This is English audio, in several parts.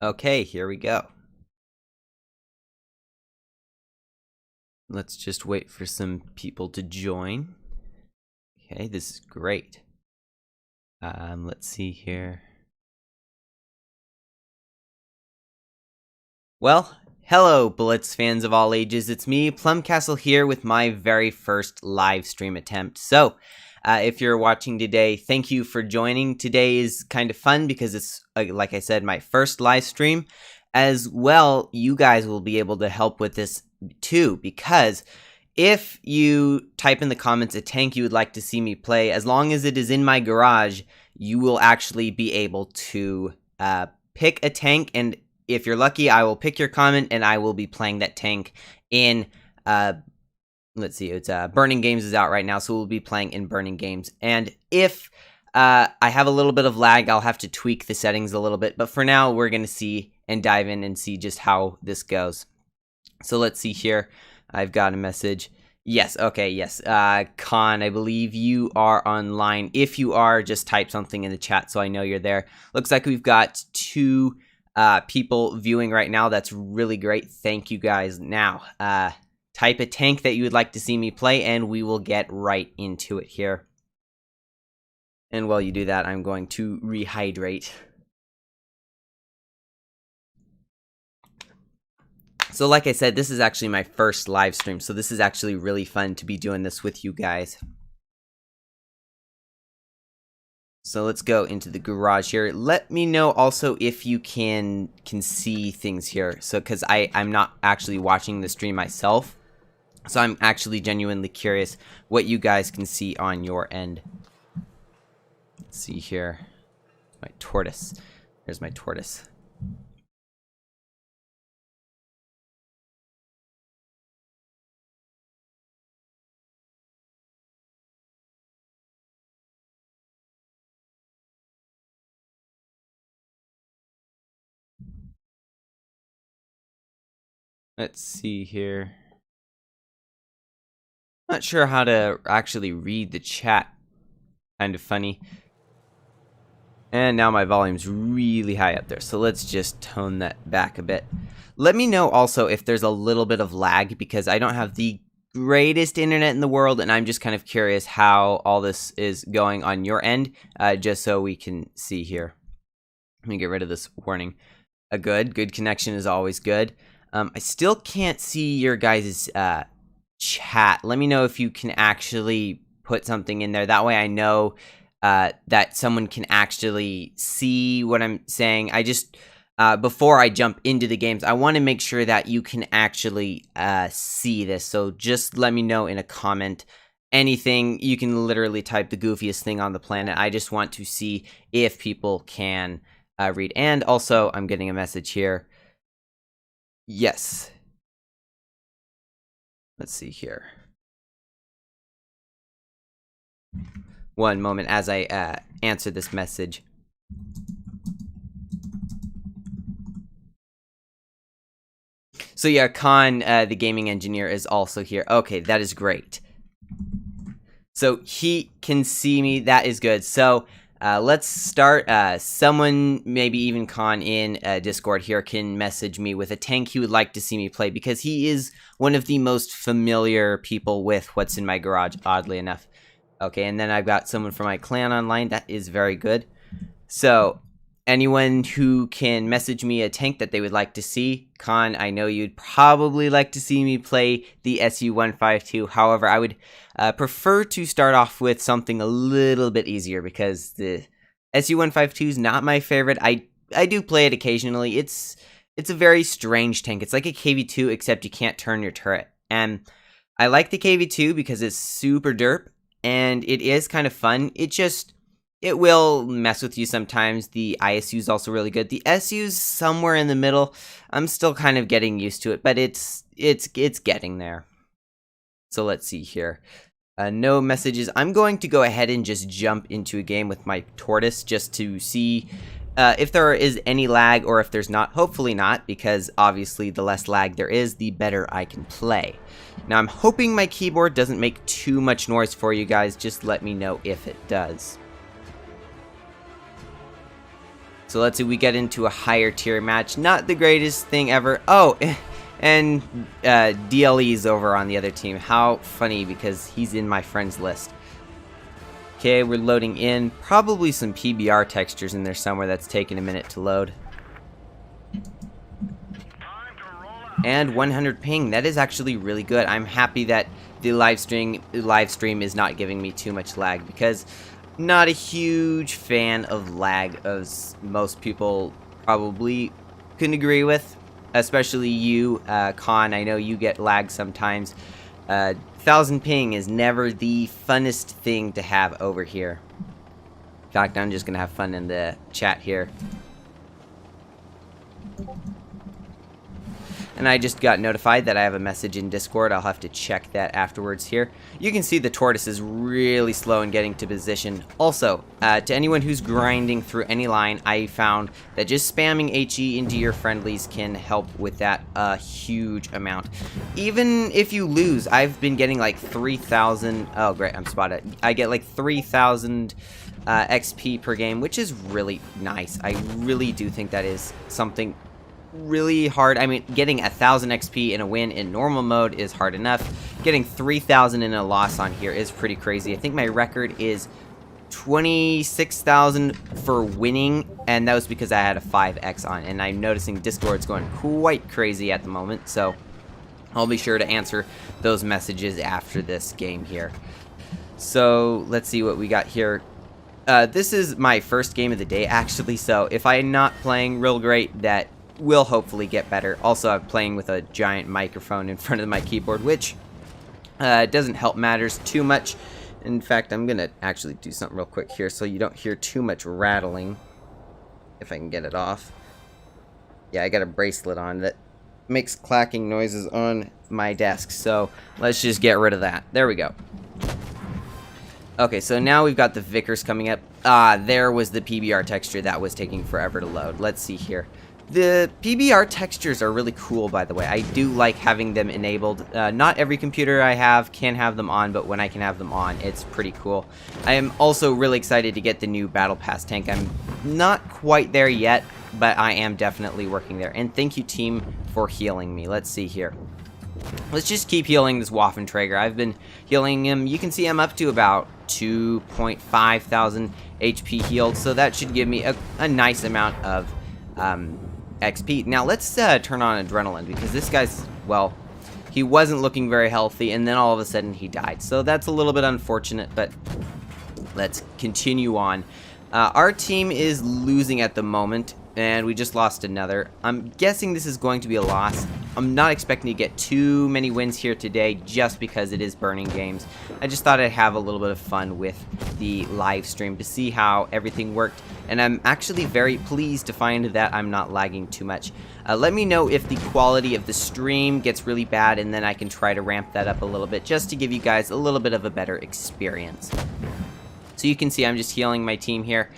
Okay, here we go. Let's just wait for some people to join. Okay, this is great. Let's see here. Well, hello, Blitz fans of all ages. It's me, PlumCastle, here with my very first live stream attempt. So, if you're watching today, thank you for joining. Today is kind of fun because it's, like I said, my first live stream. As well, you guys will be able to help with this too, because if you type in the comments a tank you would like to see me play, as long as it is in my garage, you will actually be able to pick a tank, and if you're lucky, I will pick your comment and I will be playing that tank in, let's see, it's Burning Games is out right now, so we'll be playing in Burning Games. And if I have a little bit of lag, I'll have to tweak the settings a little bit, but for now, we're going to see and dive in and see just how this goes. So let's see here. I've got a message. Yes, okay, yes. Con, I believe you are online. If you are, just type something in the chat so I know you're there. Looks like we've got 2 people viewing right now. That's really great. Thank you guys. Now, type a tank that you would like to see me play, and we will get right into it here. And while you do that, I'm going to rehydrate. So like I said, this is actually my first live stream, so this is actually really fun to be doing this with you guys. So let's go into the garage here. Let me know also if you can see things here. So because I'm not actually watching the stream myself, so I'm actually genuinely curious what you guys can see on your end. Let's see here. My tortoise. There's my tortoise. Let's see here. Not sure how to actually read the chat. Kind of funny. And now my volume's really high up there, so let's just tone that back a bit. Let me know also if there's a little bit of lag, because I don't have the greatest internet in the world, and I'm just kind of curious how all this is going on your end, just so we can see here. Let me get rid of this warning. A good connection is always good. I still can't see your guys' chat. Let me know if you can actually put something in there. That way I know that someone can actually see what I'm saying. I just, before I jump into the games, I want to make sure that you can actually see this. So just let me know in a comment. Anything, you can literally type the goofiest thing on the planet. I just want to see if people can read. And also, I'm getting a message here. Yes. Let's see here. One moment as I answer this message. So yeah, Con, the gaming engineer, is also here. Okay, that is great. So he can see me. That is good. So let's start. Someone, maybe even Con in Discord here, can message me with a tank he would like to see me play, because he is one of the most familiar people with what's in my garage, oddly enough. Okay, and then I've got someone from my clan online. That is very good. So, anyone who can message me a tank that they would like to see. Con, I know you'd probably like to see me play the SU-152. However, I would prefer to start off with something a little bit easier, because the SU-152 is not my favorite. I do play it occasionally. It's a very strange tank. It's like a KV-2, except you can't turn your turret. And I like the KV-2 because it's super derp, and it is kind of fun. It will mess with you sometimes. The ISU is also really good. The SU's somewhere in the middle. I'm still kind of getting used to it, but it's getting there. So let's see here. No messages. I'm going to go ahead and just jump into a game with my tortoise just to see if there is any lag, or if there's not. Hopefully not, because obviously the less lag there is, the better I can play. Now I'm hoping my keyboard doesn't make too much noise for you guys. Just let me know if it does. So let's see, we get into a higher tier match. Not the greatest thing ever. Oh, and DLE's over on the other team. How funny, because he's in my friends list. Okay, we're loading in. Probably some PBR textures in there somewhere that's taking a minute to load. And 100 ping. That is actually really good. I'm happy that the live stream is not giving me too much lag, because not a huge fan of lag, as most people probably can agree with, especially you, Con. I know you get lag sometimes. 1000 ping is never the funnest thing to have over here. In fact, I'm just gonna have fun in the chat here. And I just got notified that I have a message in Discord. I'll have to check that afterwards here. You can see the tortoise is really slow in getting to position. Also, to anyone who's grinding through any line, I found that just spamming HE into your friendlies can help with that a huge amount. Even if you lose, I've been getting like 3,000... Oh, great, I'm spotted. I get like 3,000 XP per game, which is really nice. I really do think that is something really hard. I mean, getting 1,000 XP in a win in normal mode is hard enough. Getting 3,000 in a loss on here is pretty crazy. I think my record is 26,000 for winning, and that was because I had a 5x on, and I'm noticing Discord's going quite crazy at the moment, so I'll be sure to answer those messages after this game here. So let's see what we got here. This is my first game of the day, actually, so if I'm not playing real great, that will hopefully get better. Also, I'm playing with a giant microphone in front of my keyboard, which doesn't help matters too much. In fact, I'm gonna actually do something real quick here so you don't hear too much rattling, if I can get it off. Yeah, I got a bracelet on that makes clacking noises on my desk, so let's just get rid of that. There we go. Okay, so now we've got the Vickers coming up. There was the PBR texture that was taking forever to load. Let's see here. The PBR textures are really cool, by the way. I do like having them enabled. Not every computer I have can have them on, but when I can have them on, it's pretty cool. I am also really excited to get the new Battle Pass tank. I'm not quite there yet, but I am definitely working there. And thank you, team, for healing me. Let's see here. Let's just keep healing this Waffentrager. I've been healing him. You can see I'm up to about 2.5 thousand HP healed, so that should give me a nice amount of XP. Now let's turn on Adrenaline, because this guy's, well, he wasn't looking very healthy, and then all of a sudden he died. So that's a little bit unfortunate, but let's continue on. Our team is losing at the moment, and we just lost another. I'm guessing this is going to be a loss. I'm not expecting to get too many wins here today, just because it is burning games. I just thought I'd have a little bit of fun with the live stream to see how everything worked, and I'm actually very pleased to find that I'm not lagging too much. Let me know if the quality of the stream gets really bad, and then I can try to ramp that up a little bit, just to give you guys a little bit of a better experience. So you can see I'm just healing my team here.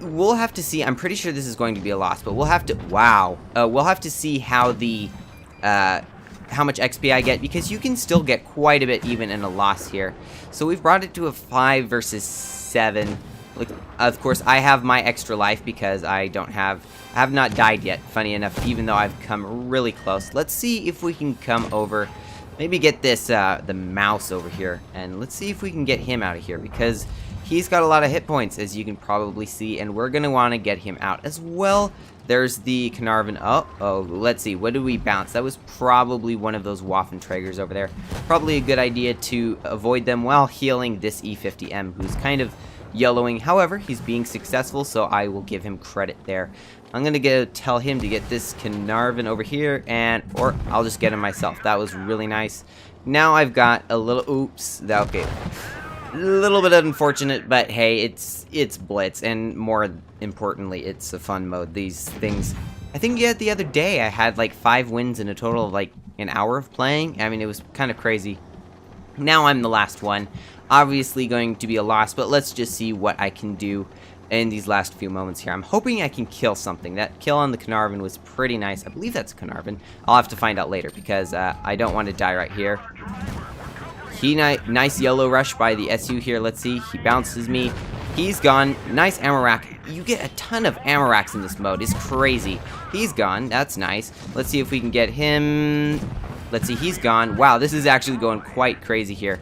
We'll have to see. I'm pretty sure this is going to be a loss, but we'll have to. Wow. We'll have to see how the how much XP I get, because you can still get quite a bit even in a loss here. So we've brought it to a 5 versus 7. Look, of course, I have my extra life because I have not died yet. Funny enough, even though I've come really close. Let's see if we can come over. Maybe get this the mouse over here, and let's see if we can get him out of here, because he's got a lot of hit points, as you can probably see, and we're going to want to get him out as well. There's the Carnarvon. Oh, let's see. What did we bounce? That was probably one of those Waffentragers over there. Probably a good idea to avoid them while healing this E50M, who's kind of yellowing. However, he's being successful, so I will give him credit there. I'm going to go tell him to get this Carnarvon over here, or I'll just get him myself. That was really nice. Now I've got a little... Oops. Okay. A little bit unfortunate, but hey, it's Blitz, and more importantly, it's a fun mode. These things, I think, yeah, the other day I had like 5 wins in a total of like an hour of playing. I mean, it was kind of crazy. Now I'm the last one. Obviously going to be a loss, but let's just see what I can do in these last few moments here. I'm hoping I can kill something. That kill on the Carnarvon was pretty nice. I believe that's a Carnarvon. I'll have to find out later, because I don't want to die right here. Nice yellow rush by the SU here. Let's see. He bounces me. He's gone. Nice ammo rack. You get a ton of ammo racks in this mode. It's crazy. He's gone. That's nice. Let's see if we can get him. Let's see. He's gone. Wow, this is actually going quite crazy here.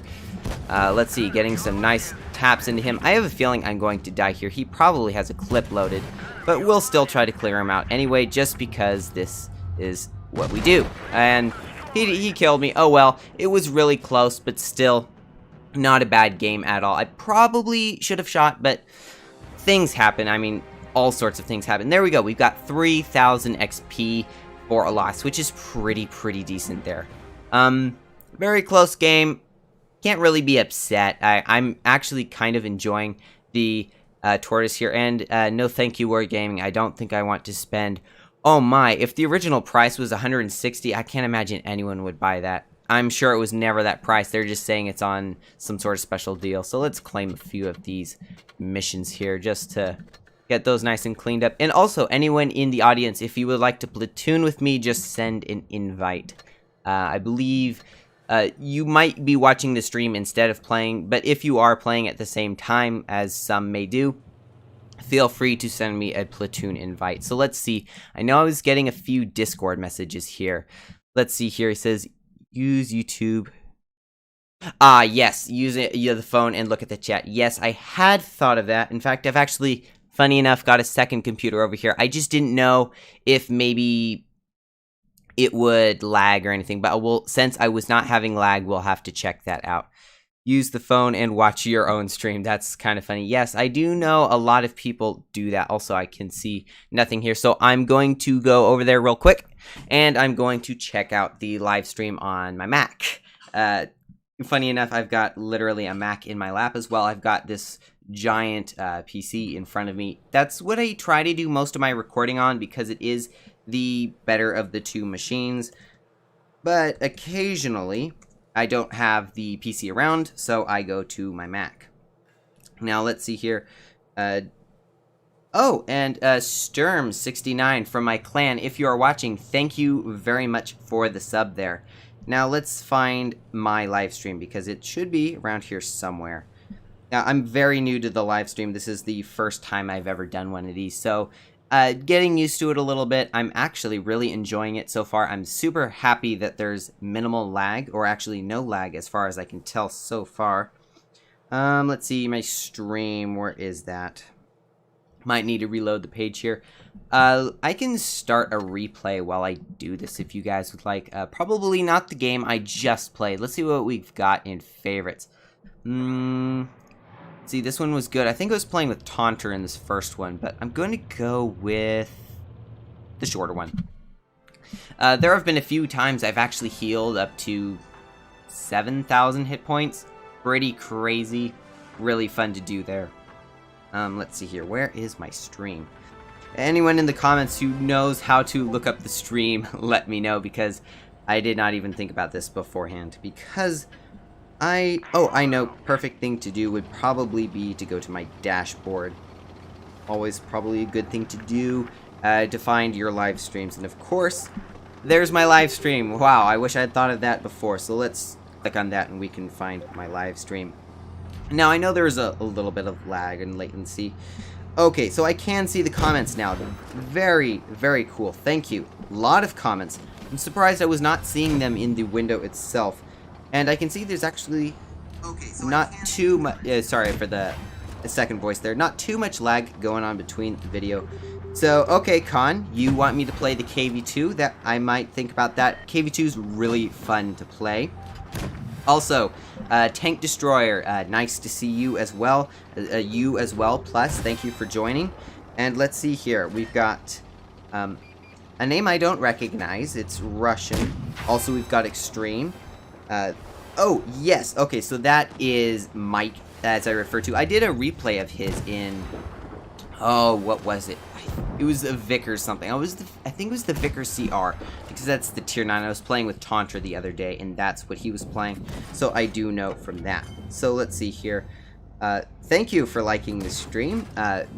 Let's see. Getting some nice taps into him. I have a feeling I'm going to die here. He probably has a clip loaded, but we'll still try to clear him out anyway, just because this is what we do. And he killed me. Oh well. It was really close, but still not a bad game at all. I probably should have shot, but things happen. I mean, all sorts of things happen. There we go. We've got 3,000 XP for a loss, which is pretty decent there. Very close game. Can't really be upset. I'm actually kind of enjoying the tortoise here. And no thank you, Wargaming. I don't think I want to spend... Oh my, if the original price was 160, I can't imagine anyone would buy that. I'm sure it was never that price. They're just saying it's on some sort of special deal. So let's claim a few of these missions here just to get those nice and cleaned up. And also, anyone in the audience, if you would like to platoon with me, just send an invite. I believe you might be watching the stream instead of playing, but if you are playing at the same time, as some may do, feel free to send me a platoon invite. So let's see. I know I was getting a few Discord messages here. Let's see here. It says... Use YouTube. Yes, use the phone and look at the chat. Yes, I had thought of that. In fact, I've actually, funny enough, got a second computer over here. I just didn't know if maybe it would lag or anything. But since I was not having lag, we'll have to check that out. Use the phone and watch your own stream. That's kind of funny. Yes, I do know a lot of people do that. Also, I can see nothing here. So I'm going to go over there real quick, and I'm going to check out the live stream on my Mac. Funny enough, I've got literally a Mac in my lap as well. I've got this giant PC in front of me. That's what I try to do most of my recording on, because it is the better of the two machines. But occasionally... I don't have the PC around, so I go to my Mac. Now, let's see here. Oh, and Sturm69 from my clan. If you are watching, thank you very much for the sub there. Now, let's find my live stream, because it should be around here somewhere. Now, I'm very new to the live stream. This is the first time I've ever done one of these, so... getting used to it a little bit. I'm actually really enjoying it so far. I'm super happy that there's minimal lag, or actually no lag as far as I can tell so far. Let's see, my stream, where is that? Might need to reload the page here. I can start a replay while I do this if you guys would like. Probably not the game I just played. Let's see what we've got in favorites. See, this one was good. I think I was playing with Taunter in this first one, but I'm going to go with the shorter one. There have been a few times I've actually healed up to 7,000 hit points. Pretty crazy. Really fun to do there. Let's see here. Where is my stream? Anyone in the comments who knows how to look up the stream, let me know, because I did not even think about this beforehand. Because... I know, perfect thing to do would probably be to go to my dashboard. Always probably a good thing to do, to find your live streams. And of course, there's my live stream. Wow, I wish I had thought of that before. So let's click on that and we can find my live stream. Now, I know there's a little bit of lag and latency. Okay, so I can see the comments now. Very, very cool. Thank you. A lot of comments. I'm surprised I was not seeing them in the window itself. And I can see there's actually not too much... sorry for the second voice there. Not too much lag going on between the video. So, okay, Con, you want me to play the KV2? That I might think about that. KV2 is really fun to play. Also, Tank Destroyer, nice to see you as well. You as well, plus, thank you for joining. And let's see here. We've got a name I don't recognize. It's Russian. Also, we've got Extreme. Oh, yes. Okay, so that is Mike, as I refer to. I did a replay of his in... Oh, what was it? It was a Vickers something. I think it was the Vickers CR, because that's the tier 9. I was playing with Taunter the other day, and that's what he was playing. So I do know from that. So let's see here. Thank you for liking the stream.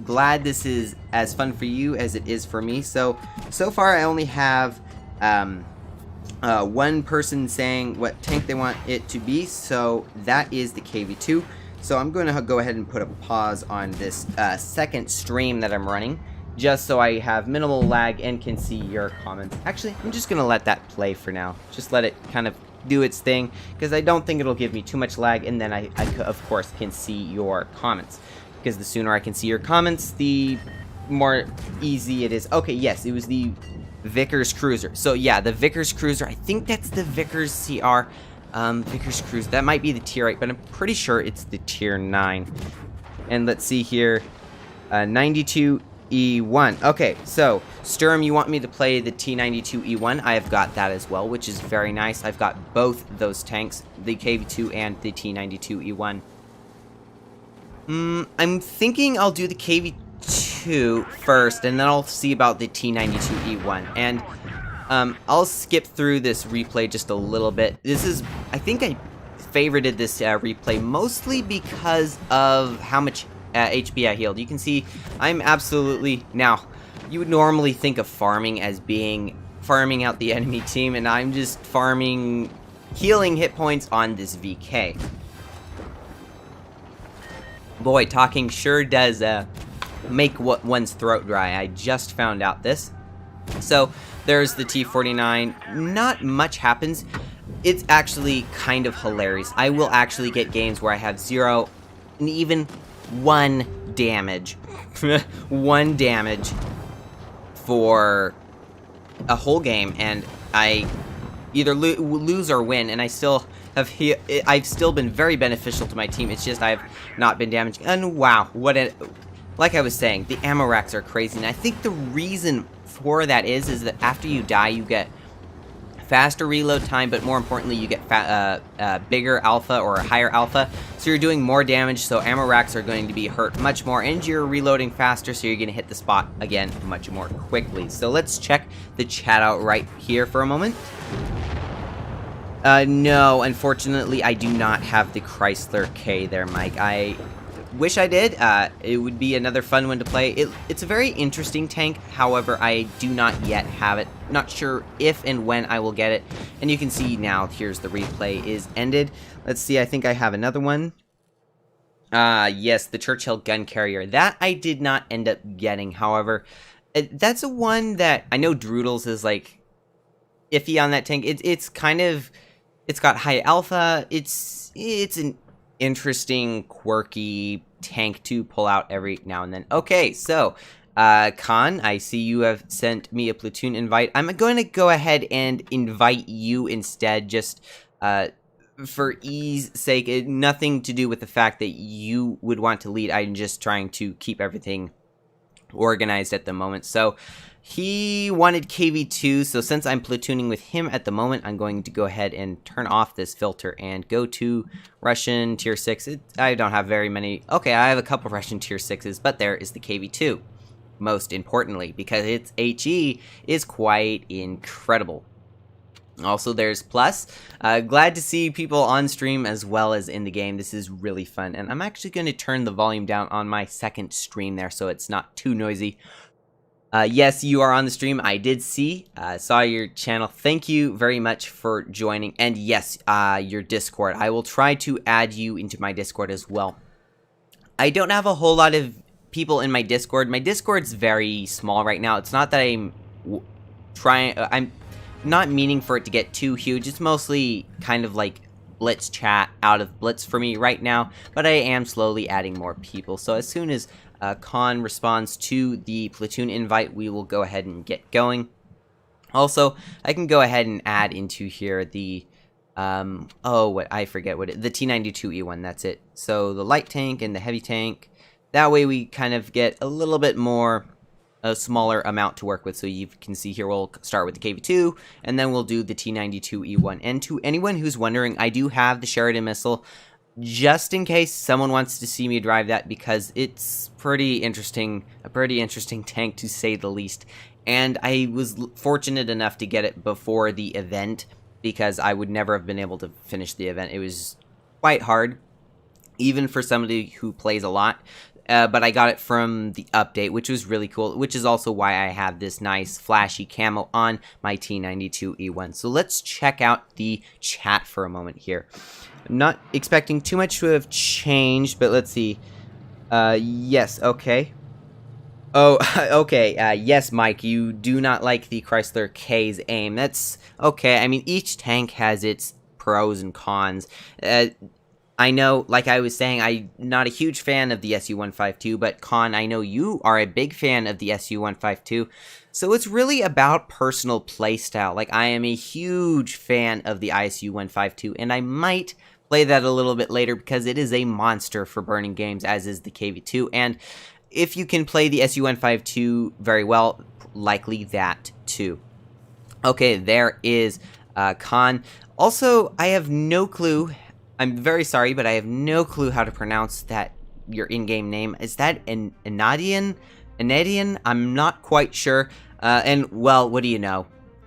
Glad this is as fun for you as it is for me. So far I only have... one person saying what tank they want it to be, so that is the KV2. So I'm going to go ahead and put a pause on this second stream that I'm running, just so I have minimal lag and can see your comments. Actually, I'm just going to let that play for now. Just let it kind of do its thing, because I don't think it'll give me too much lag, and then I of course, can see your comments. Because the sooner I can see your comments, the more easy it is. Okay, yes, it was the Vickers Cruiser. So yeah, the Vickers Cruiser, I think that's the Vickers CR. Vickers Cruiser, that might be the tier 8, but I'm pretty sure it's the tier 9. And let's see here, 92 E1. Okay, so Sturm, you want me to play the T92 E1? I have got that as well, which is very nice. I've got both those tanks, the KV2 and the T92 E1. I'm thinking I'll do the KV2 first, and then I'll see about the T92 E1. And I'll skip through this replay just a little bit. This is, I think I favorited this replay mostly because of how much HP I healed. You can see I'm absolutely, now, you would normally think of farming as being farming out the enemy team, and I'm just farming, healing hit points on this VK. Boy, talking sure does make one's throat dry. I just found out this. So there's the T49. Not much happens. It's actually kind of hilarious. I will actually get games where I have 0 and even 1 damage. 1 damage for a whole game, and I either lose or win, and I still have I've still been very beneficial to my team. It's just I've not been damaged. And wow, like I was saying, the ammo racks are crazy, and I think the reason for that is that after you die, you get faster reload time, but more importantly, you get bigger alpha or a higher alpha, so you're doing more damage, so ammo racks are going to be hurt much more, and you're reloading faster, so you're going to hit the spot again much more quickly. So let's check the chat out right here for a moment. No, unfortunately, I do not have the Chrysler K there, Mike. I wish I did. It would be another fun one to play. It's a very interesting tank, however, I do not yet have it. Not sure if and when I will get it. And you can see now, here's the replay is ended. Let's see, I think I have another one. Yes, the Churchill gun carrier. That I did not end up getting, however. That's a one that, I know Droodles is like iffy on that tank. It's kind of, it's got high alpha. It's an interesting, quirky tank to pull out every now and then. Okay, so Khan, I see you have sent me a platoon invite. I'm going to go ahead and invite you instead, just for ease sake. Nothing to do with the fact that you would want to lead. I'm just trying to keep everything organized at the moment. So he wanted KV2, so since I'm platooning with him at the moment, I'm going to go ahead and turn off this filter and go to Russian tier 6. I don't have very many. Okay, I have a couple Russian tier 6s, but there is the KV2. Most importantly, because its HE is quite incredible. Also, there's Plus. Glad to see people on stream as well as in the game. This is really fun, and I'm actually going to turn the volume down on my second stream there so it's not too noisy. Yes, you are on the stream. I did see, saw your channel. Thank you very much for joining. And yes, your Discord. I will try to add you into my Discord as well. I don't have a whole lot of people in my Discord. My Discord's very small right now. It's not that I'm not meaning for it to get too huge. It's mostly kind of like Blitz chat out of Blitz for me right now, but I am slowly adding more people. So as soon as Khan responds to the platoon invite, we will go ahead and get going. Also, I can go ahead and add into here the the T92 E1, that's it. So the light tank and the heavy tank. That way we kind of get a little bit more, a smaller amount to work with. So you can see here we'll start with the KV2, and then we'll do the T92 E1. And to anyone who's wondering, I do have the Sheridan missile, just in case someone wants to see me drive that, because it's pretty interesting, a pretty interesting tank to say the least. And I was fortunate enough to get it before the event, because I would never have been able to finish the event. It was quite hard, even for somebody who plays a lot. but I got it from the update, which was really cool, which is also why I have this nice flashy camo on my T92E1. So let's check out the chat for a moment here. I'm not expecting too much to have changed, but let's see. Yes, okay. Oh, okay, yes, Mike, you do not like the Chrysler K's aim. That's okay. I mean, each tank has its pros and cons. I know, like I was saying, I'm not a huge fan of the SU-152, but Con, I know you are a big fan of the SU-152, so it's really about personal playstyle. Like, I am a huge fan of the ISU-152, and I might play that a little bit later because it is a monster for burning games, as is the KV-2, and if you can play the SU-152 very well, likely that too. Okay, there is Con. Also, I have no clue. I'm very sorry, but I have no clue how to pronounce that, your in-game name. Is that an Anadian? I'm not quite sure. And, well, what do you know?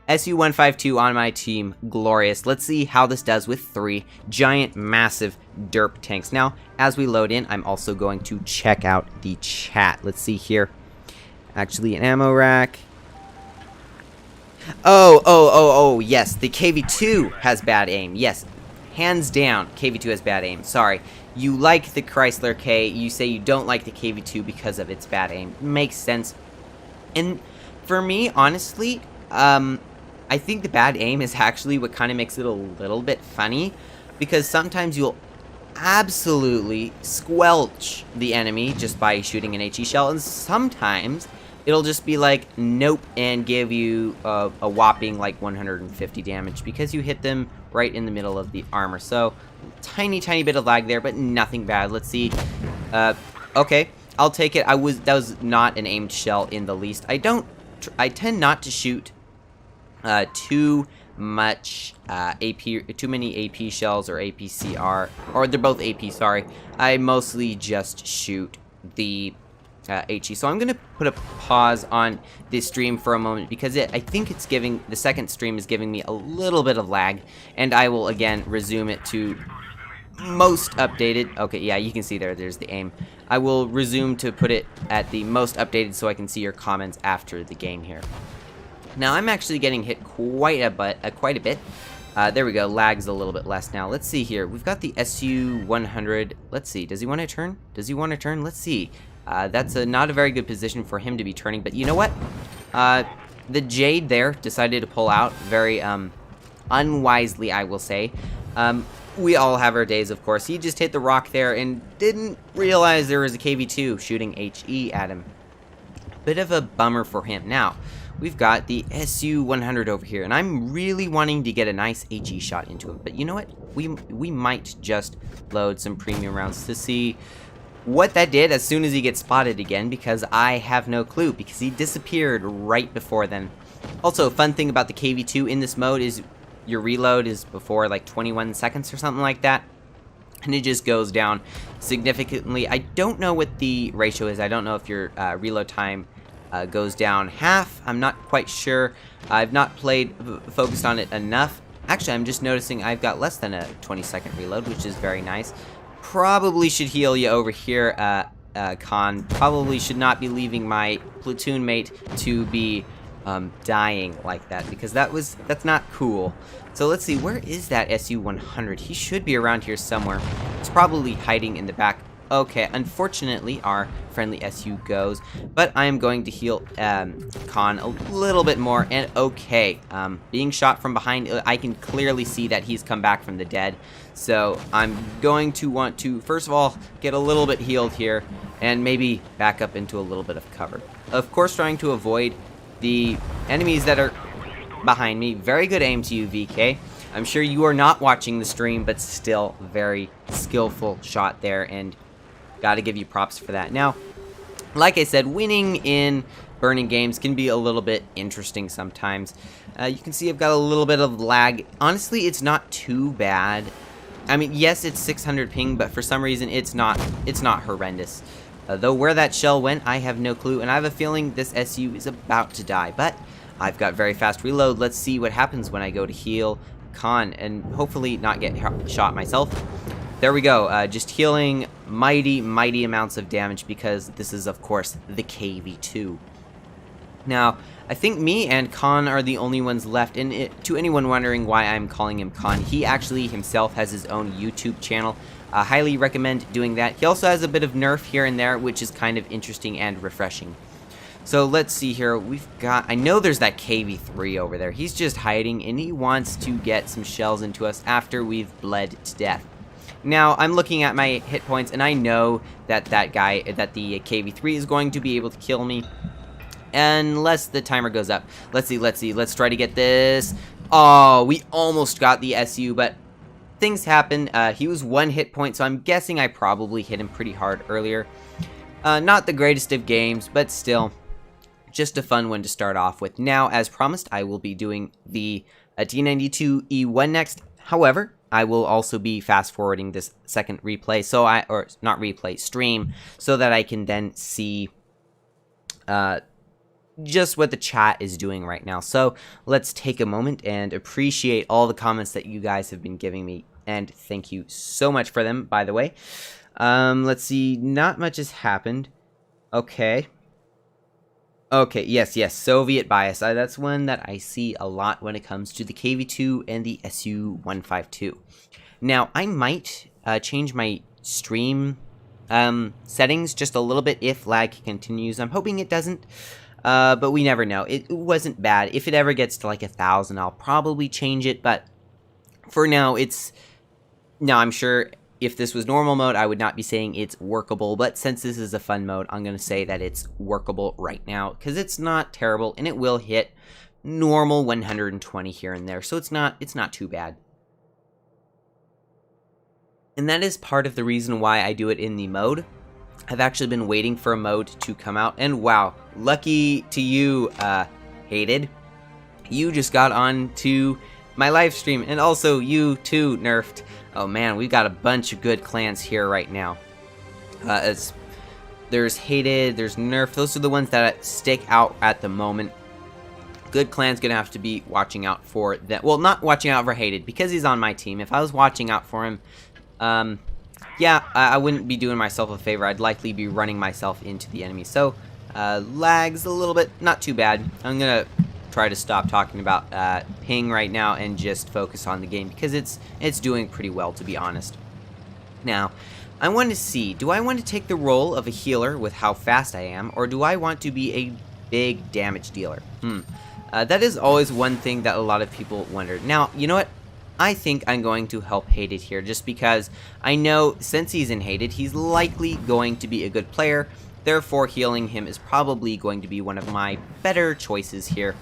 SU-152 on my team, glorious. Let's see how this does with 3 giant, massive derp tanks. Now, as we load in, I'm also going to check out the chat. Let's see here. Actually, an ammo rack. Oh, yes, the KV-2 has bad aim. Yes. Hands down, KV-2 has bad aim. Sorry. You like the Chrysler K, you say you don't like the KV-2 because of its bad aim. Makes sense. And for me, honestly, I think the bad aim is actually what kind of makes it a little bit funny, because sometimes you'll absolutely squelch the enemy just by shooting an HE shell, and sometimes it'll just be like, nope, and give you a whopping like 150 damage because you hit them right in the middle of the armor. So, tiny bit of lag there, but nothing bad. Let's see. Okay, I'll take it. That was not an aimed shell in the least. I tend not to shoot too much too many AP shells or APCR, or they're both AP, sorry. I mostly just shoot the HE. So I'm going to put a pause on this stream for a moment because I think it's giving, the second stream is giving me a little bit of lag, and I will again resume it to most updated. Okay, yeah, you can see there's the aim. I will resume to put it at the most updated so I can see your comments after the game here. Now I'm actually getting hit quite a bit. There we go, lag's a little bit less now. Let's see here. We've got the SU-100. Let's see, does he want to turn? Let's see. That's not a very good position for him to be turning, but you know what? The Jade there decided to pull out very unwisely, I will say. We all have our days, of course. He just hit the rock there and didn't realize there was a KV-2 shooting HE at him. Bit of a bummer for him. Now, we've got the SU-100 over here, and I'm really wanting to get a nice HE shot into him. But you know what? We might just load some premium rounds to see what that did as soon as he gets spotted again, because I have no clue, because he disappeared right before then. Also, fun thing about the KV-2 in this mode is your reload is before like 21 seconds or something like that, and it just goes down significantly. I don't know what the ratio is. I don't know if your reload time goes down half. I'm not quite sure. I've not focused on it enough. Actually, I'm just noticing I've got less than a 20-second reload, which is very nice. Probably should heal you over here, Con. Probably should not be leaving my platoon mate to be dying like that, because that's not cool. So let's see, where is that SU-100? He should be around here somewhere. It's probably hiding in the back. Okay, unfortunately, our friendly SU goes, but I am going to heal Con a little bit more, and okay, being shot from behind, I can clearly see that he's come back from the dead, so I'm going to want to, first of all, get a little bit healed here, and maybe back up into a little bit of cover. Of course, trying to avoid the enemies that are behind me. Very good aim to you, VK. I'm sure you are not watching the stream, but still very skillful shot there, and gotta give you props for that. Now, like I said, winning in burning games can be a little bit interesting sometimes. You can see I've got a little bit of lag. Honestly, it's not too bad. I mean, yes, it's 600 ping, but for some reason, it's not horrendous. Though where that shell went, I have no clue, and I have a feeling this SU is about to die, but I've got very fast reload. Let's see what happens when I go to heal Con, and hopefully not get shot myself. there we go. Just healing mighty amounts of damage because this is, of course, the KV2. Now, I think me and Khan are the only ones left, and to anyone wondering why I'm calling him Khan, he actually himself has his own YouTube channel. Highly recommend doing that. He also has a bit of nerf here and there, which is kind of interesting and refreshing. So let's see here. We've got, I know there's that KV3 over there. He's just hiding, and he wants to get some shells into us after we've bled to death. Now, I'm looking at my hit points, and I know that the KV3 is going to be able to kill me. Unless the timer goes up. Let's see. Let's try to get this. Oh, we almost got the SU, but things happen. He was 1 hit point, so I'm guessing I probably hit him pretty hard earlier. Not the greatest of games, but still, just a fun one to start off with. Now, as promised, I will be doing the T92 E1 next. However, I will also be fast forwarding this second replay, stream, so that I can then see just what the chat is doing right now. So let's take a moment and appreciate all the comments that you guys have been giving me, and thank you so much for them, by the way. Let's see, not much has happened. Okay, yes, Soviet bias. That's one that I see a lot when it comes to the KV2 and the SU-152. Now, I might change my stream settings just a little bit if lag continues. I'm hoping it doesn't. But we never know. It wasn't bad. If it ever gets to like 1,000, I'll probably change it. But for now, I'm sure if this was normal mode, I would not be saying it's workable. But since this is a fun mode, I'm going to say that it's workable right now, because it's not terrible, and it will hit normal 120 here and there. So it's not too bad. And that is part of the reason why I do it in the mode. I've actually been waiting for a mode to come out, and wow, lucky to you, Hated. You just got on to my live stream, and also you too, Nerfed. Oh man, we've got a bunch of good clans here right now. There's Hated, there's Nerfed. Those are the ones that stick out at the moment. Good clan's gonna have to be watching out for that. Well, not watching out for Hated, because he's on my team. If I was watching out for him, yeah, I wouldn't be doing myself a favor. I'd likely be running myself into the enemy. So, lags a little bit, not too bad. I'm gonna try to stop talking about ping right now and just focus on the game, because it's doing pretty well, to be honest. Now, I want to see, do I want to take the role of a healer with how fast I am, or do I want to be a big damage dealer? That is always one thing that a lot of people wonder. Now, you know what? I think I'm going to help Hated here, just because I know since he's in Hated, he's likely going to be a good player. Therefore, healing him is probably going to be one of my better choices here.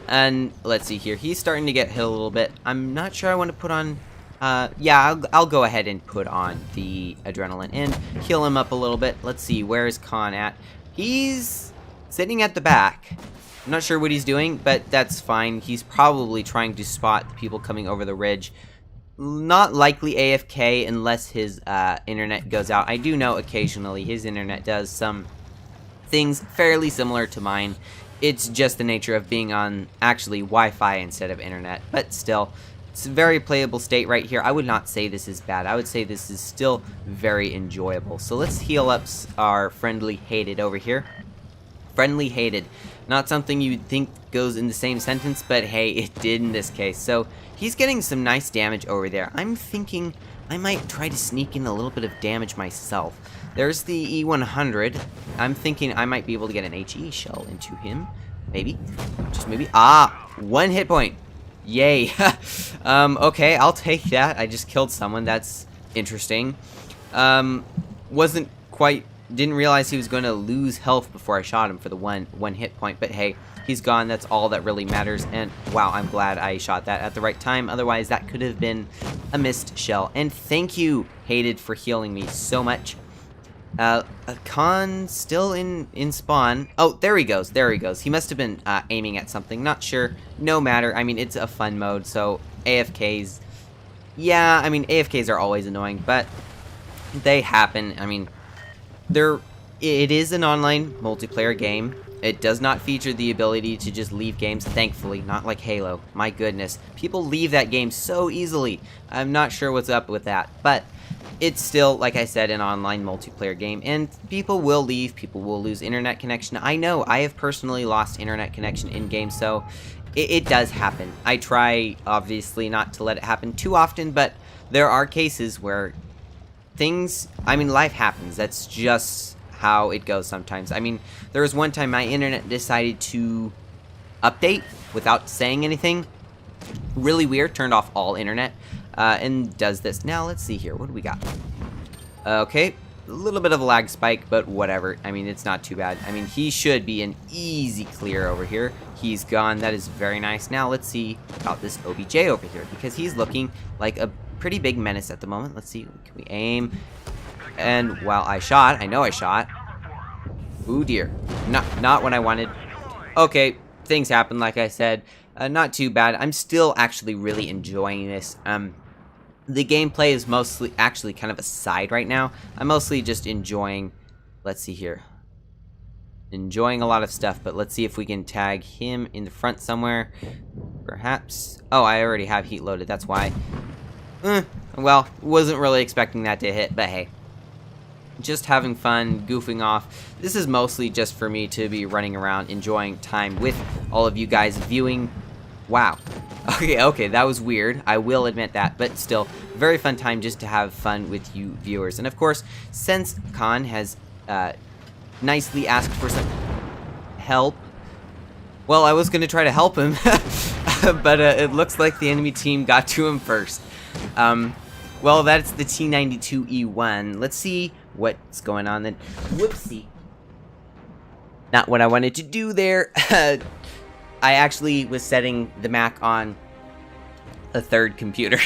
And let's see here. He's starting to get hit a little bit. I'm not sure I want to put on... yeah, I'll go ahead and put on the adrenaline and heal him up a little bit. Let's see, where is Khan at? He's sitting at the back. I'm not sure what he's doing, but that's fine. He's probably trying to spot the people coming over the ridge. Not likely AFK unless his internet goes out. I do know occasionally his internet does some things fairly similar to mine. It's just the nature of being on actually Wi-Fi instead of internet. But still, it's a very playable state right here. I would not say this is bad. I would say this is still very enjoyable. So let's heal up our friendly Hated over here. Friendly Hated. Not something you'd think goes in the same sentence, but hey, it did in this case. So he's getting some nice damage over there. I'm thinking I might try to sneak in a little bit of damage myself. There's the E100. I'm thinking I might be able to get an HE shell into him. Maybe. Just maybe. Ah! 1 hit point. Yay. Okay, I'll take that. I just killed someone. That's interesting. Wasn't quite... Didn't realize he was going to lose health before I shot him for the one hit point. But hey, he's gone. That's all that really matters. And wow, I'm glad I shot that at the right time. Otherwise, that could have been a missed shell. And thank you, Hated, for healing me so much. Khan still in spawn. Oh, there he goes. There he goes. He must have been aiming at something. Not sure. No matter. I mean, it's a fun mode. So AFKs. Yeah, I mean, AFKs are always annoying. But they happen. I mean... They're it is an online multiplayer game. It does not feature the ability to just leave games, thankfully, not like Halo. My goodness, people leave that game so easily. I'm not sure what's up with that, but it's still, like I said, an online multiplayer game, and people will leave, people will lose internet connection. I know, I have personally lost internet connection in games, so it does happen. I try, obviously, not to let it happen too often, but there are cases where life happens. That's just how it goes sometimes. I mean, there was one time my internet decided to update without saying anything. Really weird, turned off all internet, and does this. Now, let's see here, what do we got? Okay, a little bit of a lag spike, but whatever. I mean, it's not too bad. I mean, he should be an easy clear over here. He's gone, that is very nice. Now, let's see about this OBJ over here, because he's looking like a pretty big menace at the moment. Let's see, can we aim? And, well, I know I shot. Ooh, dear. Not what I wanted. Okay, things happen, like I said. Not too bad. I'm still actually really enjoying this. The gameplay is mostly actually kind of a side right now. I'm mostly just enjoying, let's see here. Enjoying a lot of stuff, but let's see if we can tag him in the front somewhere. Perhaps. Oh, I already have heat loaded, that's why. Well, wasn't really expecting that to hit, but hey. Just having fun, goofing off. This is mostly just for me to be running around, enjoying time with all of you guys viewing. Wow. Okay, that was weird. I will admit that, but still, very fun time just to have fun with you viewers. And of course, since Khan has nicely asked for some help, well, I was going to try to help him, but it looks like the enemy team got to him first. Well, that's the T92E1. Let's see what's going on then. Whoopsie. Not what I wanted to do there. I actually was setting the Mac on a third computer.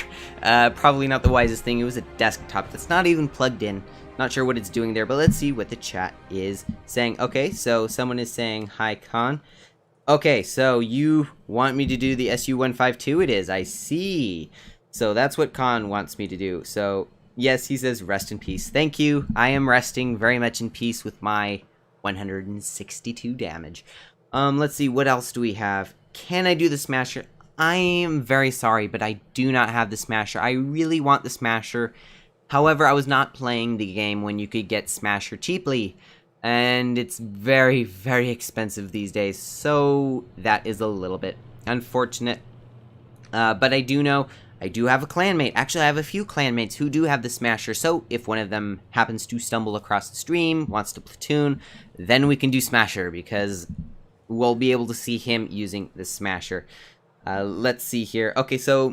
Probably not the wisest thing. It was a desktop that's not even plugged in. Not sure what it's doing there, but let's see what the chat is saying. Okay, so someone is saying, hi, Khan. Okay, so you want me to do the SU-152? It is, I see. So that's what Khan wants me to do. So, yes, he says rest in peace. Thank you. I am resting very much in peace with my 162 damage. Let's see, what else do we have? Can I do the Smasher? I am very sorry, but I do not have the Smasher. I really want the Smasher. However, I was not playing the game when you could get Smasher cheaply. And it's very, very expensive these days. So, that is a little bit unfortunate. But I do know I do have a clanmate. Actually, I have a few clanmates who do have the Smasher, so if one of them happens to stumble across the stream, wants to platoon, then we can do Smasher, because we'll be able to see him using the Smasher. Let's see here. Okay, so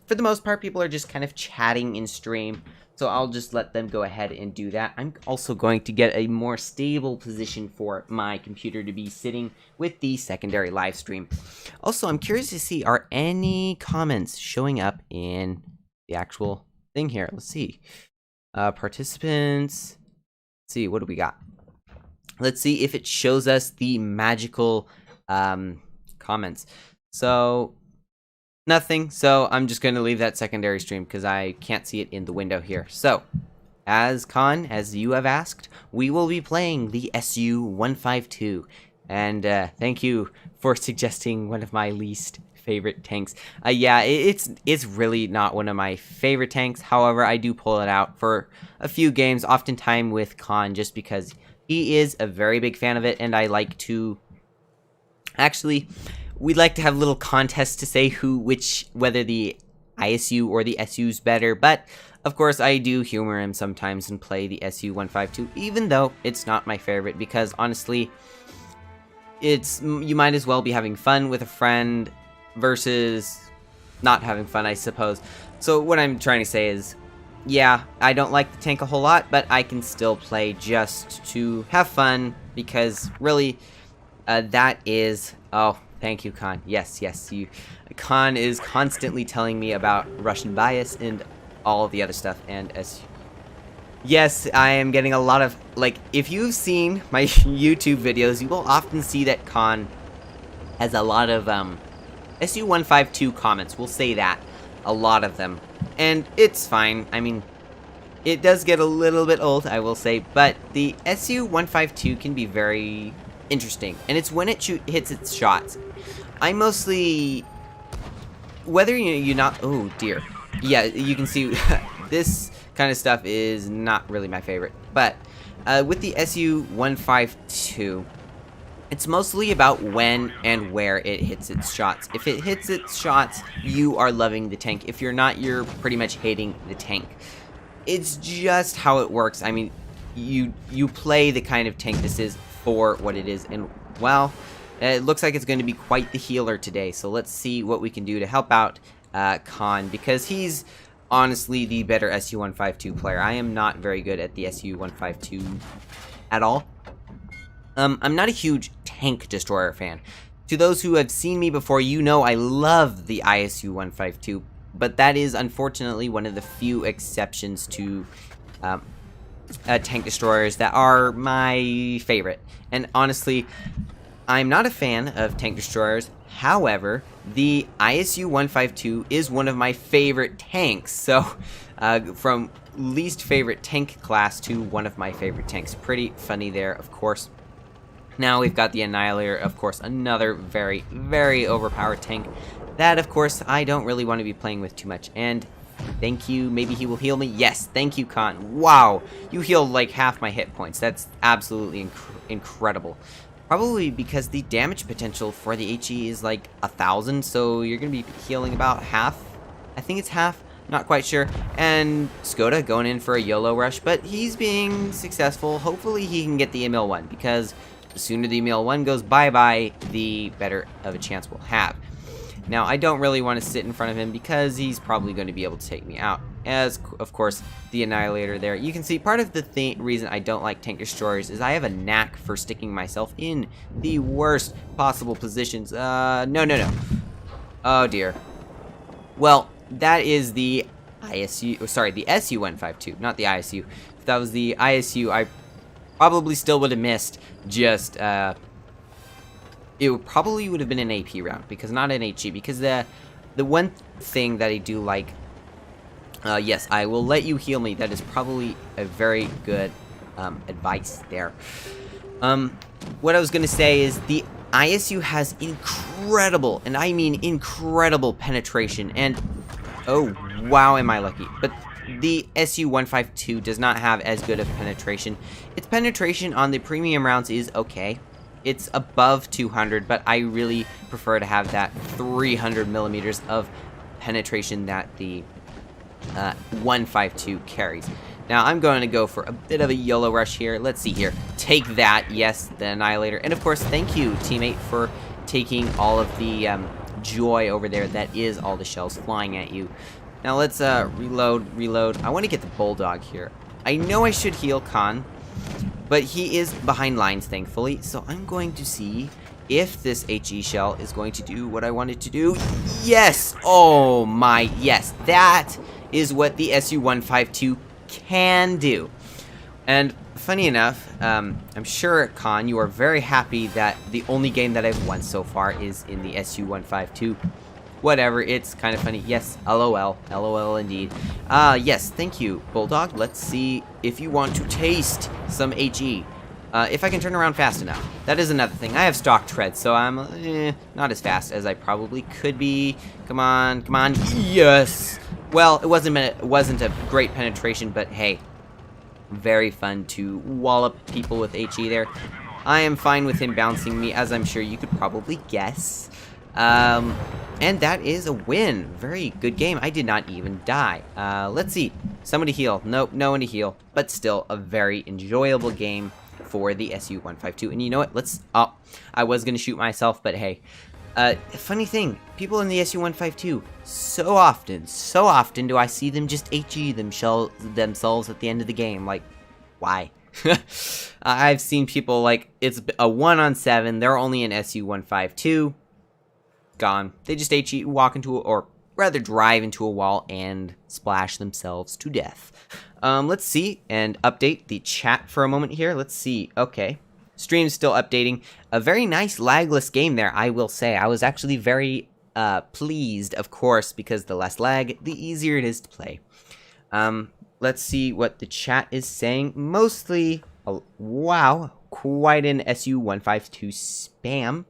for the most part, people are just kind of chatting in stream, so I'll just let them go ahead and do that. I'm also going to get a more stable position for my computer to be sitting with the secondary live stream. Also, I'm curious to see, are any comments showing up in the actual thing here? Let's see. Participants. Let's see, what do we got? Let's see if it shows us the magical comments. So, nothing. So, I'm just going to leave that secondary stream because I can't see it in the window here. So, as Khan, as you have asked, we will be playing the SU-152. And thank you for suggesting one of my least favorite tanks. Yeah, it's really not one of my favorite tanks. However, I do pull it out for a few games, oftentimes with Khan, just because he is a very big fan of it, and I like to... Actually, we'd like to have little contests to say whether the ISU or the SU's better, but of course I do humor him sometimes and play the SU-152, even though it's not my favorite, because honestly, you might as well be having fun with a friend versus not having fun, I suppose. So what I'm trying to say is, yeah, I don't like the tank a whole lot, but I can still play just to have fun, because really, that is... Oh, thank you, Khan. Yes, Khan is constantly telling me about Russian bias and all of the other stuff, and yes, I am getting a lot of, like, if you've seen my YouTube videos, you will often see that Khan has a lot of, SU-152 comments, we'll say that. A lot of them. And it's fine, I mean, It does get a little bit old, I will say, but the SU-152 can be very interesting, and it's when it hits its shots. I mostly, whether you're not, oh dear, yeah, you can see this kind of stuff is not really my favorite, but with the SU-152, it's mostly about when and where it hits its shots. If it hits its shots, you are loving the tank. If you're not, you're pretty much hating the tank. It's just how it works. I mean, you play the kind of tank this is for what it is, and well, it looks like it's going to be quite the healer today. So let's see what we can do to help out Khan, because he's honestly the better SU-152 player. I am not very good at the SU-152 at all. I'm not a huge tank destroyer fan. To those who have seen me before, you know I love the ISU-152. But that is unfortunately one of the few exceptions to tank destroyers that are my favorite. And honestly, I'm not a fan of tank destroyers. However, the ISU-152 is one of my favorite tanks. So, from least favorite tank class to one of my favorite tanks. Pretty funny there, of course. Now we've got the Annihilator, of course, another very, very overpowered tank. That, of course, I don't really want to be playing with too much. And thank you. Maybe he will heal me. Yes, thank you, Khan. Wow, you healed like half my hit points. That's absolutely incredible. Probably because the damage potential for the HE is like 1,000, so you're going to be healing about half. I think it's half. Not quite sure. And Skoda going in for a YOLO rush, but he's being successful. Hopefully he can get the Emil 1, because the sooner the Emil 1 goes bye-bye, the better of a chance we'll have. Now, I don't really want to sit in front of him because he's probably going to be able to take me out. As, of course, the Annihilator there. You can see part of the reason I don't like tank destroyers is I have a knack for sticking myself in the worst possible positions. No. Oh, dear. Well, that is the ISU, sorry, the SU-152, not the ISU. If that was the ISU, I probably still would have missed, just, it probably would have been an AP round, because not an HE, because the one thing that I do like, yes, I will let you heal me, that is probably a very good advice there. What I was going to say is the ISU has incredible, and I mean incredible penetration, and oh, wow, am I lucky. But the SU-152 does not have as good of penetration. Its penetration on the premium rounds is okay. It's above 200, but I really prefer to have that 300 millimeters of penetration that the 152 carries. Now, I'm going to go for a bit of a YOLO rush here. Let's see here. Take that. Yes, the Annihilator. And, of course, thank you, teammate, for taking all of the joy over there. That is all the shells flying at you. Now, let's reload. I want to get the Bulldog here. I know I should heal Khan, but he is behind lines, thankfully. So I'm going to see if this HE shell is going to do what I want it to do. Yes! Oh, my, yes. That is what the SU-152 can do. And funny enough, I'm sure, Khan, you are very happy that the only game that I've won so far is in the SU-152. Whatever, it's kind of funny. Yes, LOL. LOL indeed. Yes, thank you, Bulldog. Let's see if you want to taste some HE. If I can turn around fast enough. That is another thing. I have stock tread, so I'm not as fast as I probably could be. Come on, come on. Yes! Well, it wasn't a great penetration, but hey, very fun to wallop people with HE there. I am fine with him bouncing me, as I'm sure you could probably guess. And that is a win. Very good game. I did not even die. Let's see. Somebody heal. Nope, no one to heal. But still, a very enjoyable game for the SU-152. And you know what? Oh, I was going to shoot myself, but hey. Funny thing, people in the SU-152, so often do I see them just HE themselves at the end of the game. Like, why? I've seen people, like, it's a 1-on-7, they're only an SU-152, gone. They just HE, walk into, or rather drive into a wall and splash themselves to death. Let's see, and update the chat for a moment here. Let's see, okay. Stream's still updating. A very nice lagless game there, I will say. I was actually very pleased, of course, because the less lag, the easier it is to play. let's see what the chat is saying. Mostly, wow, quite an SU-152 spam.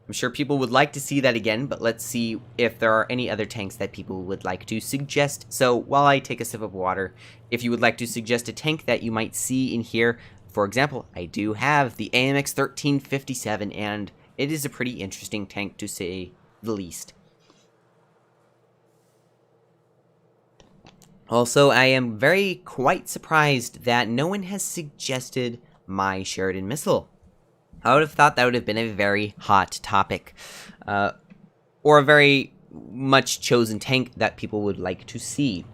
I'm sure people would like to see that again, but let's see if there are any other tanks that people would like to suggest. So while I take a sip of water, if you would like to suggest a tank that you might see in here, for example, I do have the AMX 1357, and it is a pretty interesting tank to say the least. Also, I am quite surprised that no one has suggested my Sheridan missile. I would have thought that would have been a very hot topic, or a very much chosen tank that people would like to see.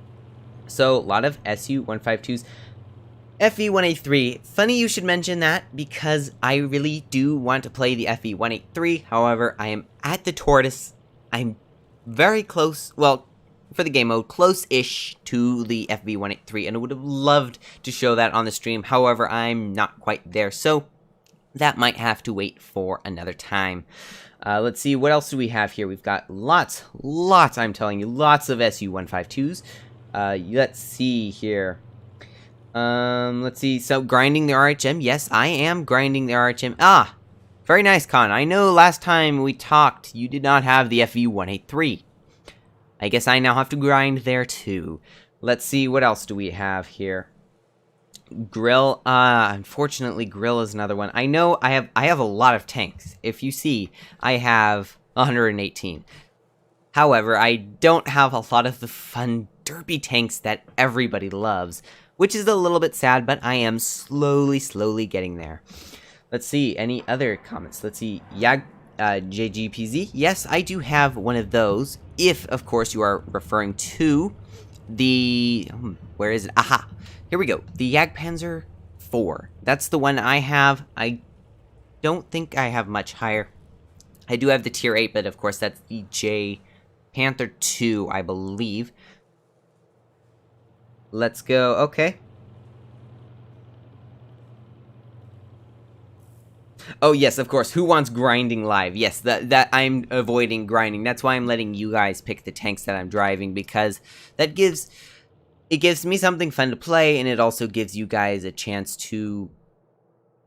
So, a lot of SU-152s. FE-183, funny you should mention that, because I really do want to play the FE-183, however, I am at the Tortoise. I'm very close, well, for the game mode, close-ish to the FE-183, and I would have loved to show that on the stream, however, I'm not quite there, so that might have to wait for another time. Let's see, what else do we have here? We've got lots, I'm telling you, lots of SU-152s. Let's see here. Let's see, so grinding the RHM. Yes, I am grinding the RHM. Ah, very nice, Con. I know last time we talked, you did not have the FE-183. I guess I now have to grind there too. Let's see, what else do we have here? Grill, unfortunately, Grill is another one. I know I have a lot of tanks. If you see, I have 118. However, I don't have a lot of the fun derpy tanks that everybody loves, which is a little bit sad, but I am slowly getting there. Let's see, any other comments? Let's see, JGPZ. Yes, I do have one of those, if, of course, you are referring to the... where is it? Aha! Here we go. The Jagdpanzer 4. That's the one I have. I don't think I have much higher. I do have the tier 8, but of course that's the Panther 2, I believe. Let's go. Okay. Oh, yes, of course. Who wants grinding live? Yes, that I'm avoiding grinding. That's why I'm letting you guys pick the tanks that I'm driving, because that gives... it gives me something fun to play, and it also gives you guys a chance to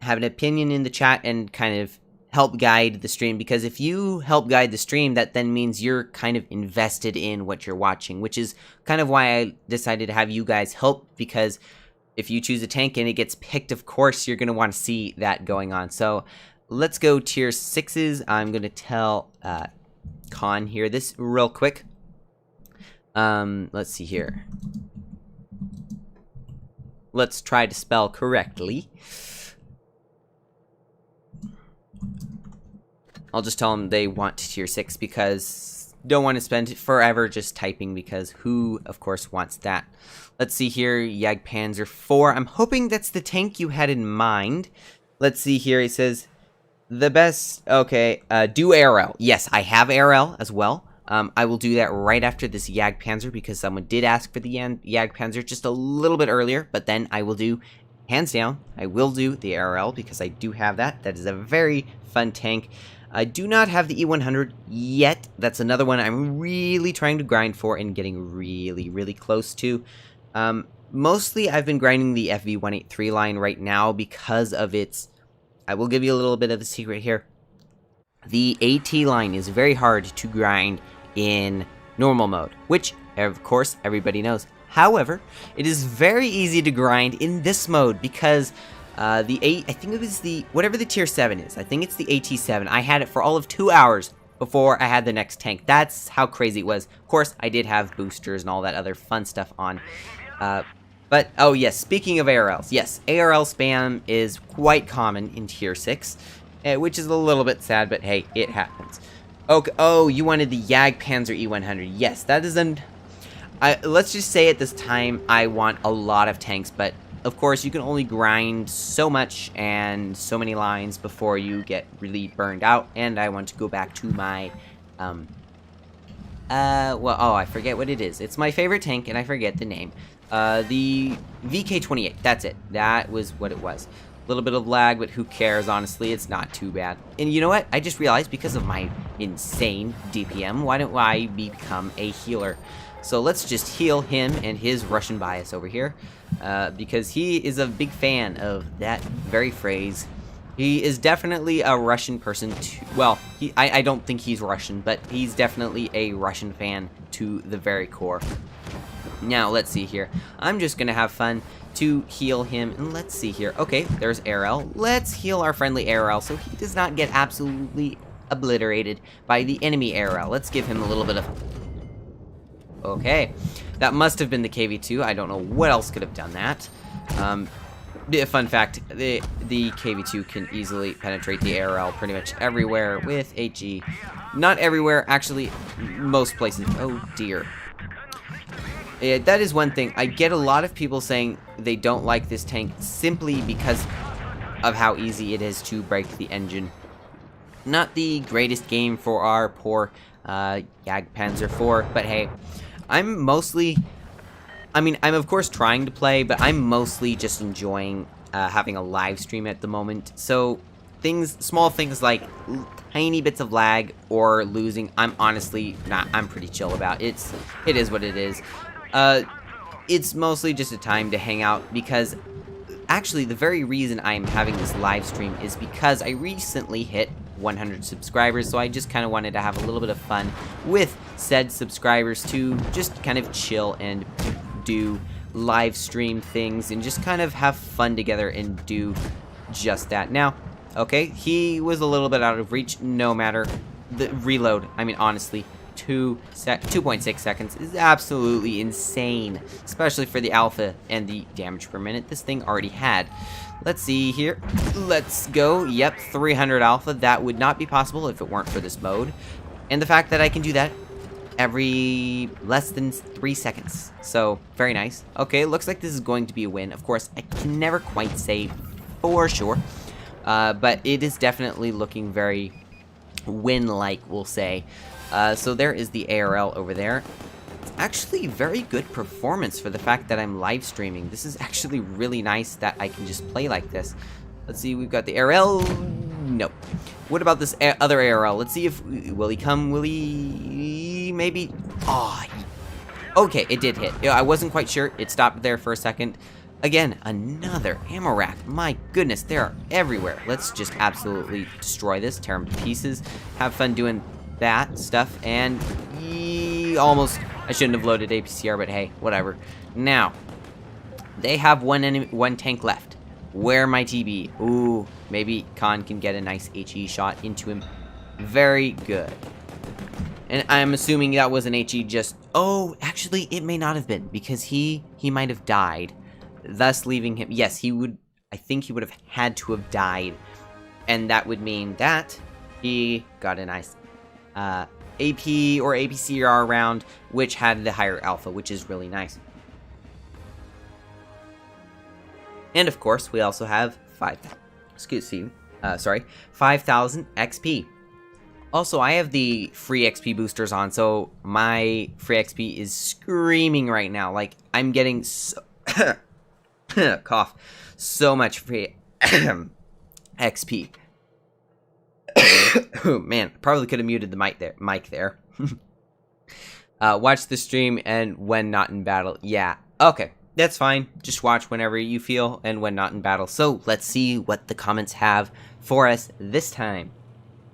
have an opinion in the chat and kind of help guide the stream, because if you help guide the stream, that then means you're kind of invested in what you're watching, which is kind of why I decided to have you guys help, because if you choose a tank and it gets picked, of course, you're going to want to see that going on. So let's go tier 6s. I'm going to tell Con here this real quick. Let's see here. Let's try to spell correctly. I'll just tell them they want tier 6 because don't want to spend forever just typing, because who, of course, wants that? Let's see here, Jagdpanzer 4. I'm hoping that's the tank you had in mind. Let's see here, he says, the best, okay, do ARL. Yes, I have ARL as well. I will do that right after this Jagdpanzer, because someone did ask for the Jagdpanzer just a little bit earlier, but then I will do, hands down, I will do the ARL, because I do have that. That is a very fun tank. I do not have the E100 yet. That's another one I'm really trying to grind for and getting really close to. Mostly I've been grinding the FV183 line right now because of its... I will give you a little bit of a secret here. The AT line is very hard to grind in normal mode, which, of course, everybody knows. However, it is very easy to grind in this mode because I think it was the, whatever the tier 7 is, I think it's the AT7. I had it for all of 2 hours before I had the next tank. That's how crazy it was. Of course, I did have boosters and all that other fun stuff on. But, oh yes, speaking of ARLs, yes, ARL spam is quite common in tier 6, which is a little bit sad, but hey, it happens. Okay, oh, you wanted the Jagdpanzer E100. Yes, that is an... let's just say at this time, I want a lot of tanks, but of course, you can only grind so much and so many lines before you get really burned out, and I want to go back to my, well, oh, I forget what it is. It's my favorite tank, and I forget the name. The VK28, that's it. That was what it was. A little bit of lag, but who cares, honestly, it's not too bad. And you know what? I just realized because of my insane DPM, why don't I become a healer? So let's just heal him and his Russian bias over here, because he is a big fan of that very phrase. He is definitely a Russian person too. Well, I don't think he's Russian, but he's definitely a Russian fan to the very core. Now, let's see here. I'm just going to have fun to heal him. And let's see here. Okay, there's ARL. Let's heal our friendly ARL so he does not get absolutely obliterated by the enemy ARL. Let's give him a little bit of... Okay, that must have been the KV2. I don't know what else could have done that. Fun fact, the KV2 can easily penetrate the ARL pretty much everywhere with HE. Not everywhere, actually, most places. Oh dear. Yeah, that is one thing. I get a lot of people saying they don't like this tank simply because of how easy it is to break the engine. Not the greatest game for our poor Jagdpanzer 4, but hey, I'm of course trying to play, but I'm mostly just enjoying having a live stream at the moment. So small things like tiny bits of lag or losing, I'm honestly not, I'm pretty chill about. It is what it is. It's mostly just a time to hang out, because actually the very reason I'm having this live stream is because I recently hit 100 subscribers, so I just kind of wanted to have a little bit of fun with said subscribers to just kind of chill and do live stream things and just kind of have fun together and do just that. Now, okay, he was a little bit out of reach, no matter. The reload, I mean, honestly, 2.6 seconds is absolutely insane, especially for the alpha and the damage per minute this thing already had. Let's see here. Let's go. Yep, 300 alpha. That would not be possible if it weren't for this mode. And the fact that I can do that every less than 3 seconds. So, very nice. Okay, looks like this is going to be a win. Of course, I can never quite say for sure. But it is definitely looking very win-like, we'll say. So there is the ARL over there. It's actually very good performance for the fact that I'm live streaming. This is actually really nice that I can just play like this. Let's see, we've got the ARL. Nope. What about this other ARL? Let's see if... Will he come? Will he... Maybe... Oh, okay, it did hit. I wasn't quite sure. It stopped there for a second. Again, another ammo rack. My goodness, they are everywhere. Let's just absolutely destroy this. Tear them to pieces. Have fun doing that stuff. And... almost... I shouldn't have loaded APCR, but hey, whatever. Now, they have one tank left. Where might he be? Ooh, maybe Khan can get a nice HE shot into him. Very good. And I'm assuming that was an HE just... Oh, actually, it may not have been, because he might have died, thus leaving him... Yes, he would... I think he would have had to have died. And that would mean that he got a nice... AP or APCR round, which had the higher alpha, which is really nice. And of course, we also have 5,000 XP. Also, I have the free XP boosters on, so my free XP is screaming right now. Like, I'm getting so cough, so much free XP. Oh, man, probably could have muted the mic there. Watch the stream and when not in battle. Yeah, okay, that's fine. Just watch whenever you feel and when not in battle. So let's see what the comments have for us this time.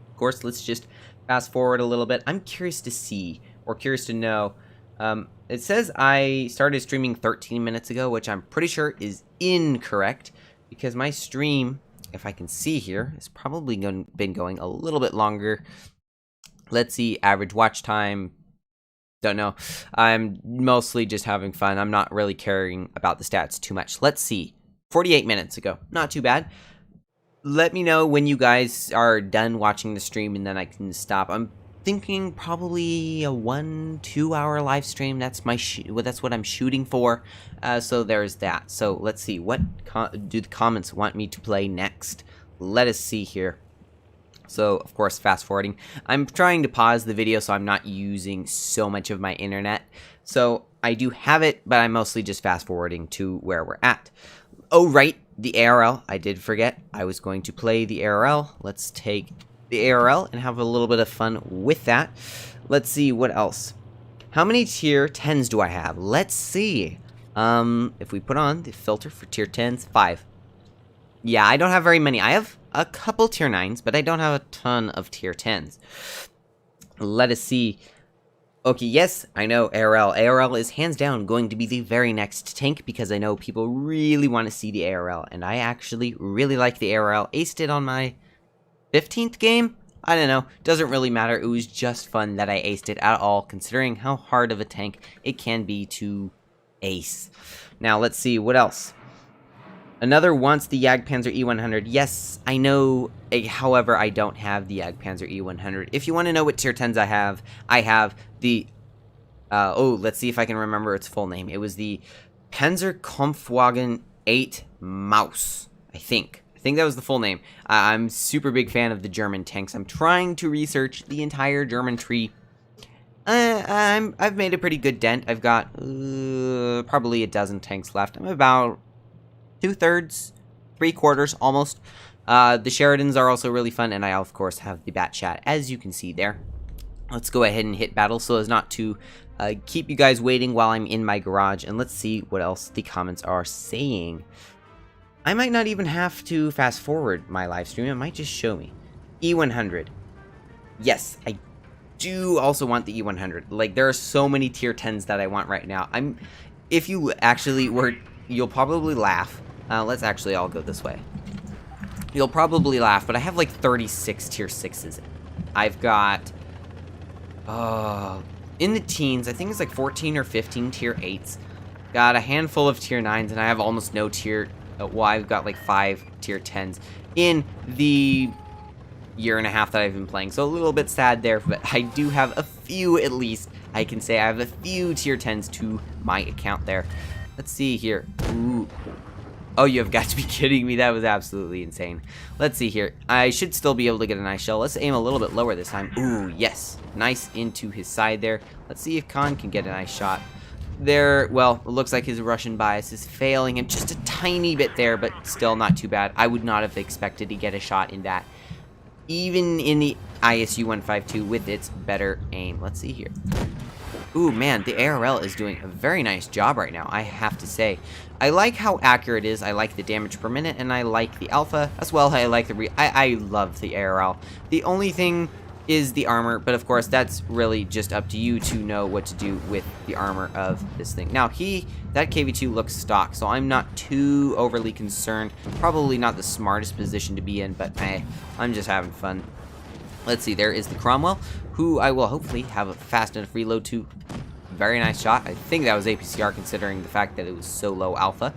Of course, let's just fast forward a little bit. I'm curious to see, or curious to know. It says I started streaming 13 minutes ago, which I'm pretty sure is incorrect, because my stream... If I can see here, it's probably been going a little bit longer. Let's see, average watch time. Don't know. I'm mostly just having fun. I'm not really caring about the stats too much. Let's see. 48 minutes ago. Not too bad. Let me know when you guys are done watching the stream and then I can stop. I'm thinking probably a 1-2 hour live stream. That's that's what I'm shooting for. So there's that. So let's see, what do the comments want me to play next? Let us see here. So of course, fast forwarding. I'm trying to pause the video so I'm not using so much of my internet. So I do have it, but I'm mostly just fast forwarding to where we're at. Oh right, the ARL. I did forget. I was going to play the ARL. Let's take the ARL and have a little bit of fun with that. Let's see what else. How many tier 10s do I have? Let's see. If we put on the filter for tier 10s, 5. Yeah, I don't have very many. I have a couple tier 9s, but I don't have a ton of tier 10s. Let us see. Okay, yes, I know ARL. ARL is hands down going to be the very next tank because I know people really want to see the ARL, and I actually really like the ARL. Aced it on my 15th game? I don't know. Doesn't really matter. It was just fun that I aced it at all, considering how hard of a tank it can be to ace. Now, let's see. What else? Another wants the Jagdpanzer E100. Yes, I know. However, I don't have the Jagdpanzer E100. If you want to know what tier 10s I have the... let's see if I can remember its full name. It was the Panzerkampfwagen 8 Maus, I think. I think that was the full name. I'm super big fan of the German tanks. I'm trying to research the entire German tree. I've made a pretty good dent. I've got probably a dozen tanks left. I'm about 2/3, 3/4, almost. The Sheridans are also really fun, and I, of course, have the Batchat, as you can see there. Let's go ahead and hit battle so as not to keep you guys waiting while I'm in my garage, and let's see what else the comments are saying. I might not even have to fast forward my live stream. It might just show me. E100. Yes, I do also want the E100. Like, there are so many tier 10s that I want right now. If you actually were... You'll probably laugh. Let's actually all go this way. You'll probably laugh, but I have like 36 tier 6s. I've got... in the teens, I think it's like 14 or 15 tier 8s. Got a handful of tier 9s, and I have almost no tier... well, I've got like 5 tier 10s in the year and a half that I've been playing. So a little bit sad there, but I do have a few at least. I can say I have a few tier 10s to my account there. Let's see here. Ooh. Oh, you have got to be kidding me. That was absolutely insane. Let's see here. I should still be able to get a nice shell. Let's aim a little bit lower this time. Ooh, yes. Nice into his side there. Let's see if Khan can get a nice shot. There, well, it looks like his Russian bias is failing him just a tiny bit there, but still not too bad. I would not have expected to get a shot in that, even in the ISU 152 with its better aim. Let's see here. Ooh, man, the ARL is doing a very nice job right now, I have to say. I like how accurate it is, I like the damage per minute, and I like the alpha as well. I like the I love the ARL. The only thing is the armor, but of course that's really just up to you to know what to do with the armor of this thing. Now that KV2 looks stock, so I'm not too overly concerned. Probably not the smartest position to be in, but I'm just having fun. Let's see, there is the Cromwell, who I will hopefully have a fast enough reload to. Very nice shot. I think that was APCR considering the fact that it was so low alpha.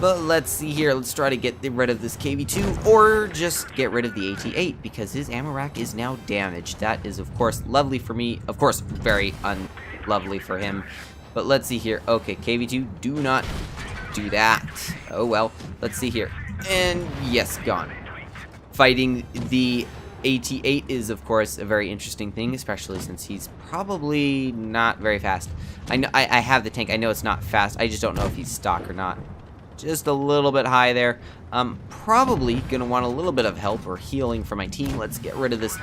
But let's see here. Let's try to get rid of this KV2 or just get rid of the AT8 because his ammo rack is now damaged. That is, of course, lovely for me. Of course, very unlovely for him. But let's see here. Okay, KV2, do not do that. Oh, well. Let's see here. And yes, gone. Fighting the AT8 is, of course, a very interesting thing, especially since he's probably not very fast. I know I have the tank. I know it's not fast. I just don't know if he's stock or not. Just a little bit high there. Probably gonna want a little bit of help or healing for my team. Let's get rid of this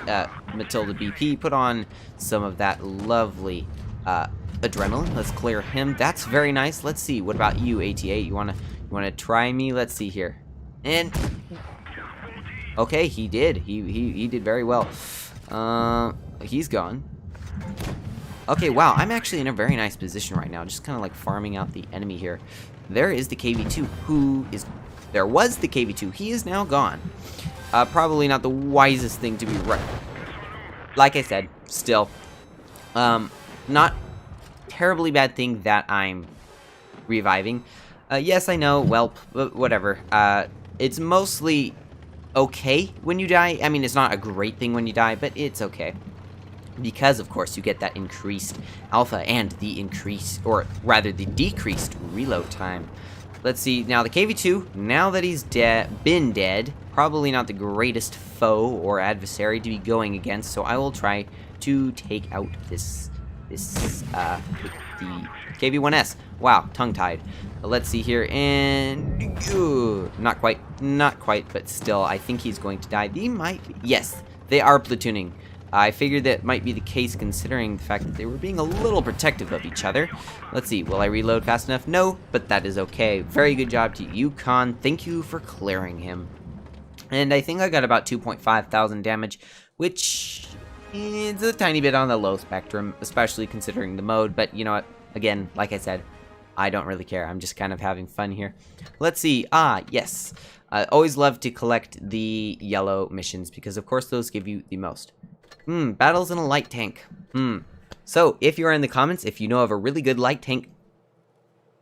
Matilda BP. Put on some of that lovely adrenaline. Let's clear him. That's very nice. Let's see. What about you, AT8? You wanna try me? Let's see here. And okay, he did. He did very well. He's gone. Okay, wow. I'm actually in a very nice position right now. Just kind of like farming out the enemy here. There is the KV2, there was the KV2. He is now gone. Probably not the wisest thing to be right. Like I said, still, not terribly bad thing that I'm reviving. Yes, I know. Well, whatever. It's mostly okay when you die. I mean, it's not a great thing when you die, but it's okay. Because, of course, you get that increased alpha and the increased, or rather the decreased reload time. Let's see, now the KV2, now that he's been dead, probably not the greatest foe or adversary to be going against, so I will try to take out the KV1S. Wow, tongue-tied. Let's see here, and not quite, but still, I think he's going to die. Yes, they are platooning. I figured that might be the case considering the fact that they were being a little protective of each other. Let's see, will I reload fast enough? No, but that is okay. Very good job to you, Con. Thank you for clearing him. And I think I got about 2.5 thousand damage, which is a tiny bit on the low spectrum, especially considering the mode. But you know what? Again, like I said, I don't really care. I'm just kind of having fun here. Let's see. Ah, yes. I always love to collect the yellow missions because, of course, those give you the most. Battles in a light tank. So, if you are in the comments, if you know of a really good light tank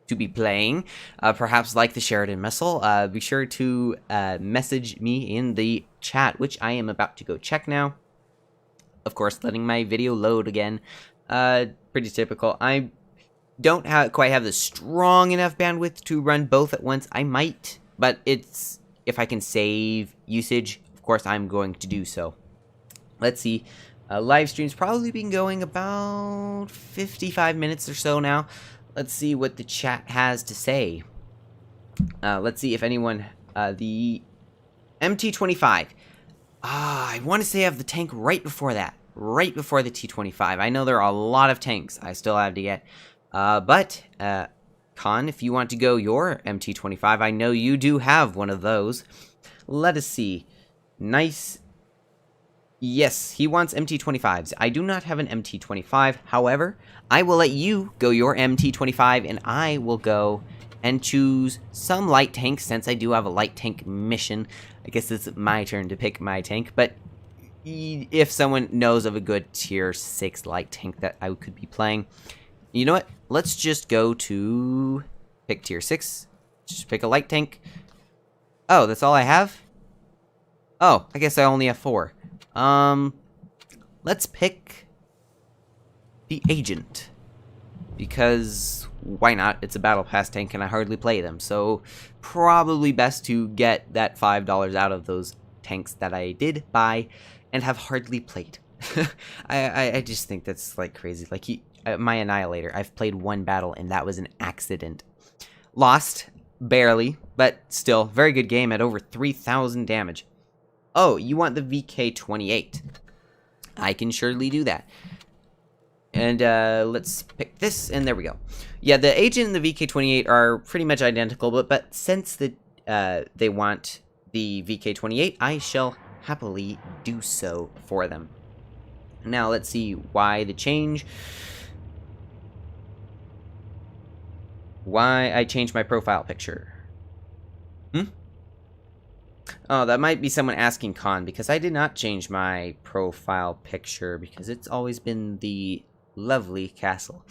to be playing, perhaps like the Sheridan missile, be sure to message me in the chat, which I am about to go check now. Of course, letting my video load again. Pretty typical. I don't quite have the strong enough bandwidth to run both at once. I might, but it's if I can save usage, of course, I'm going to do so. Let's see. Live stream's probably been going about 55 minutes or so now. Let's see what the chat has to say. Let's see if anyone... the MT-25. I want to say I have the tank right before that. Right before the T-25. I know there are a lot of tanks I still have to get. But, Con, if you want to go your MT-25, I know you do have one of those. Let us see. Nice... Yes, he wants MT-25s. I do not have an MT-25. However, I will let you go your MT-25, and I will go and choose some light tanks, since I do have a light tank mission. I guess it's my turn to pick my tank, but if someone knows of a good tier 6 light tank that I could be playing, you know what? Let's just go to pick tier 6. Just pick a light tank. Oh, that's all I have? Oh, I guess I only have 4. Let's pick the Agent, because why not? It's a battle pass tank and I hardly play them, so probably best to get that $5 out of those tanks that I did buy and have hardly played. I just think that's like crazy. Like my Annihilator, I've played one battle and that was an accident. Lost, barely, but still, very good game at over 3,000 damage. Oh, you want the VK-28. I can surely do that. And let's pick this, and there we go. Yeah, the Agent and the VK-28 are pretty much identical, but since they want the VK-28, I shall happily do so for them. Now, let's see why the change. Why I changed my profile picture. Oh, that might be someone asking Con, because I did not change my profile picture, because it's always been the lovely castle.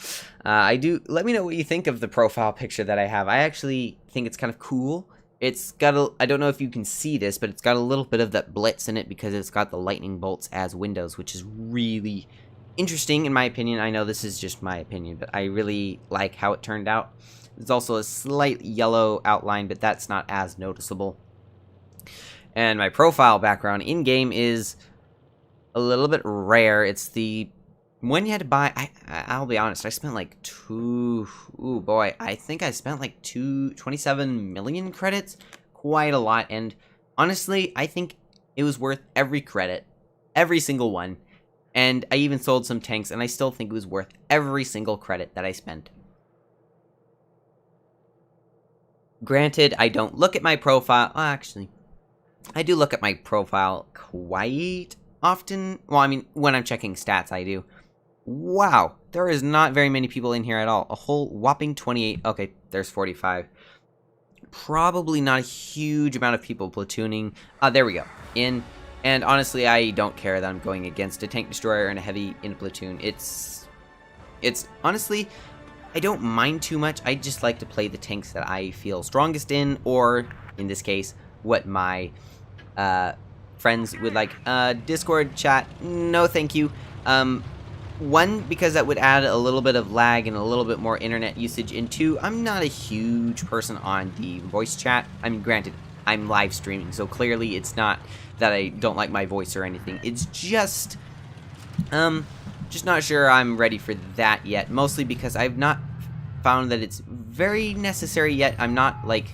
Let me know what you think of the profile picture that I have. I actually think it's kind of cool. It's got I don't know if you can see this, but it's got a little bit of that Blitz in it, because it's got the lightning bolts as windows, which is really interesting in my opinion. I know this is just my opinion, but I really like how it turned out. There's also a slight yellow outline, but that's not as noticeable. And my profile background in-game is a little bit rare. It's the one you had to buy. I'll be honest, I spent like I think I spent like 27 million credits. Quite a lot. And honestly, I think it was worth every credit. Every single one. And I even sold some tanks, and I still think it was worth every single credit that I spent. Granted, I don't look at my profile. Well, actually, I do look at my profile quite often. Well, I mean, when I'm checking stats, I do. Wow, there is not very many people in here at all. A whole whopping 28. Okay, there's 45. Probably not a huge amount of people platooning. There we go. And honestly, I don't care that I'm going against a tank destroyer and a heavy in a platoon. It's honestly, I don't mind too much. I just like to play the tanks that I feel strongest in, or in this case, what my friends would like. Discord chat, no thank you. One, because that would add a little bit of lag and a little bit more internet usage, and two, I'm not a huge person on the voice chat. I mean, granted, I'm live streaming, so clearly it's not that I don't like my voice or anything. It's just not sure I'm ready for that yet, mostly because I've not found that it's very necessary yet. I'm not, like,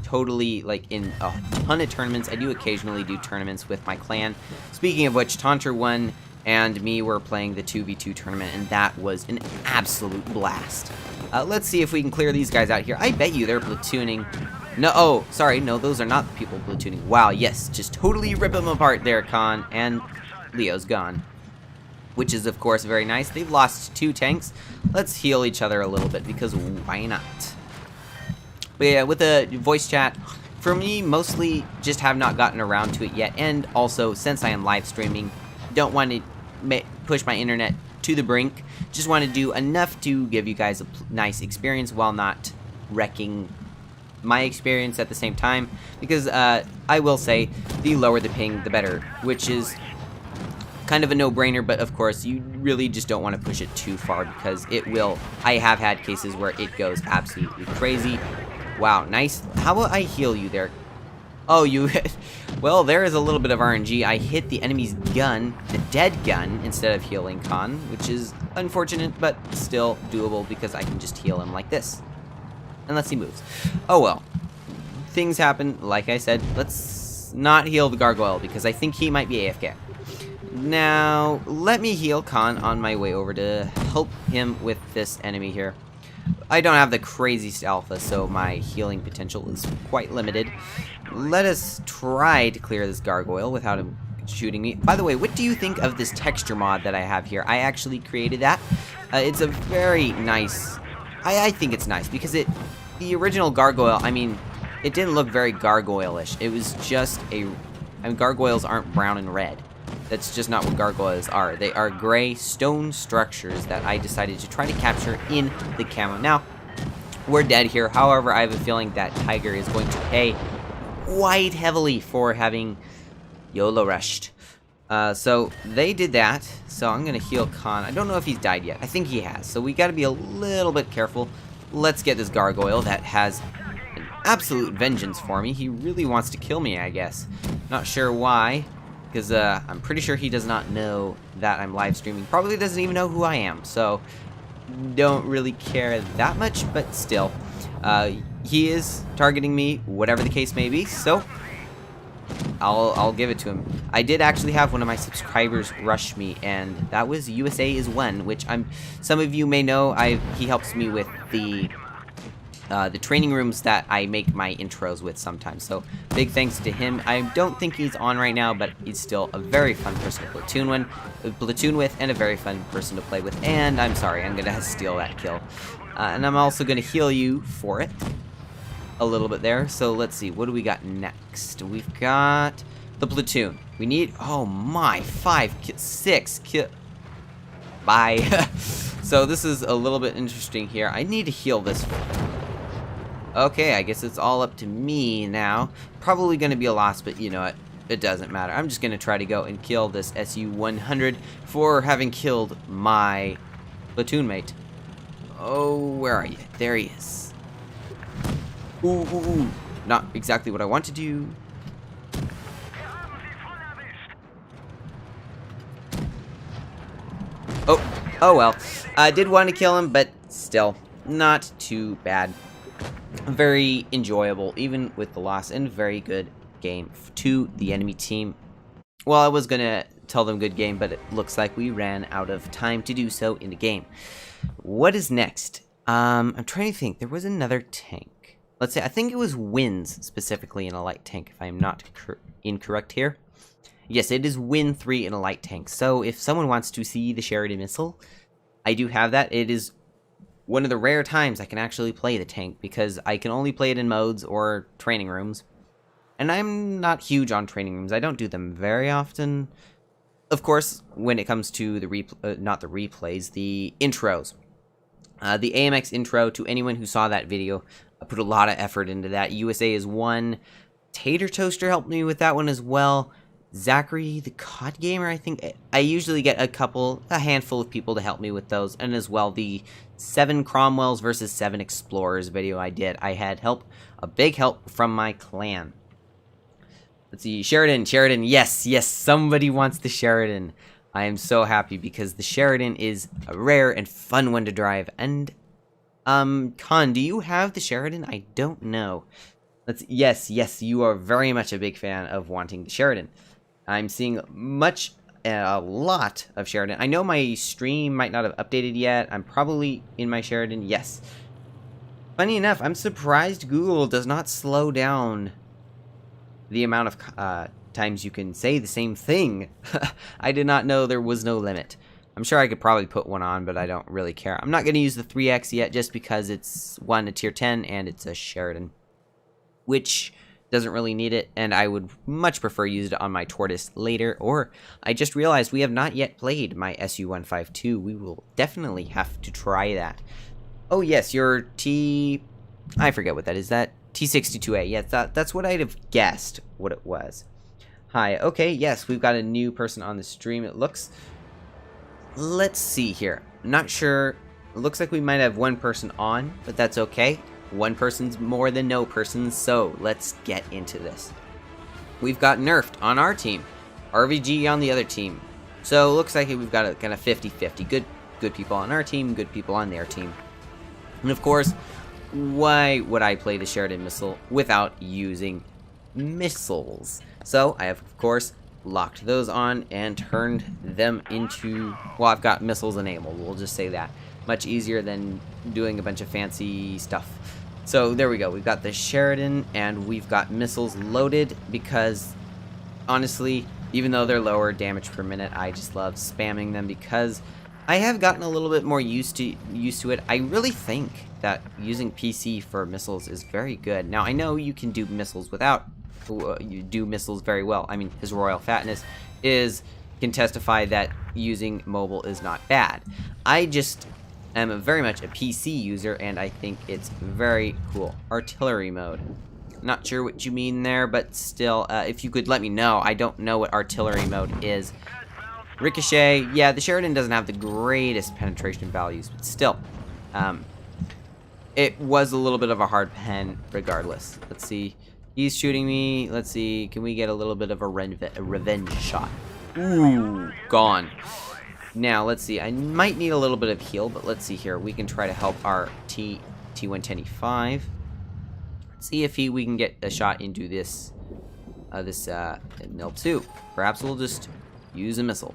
totally, like, in a ton of tournaments. I do occasionally do tournaments with my clan. Speaking of which, Taunter won and me were playing the 2v2 tournament, and that was an absolute blast. Let's see if we can clear these guys out here. I bet you they're platooning. No, oh, sorry, no, those are not the people platooning. Wow, yes, just totally rip them apart there, Khan, and Leo's gone. Which is, of course, very nice. They've lost 2 tanks. Let's heal each other a little bit, because why not? But yeah, with the voice chat, for me, mostly just have not gotten around to it yet, and also, since I am live streaming, don't want to push my internet to the brink. Just want to do enough to give you guys a nice experience while not wrecking my experience at the same time, because I will say the lower the ping the better, which is kind of a no-brainer, but of course you really just don't want to push it too far, because it will. I have had cases where it goes absolutely crazy. Wow, nice. How about I heal you there? Oh, you well, there is a little bit of RNG. I hit the enemy's gun, the dead gun, instead of healing Khan, which is unfortunate, but still doable, because I can just heal him like this. Unless he moves. Oh well. Things happen, like I said. Let's not heal the gargoyle, because I think he might be AFK. Now, let me heal Khan on my way over to help him with this enemy here. I don't have the craziest alpha, so my healing potential is quite limited. Let us try to clear this gargoyle without him shooting me. By the way, what do you think of this texture mod that I have here? I actually created that. It's a very nice... I think it's nice, because the original gargoyle, I mean, it didn't look very gargoyle-ish. It was just I mean, gargoyles aren't brown and red. That's just not what gargoyles are. They are gray stone structures that I decided to try to capture in the camo. Now, we're dead here. However, I have a feeling that Tiger is going to pay quite heavily for having YOLO rushed. So they did that. So I'm going to heal Khan. I don't know if he's died yet. I think he has. So we got to be a little bit careful. Let's get this gargoyle that has an absolute vengeance for me. He really wants to kill me, I guess. Not sure why. Because I'm pretty sure he does not know that I'm live streaming. Probably doesn't even know who I am. So don't really care that much. But still. He is targeting me, whatever the case may be. So I'll give it to him. I did actually have one of my subscribers rush me, and that was USA is One, which some of you may know. He helps me with the training rooms that I make my intros with sometimes. So big thanks to him. I don't think he's on right now, but he's still a very fun person to platoon with, and a very fun person to play with. And I'm sorry, I'm gonna steal that kill, and I'm also gonna heal you for it a little bit there. So let's see, what do we got next? We've got the platoon. We need, oh my, 6 kill. Bye. So this is a little bit interesting here. I need to heal this one. Okay, I guess it's all up to me now. Probably going to be a loss, but you know what? It doesn't matter. I'm just going to try to go and kill this SU-100 for having killed my platoon mate. Oh, where are you? There he is. Ooh, ooh, ooh. Not exactly what I want to do. Oh well. I did want to kill him, but still, not too bad. Very enjoyable, even with the loss, and very good game to the enemy team. Well, I was gonna tell them good game, but it looks like we ran out of time to do so in the game. What is next? I'm trying to think. There was another tank. Let's say, I think it was Wins specifically in a light tank, if I'm not incorrect here. Yes, it is Win 3 in a light tank. So if someone wants to see the Sheridan missile, I do have that. It is one of the rare times I can actually play the tank, because I can only play it in modes or training rooms. And I'm not huge on training rooms. I don't do them very often. Of course, when it comes to the not the replays, the intros. The AMX intro, to anyone who saw that video, I put a lot of effort into that. USA is One. Tater Toaster helped me with that one as well. Zachary, the COD Gamer, I think. I usually get a handful of people to help me with those. And as well, the 7 Cromwells versus 7 Explorers video I did. I had help, a big help from my clan. Let's see, Sheridan, yes, somebody wants the Sheridan. I am so happy, because the Sheridan is a rare and fun one to drive. And, Khan, do you have the Sheridan? I don't know. Yes, you are very much a big fan of wanting the Sheridan. I'm seeing a lot of Sheridan. I know my stream might not have updated yet. I'm probably in my Sheridan. Yes. Funny enough, I'm surprised Google does not slow down the amount of times you can say the same thing. I did not know there was no limit. I'm sure I could probably put one on, but I don't really care. I'm not going to use the 3X yet just because it's, one, a tier 10, and it's a Sheridan, which doesn't really need it, and I would much prefer use it on my Tortoise later. Or I just realized we have not yet played my SU-152. We will definitely have to try that. Oh yes, your I forget what that is. That T62A. Yes, that's what I'd have guessed what it was. Hi. Okay, yes, we've got a new person on the stream, it looks. Let's see here. I'm not sure. It looks like we might have one person on, but that's okay. One person's more than no person, so let's get into this. We've got nerfed on our team, RVG on the other team. So it looks like we've got a kind of 50-50. Good people on our team, good people on their team. And of course, why would I play the Sheridan missile without using missiles? So I have, of course, locked those on and turned them into, well, I've got missiles enabled, we'll just say that. Much easier than doing a bunch of fancy stuff. So there we go, we've got the Sheridan and we've got missiles loaded because, honestly, even though they're lower damage per minute, I just love spamming them because I have gotten a little bit more used to it. I really think that using PC for missiles is very good. Now, I know you can do missiles without, you do missiles very well. I mean, His Royal Fatness can testify that using mobile is not bad. I just am very much a PC user, and I think it's very cool. Artillery mode. Not sure what you mean there, but still, if you could let me know. I don't know what artillery mode is. Ricochet, yeah, the Sheridan doesn't have the greatest penetration values, but still, it was a little bit of a hard pen regardless. Let's see. He's shooting me. Let's see. Can we get a little bit of a revenge shot? Ooh, gone. Now, let's see. I might need a little bit of heal, but let's see here. We can try to help our T110E5. Let's see if we can get a shot into this L2. Perhaps we'll just use a missile.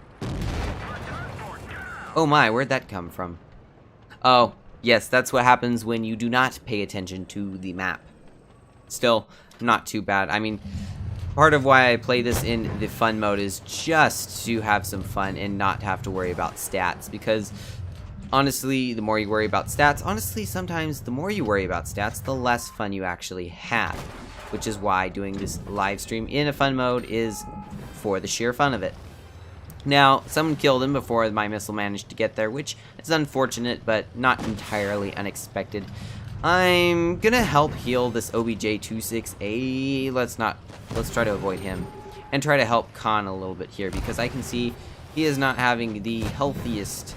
Oh my, where'd that come from? Oh, yes, that's what happens when you do not pay attention to the map. Still, not too bad. I mean, part of why I play this in the fun mode is just to have some fun and not have to worry about stats, because honestly, the more you worry about stats, honestly, sometimes the more you worry about stats, the less fun you actually have, which is why doing this live stream in a fun mode is for the sheer fun of it. Now, someone killed him before my missile managed to get there, which is unfortunate, but not entirely unexpected. I'm gonna help heal this OBJ-26A. Let's try to avoid him and try to help Khan a little bit here, because I can see he is not having the healthiest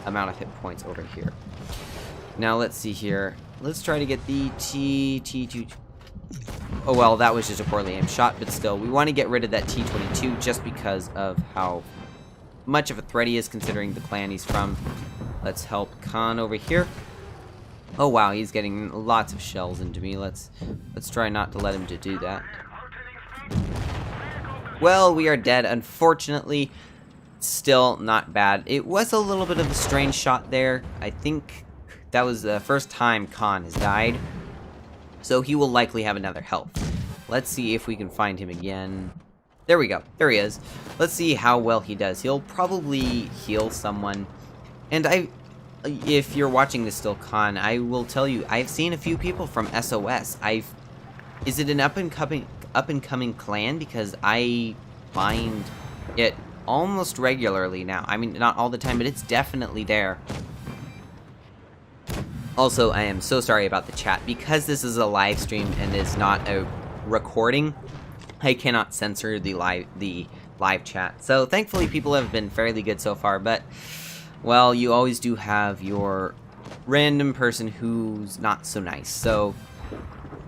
amount of hit points over here. Now let's see here. Let's try to get the T2. Oh well, that was just a poorly aimed shot, but still, we want to get rid of that T22 just because of how much of a threat he is considering the clan he's from. Let's help Khan over here. Oh wow, he's getting lots of shells into me. Let's try not to let him to do that. Well, we are dead, unfortunately. Still not bad. It was a little bit of a strange shot there. I think that was the first time Khan has died, so he will likely have another health. Let's see if we can find him again. There we go. There he is. Let's see how well he does. He'll probably heal someone. And if you're watching this still, Khan, I will tell you, I've seen a few people from SOS. Is it an up and coming clan? Because I find it almost regularly now. I mean, not all the time, but it's definitely there. Also, I am so sorry about the chat. Because this is a live stream and is not a recording, I cannot censor the live chat. So thankfully people have been fairly good so far, but well, you always do have your random person who's not so nice. So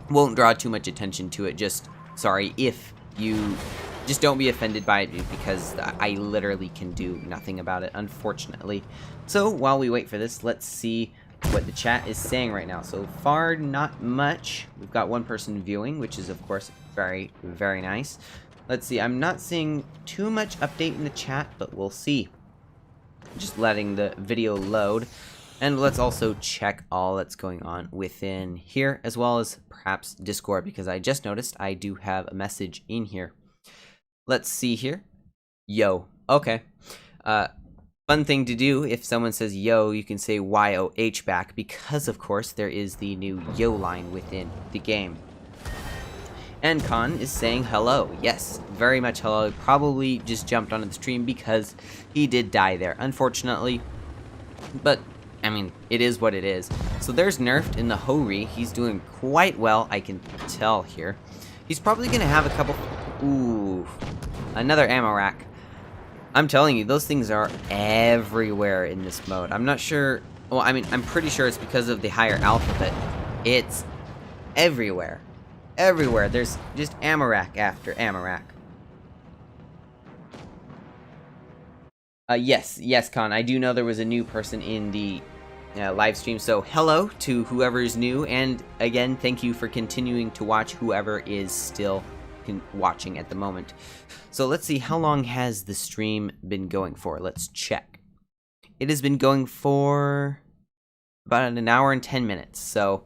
won't draw too much attention to it. Just sorry if you just don't be offended by it, because I literally can do nothing about it, unfortunately. So while we wait for this, let's see what the chat is saying right now. So far, not much. We've got one person viewing, which is, of course, very, very nice. Let's see. I'm not seeing too much update in the chat, but we'll see. Just letting the video load. And let's also check all that's going on within here, as well as perhaps Discord, because I just noticed I do have a message in here. Let's see here. Yo. Okay. Fun thing to do, if someone says yo, you can say YOH back, because of course there is the new yo line within the game. And Khan is saying hello. Yes, very much hello. Probably just jumped onto the stream because he did die there, unfortunately. But I mean, it is what it is. So there's Nerfed in the Hori. He's doing quite well, I can tell here. He's probably going to have a couple... Ooh, another ammo rack. I'm telling you, those things are everywhere in this mode. I'm not sure... Well, I mean, I'm pretty sure it's because of the higher alpha, but it's everywhere. Everywhere. There's just ammo rack after ammo rack. Yes, Con. I do know there was a new person in the live stream, so hello to whoever is new, and again, thank you for continuing to watch whoever is still watching at the moment. So let's see, how long has the stream been going for? Let's check. It has been going for about an hour and 10 minutes, so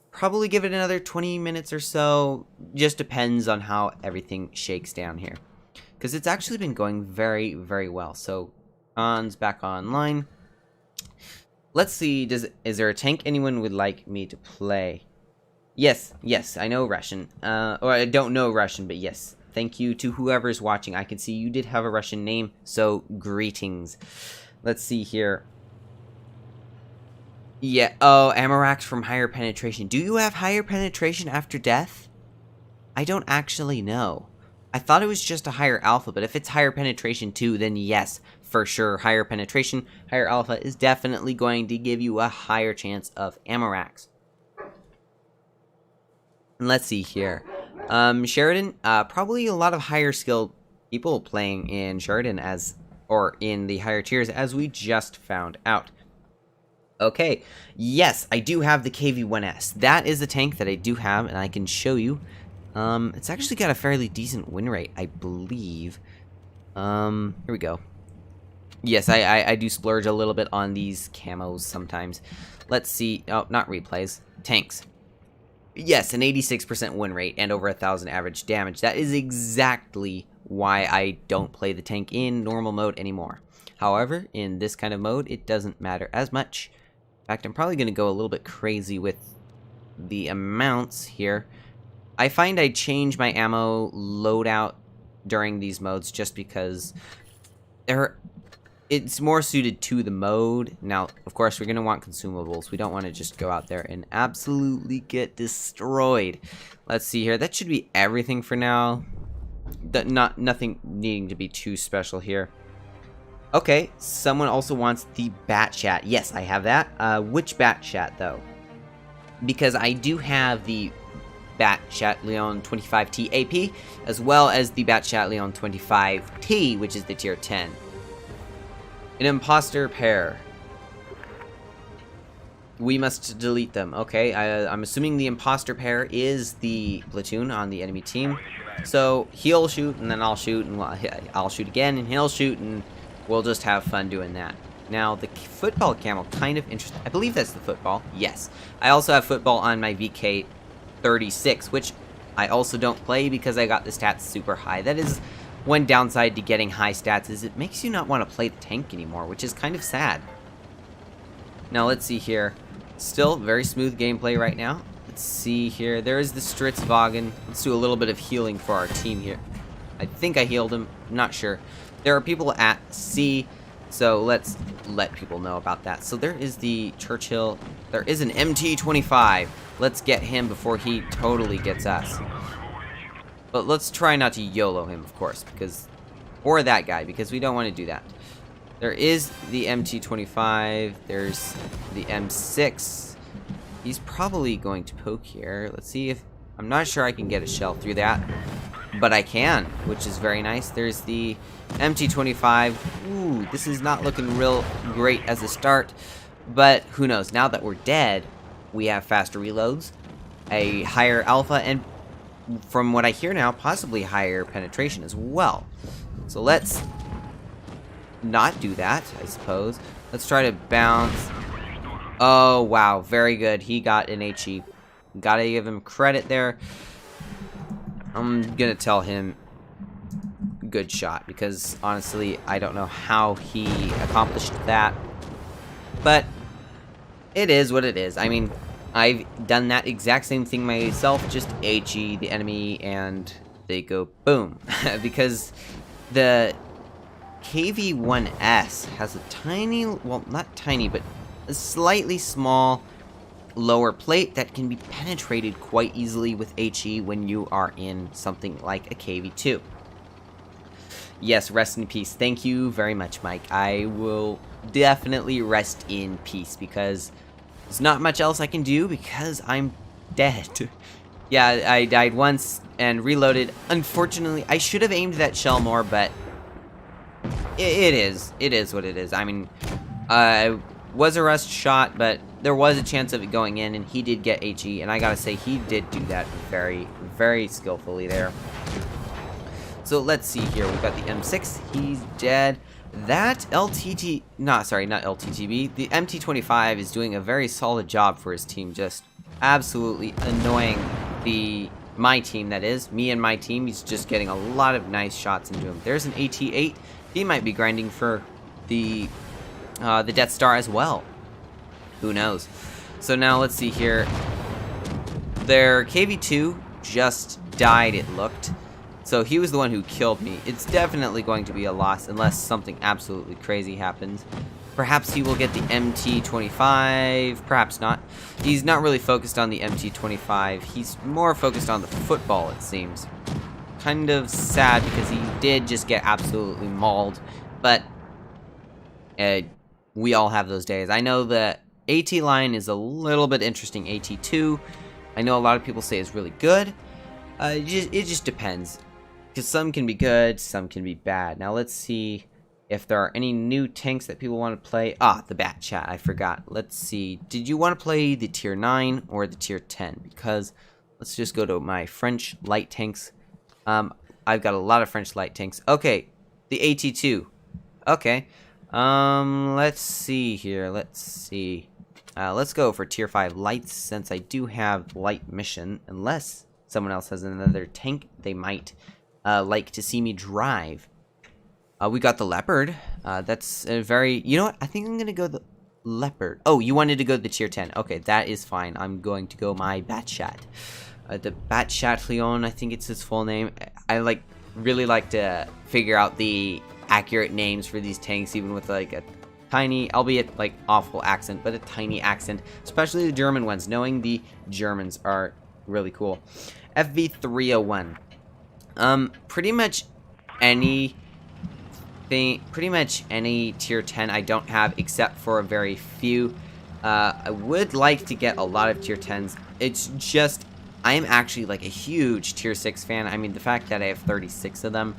probably give it another 20 minutes or so. Just depends on how everything shakes down here, because it's actually been going very, very well. So Khan's back online. Let's see, is there a tank anyone would like me to play? Yes, I know Russian. Or I don't know Russian, but yes. Thank you to whoever's watching. I can see you did have a Russian name, so greetings. Let's see here. Yeah, oh, Amaraks from higher penetration. Do you have higher penetration after death? I don't actually know. I thought it was just a higher alpha, but if it's higher penetration too, then yes, for sure. Higher penetration, higher alpha is definitely going to give you a higher chance of Amaraks. And let's see here. Sheridan, probably a lot of higher skilled people playing in Sheridan or in the higher tiers, as we just found out. Okay, yes, I do have the KV-1S. That is the tank that I do have, and I can show you. It's actually got a fairly decent win rate, I believe. Here we go. Yes, I do splurge a little bit on these camos sometimes. Let's see. Oh, not replays. Tanks. Yes, an 86% win rate and over 1,000 average damage. That is exactly why I don't play the tank in normal mode anymore. However, in this kind of mode, it doesn't matter as much. In fact, I'm probably going to go a little bit crazy with the amounts here. I find I change my ammo loadout during these modes just because it's more suited to the mode. Now, of course, we're going to want consumables. We don't want to just go out there and absolutely get destroyed. Let's see here. That should be everything for now. Nothing needing to be too special here. Okay, someone also wants the Bat Chat. Yes, I have that. Which Bat Chat, though? Because I do have the Bat Chat Leon 25T AP, as well as the Bat Chat Leon 25T, which is the tier 10. An imposter pair. We must delete them. Okay, I'm assuming the imposter pair is the platoon on the enemy team. So he'll shoot, and then I'll shoot, and I'll shoot again, and he'll shoot, and we'll just have fun doing that. Now, the football camo, kind of interesting. I believe that's the football. Yes. I also have football on my VK36, which I also don't play because I got the stats super high. That is one downside to getting high stats, is it makes you not want to play the tank anymore, which is kind of sad. Now, let's see here. Still very smooth gameplay right now. Let's see here. There is the Stritzwagen. Let's do a little bit of healing for our team here. I think I healed him. I'm not sure. There are people at C, so let's let people know about that. So there is the Churchill. There is an MT-25. Let's get him before he totally gets us. But let's try not to YOLO him, of course, or that guy, because we don't want to do that. There is the MT-25. There's the M6. He's probably going to poke here. Let's see if... I'm not sure I can get a shell through that, but I can, which is very nice. There's the MT-25. Ooh, this is not looking real great as a start. But who knows? Now that we're dead, we have faster reloads, a higher alpha, and from what I hear now, possibly higher penetration as well. So let's not do that, I suppose. Let's try to bounce. Oh, wow. Very good. He got an HE. Gotta give him credit there. I'm gonna tell him good shot, because honestly, I don't know how he accomplished that. But it is what it is. I mean, I've done that exact same thing myself, just HE the enemy, and they go boom. Because the KV-1S has a tiny, well, not tiny, but a slightly small lower plate that can be penetrated quite easily with HE when you are in something like a KV-2. Yes, rest in peace. Thank you very much, Mike. I will definitely rest in peace, because there's not much else I can do because I'm dead. Yeah, I died once and reloaded. Unfortunately, I should have aimed that shell more, but it is what it is. I mean, was a rust shot, but there was a chance of it going in, and he did get HE, and I gotta say, he did do that very, very skillfully there. So let's see here. We've got the M6. He's dead. That LTT... not LTTB. The MT25 is doing a very solid job for his team, just absolutely annoying my team, that is. Me and my team. He's just getting a lot of nice shots into him. There's an AT8. He might be grinding for the Death Star as well. Who knows? So now let's see here. Their KV-2 just died, it looked. So he was the one who killed me. It's definitely going to be a loss unless something absolutely crazy happens. Perhaps he will get the MT25, perhaps not. He's not really focused on the MT25. He's more focused on the football, it seems. Kind of sad because he did just get absolutely mauled. But we all have those days. I know the AT line is a little bit interesting. AT2, I know a lot of people say it's really good. It just depends. Because some can be good, some can be bad. Now let's see if there are any new tanks that people want to play. Ah, the Bat Chat, I forgot. Let's see. Did you want to play the tier 9 or the tier 10? Because let's just go to my French light tanks. I've got a lot of French light tanks. Okay, the AT2. Okay. Let's see here. Let's see. Let's go for tier 5 lights, since I do have light mission. Unless someone else has another tank they might like to see me drive. We got the Leopard. That's a very... you know what? I think I'm going to go the Leopard. Oh, you wanted to go the tier 10. Okay, that is fine. I'm going to go my Batchat. The Batchat Leon, I think it's his full name. I really like to figure out the accurate names for these tanks, even with like a tiny, albeit like awful accent, but a tiny accent. Especially the German ones. Knowing the Germans are really cool. FV301. Pretty much any tier 10 I don't have, except for a very few. I would like to get a lot of tier 10s. It's just, I am actually like a huge tier 6 fan. I mean, the fact that I have 36 of them,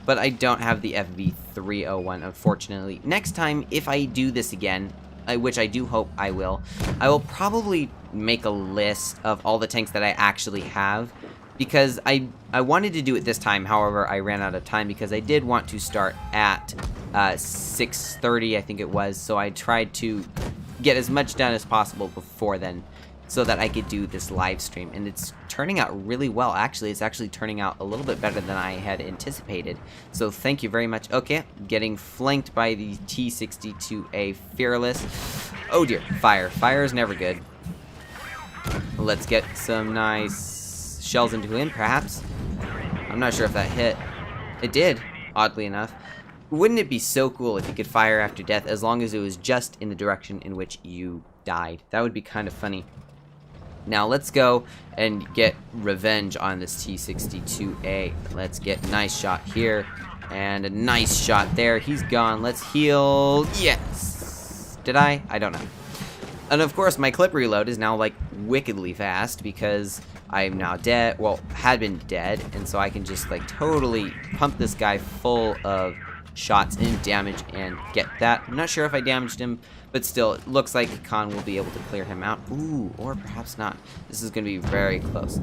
but I don't have the FV301, unfortunately. Next time, if I do this again, which I do hope I will probably make a list of all the tanks that I actually have. Because I wanted to do it this time, however, I ran out of time because I did want to start at 6:30, I think it was. So I tried to get as much done as possible before then, so that I could do this live stream. And it's turning out really well, actually. It's actually turning out a little bit better than I had anticipated. So thank you very much. Okay, getting flanked by the T-62A Fearless. Oh dear, fire. Fire is never good. Let's get some nice shells into him, perhaps. I'm not sure if that hit. It did, oddly enough. Wouldn't it be so cool if you could fire after death, as long as it was just in the direction in which you died? That would be kind of funny. Now let's go and get revenge on this T-62A. Let's get a nice shot here, and a nice shot there. He's gone. Let's heal. Yes! Did I? I don't know. And of course, my clip reload is now like wickedly fast, because I am now dead, well, had been dead, and so I can just like totally pump this guy full of shots and damage and get that. I'm not sure if I damaged him, but still, it looks like Khan will be able to clear him out. Ooh, or perhaps not. This is going to be very close.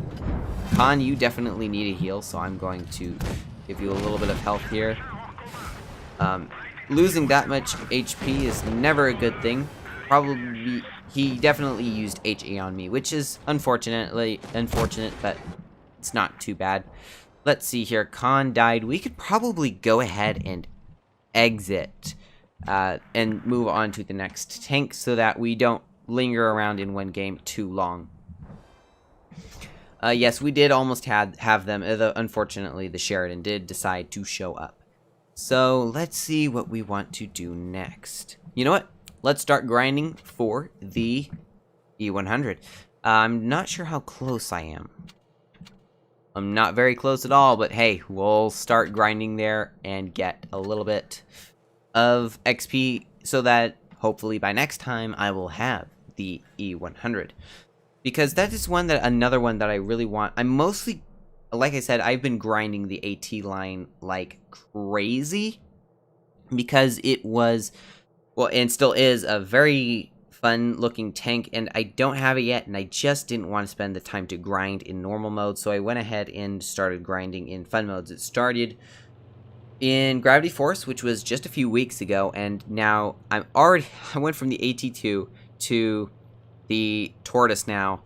Khan, you definitely need a heal, so I'm going to give you a little bit of health here. Losing that much HP is never a good thing. Probably, he definitely used HE on me, which is unfortunate, but it's not too bad. Let's see here. Khan died. We could probably go ahead and exit and move on to the next tank so that we don't linger around in one game too long. Yes, we did almost have them. Unfortunately, the Sheridan did decide to show up. So let's see what we want to do next. You know what? Let's start grinding for the E100. I'm not sure how close I am. I'm not very close at all, but hey, we'll start grinding there and get a little bit of XP so that hopefully by next time I will have the E100. Because that is another one that I really want. I'm mostly, like I said, I've been grinding the AT line like crazy because it was, well, and still is a very fun looking tank, and I don't have it yet, and I just didn't want to spend the time to grind in normal mode, so I went ahead and started grinding in fun modes. It started in Gravity Force, which was just a few weeks ago, and now I went from the AT2 to the Tortoise now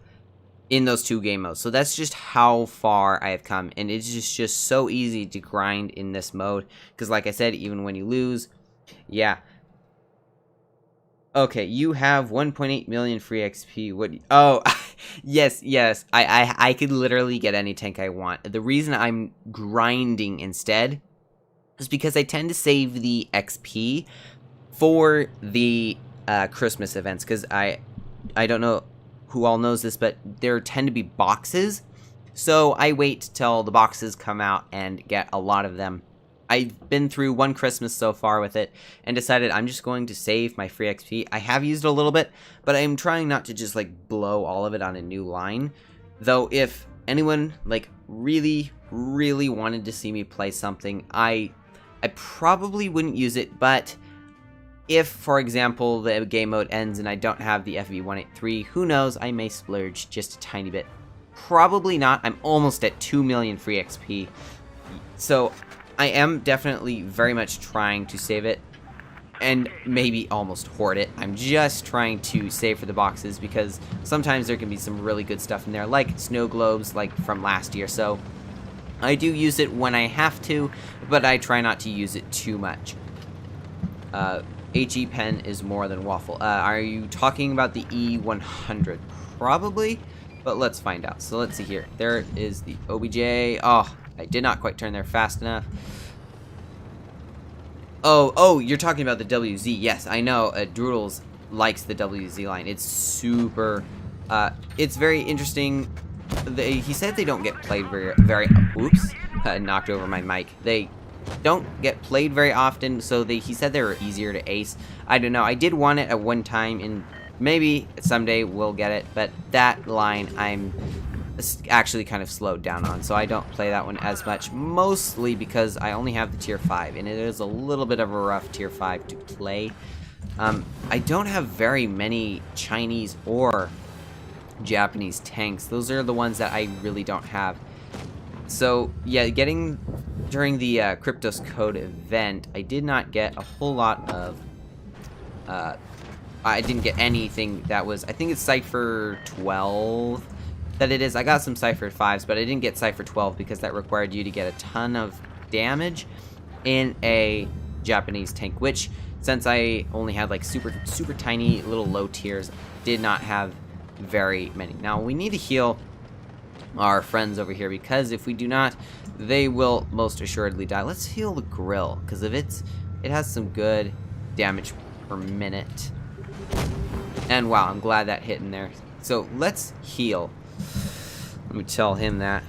in those 2 game modes. So that's just how far I have come, and it's just so easy to grind in this mode, because like I said, even when you lose, yeah. Okay, you have 1.8 million free XP. What? Oh, yes. I could literally get any tank I want. The reason I'm grinding instead is because I tend to save the XP for the Christmas events, because I don't know who all knows this, but there tend to be boxes, so I wait till the boxes come out and get a lot of them. I've been through one Christmas so far with it and decided I'm just going to save my free XP. I have used a little bit, but I'm trying not to just like blow all of it on a new line. Though if anyone like really wanted to see me play something, I probably wouldn't use it, but if, for example, the game mode ends and I don't have the FV183, who knows, I may splurge just a tiny bit. Probably not. I'm almost at 2 million free XP. So I am definitely very much trying to save it and maybe almost hoard it. I'm just trying to save for the boxes because sometimes there can be some really good stuff in there, like snow globes like from last year. So I do use it when I have to, but I try not to use it too much. HE pen is more than waffle. Are you talking about the E100? Probably, but let's find out. So let's see here. There is the OBJ. Oh, I did not quite turn there fast enough. Oh, you're talking about the WZ. Yes, I know. Droodles likes the WZ line. It's super. It's very interesting. He said they don't get played very. Oops, knocked over my mic. They don't get played very often, so he said they were easier to ace. I don't know. I did want it at one time, and maybe someday we'll get it, but that line I'm actually kind of slowed down on, so I don't play that one as much, mostly because I only have the tier 5, and it is a little bit of a rough tier 5 to play. I don't have very many Chinese or Japanese tanks. Those are the ones that I really don't have. So yeah, during the Cryptos Code event, I did not get a whole lot of I didn't get anything that was, I think it's Cypher 12 that it is. I got some Cypher 5s, but I didn't get Cypher 12 because that required you to get a ton of damage in a Japanese tank, which, since I only had like super tiny little low tiers, did not have very many. Now we need to heal our friends over here, because if we do not, they will most assuredly die. Let's heal the grill, because it has some good damage per minute. And wow, I'm glad that hit in there. So let's heal. Let me tell him that.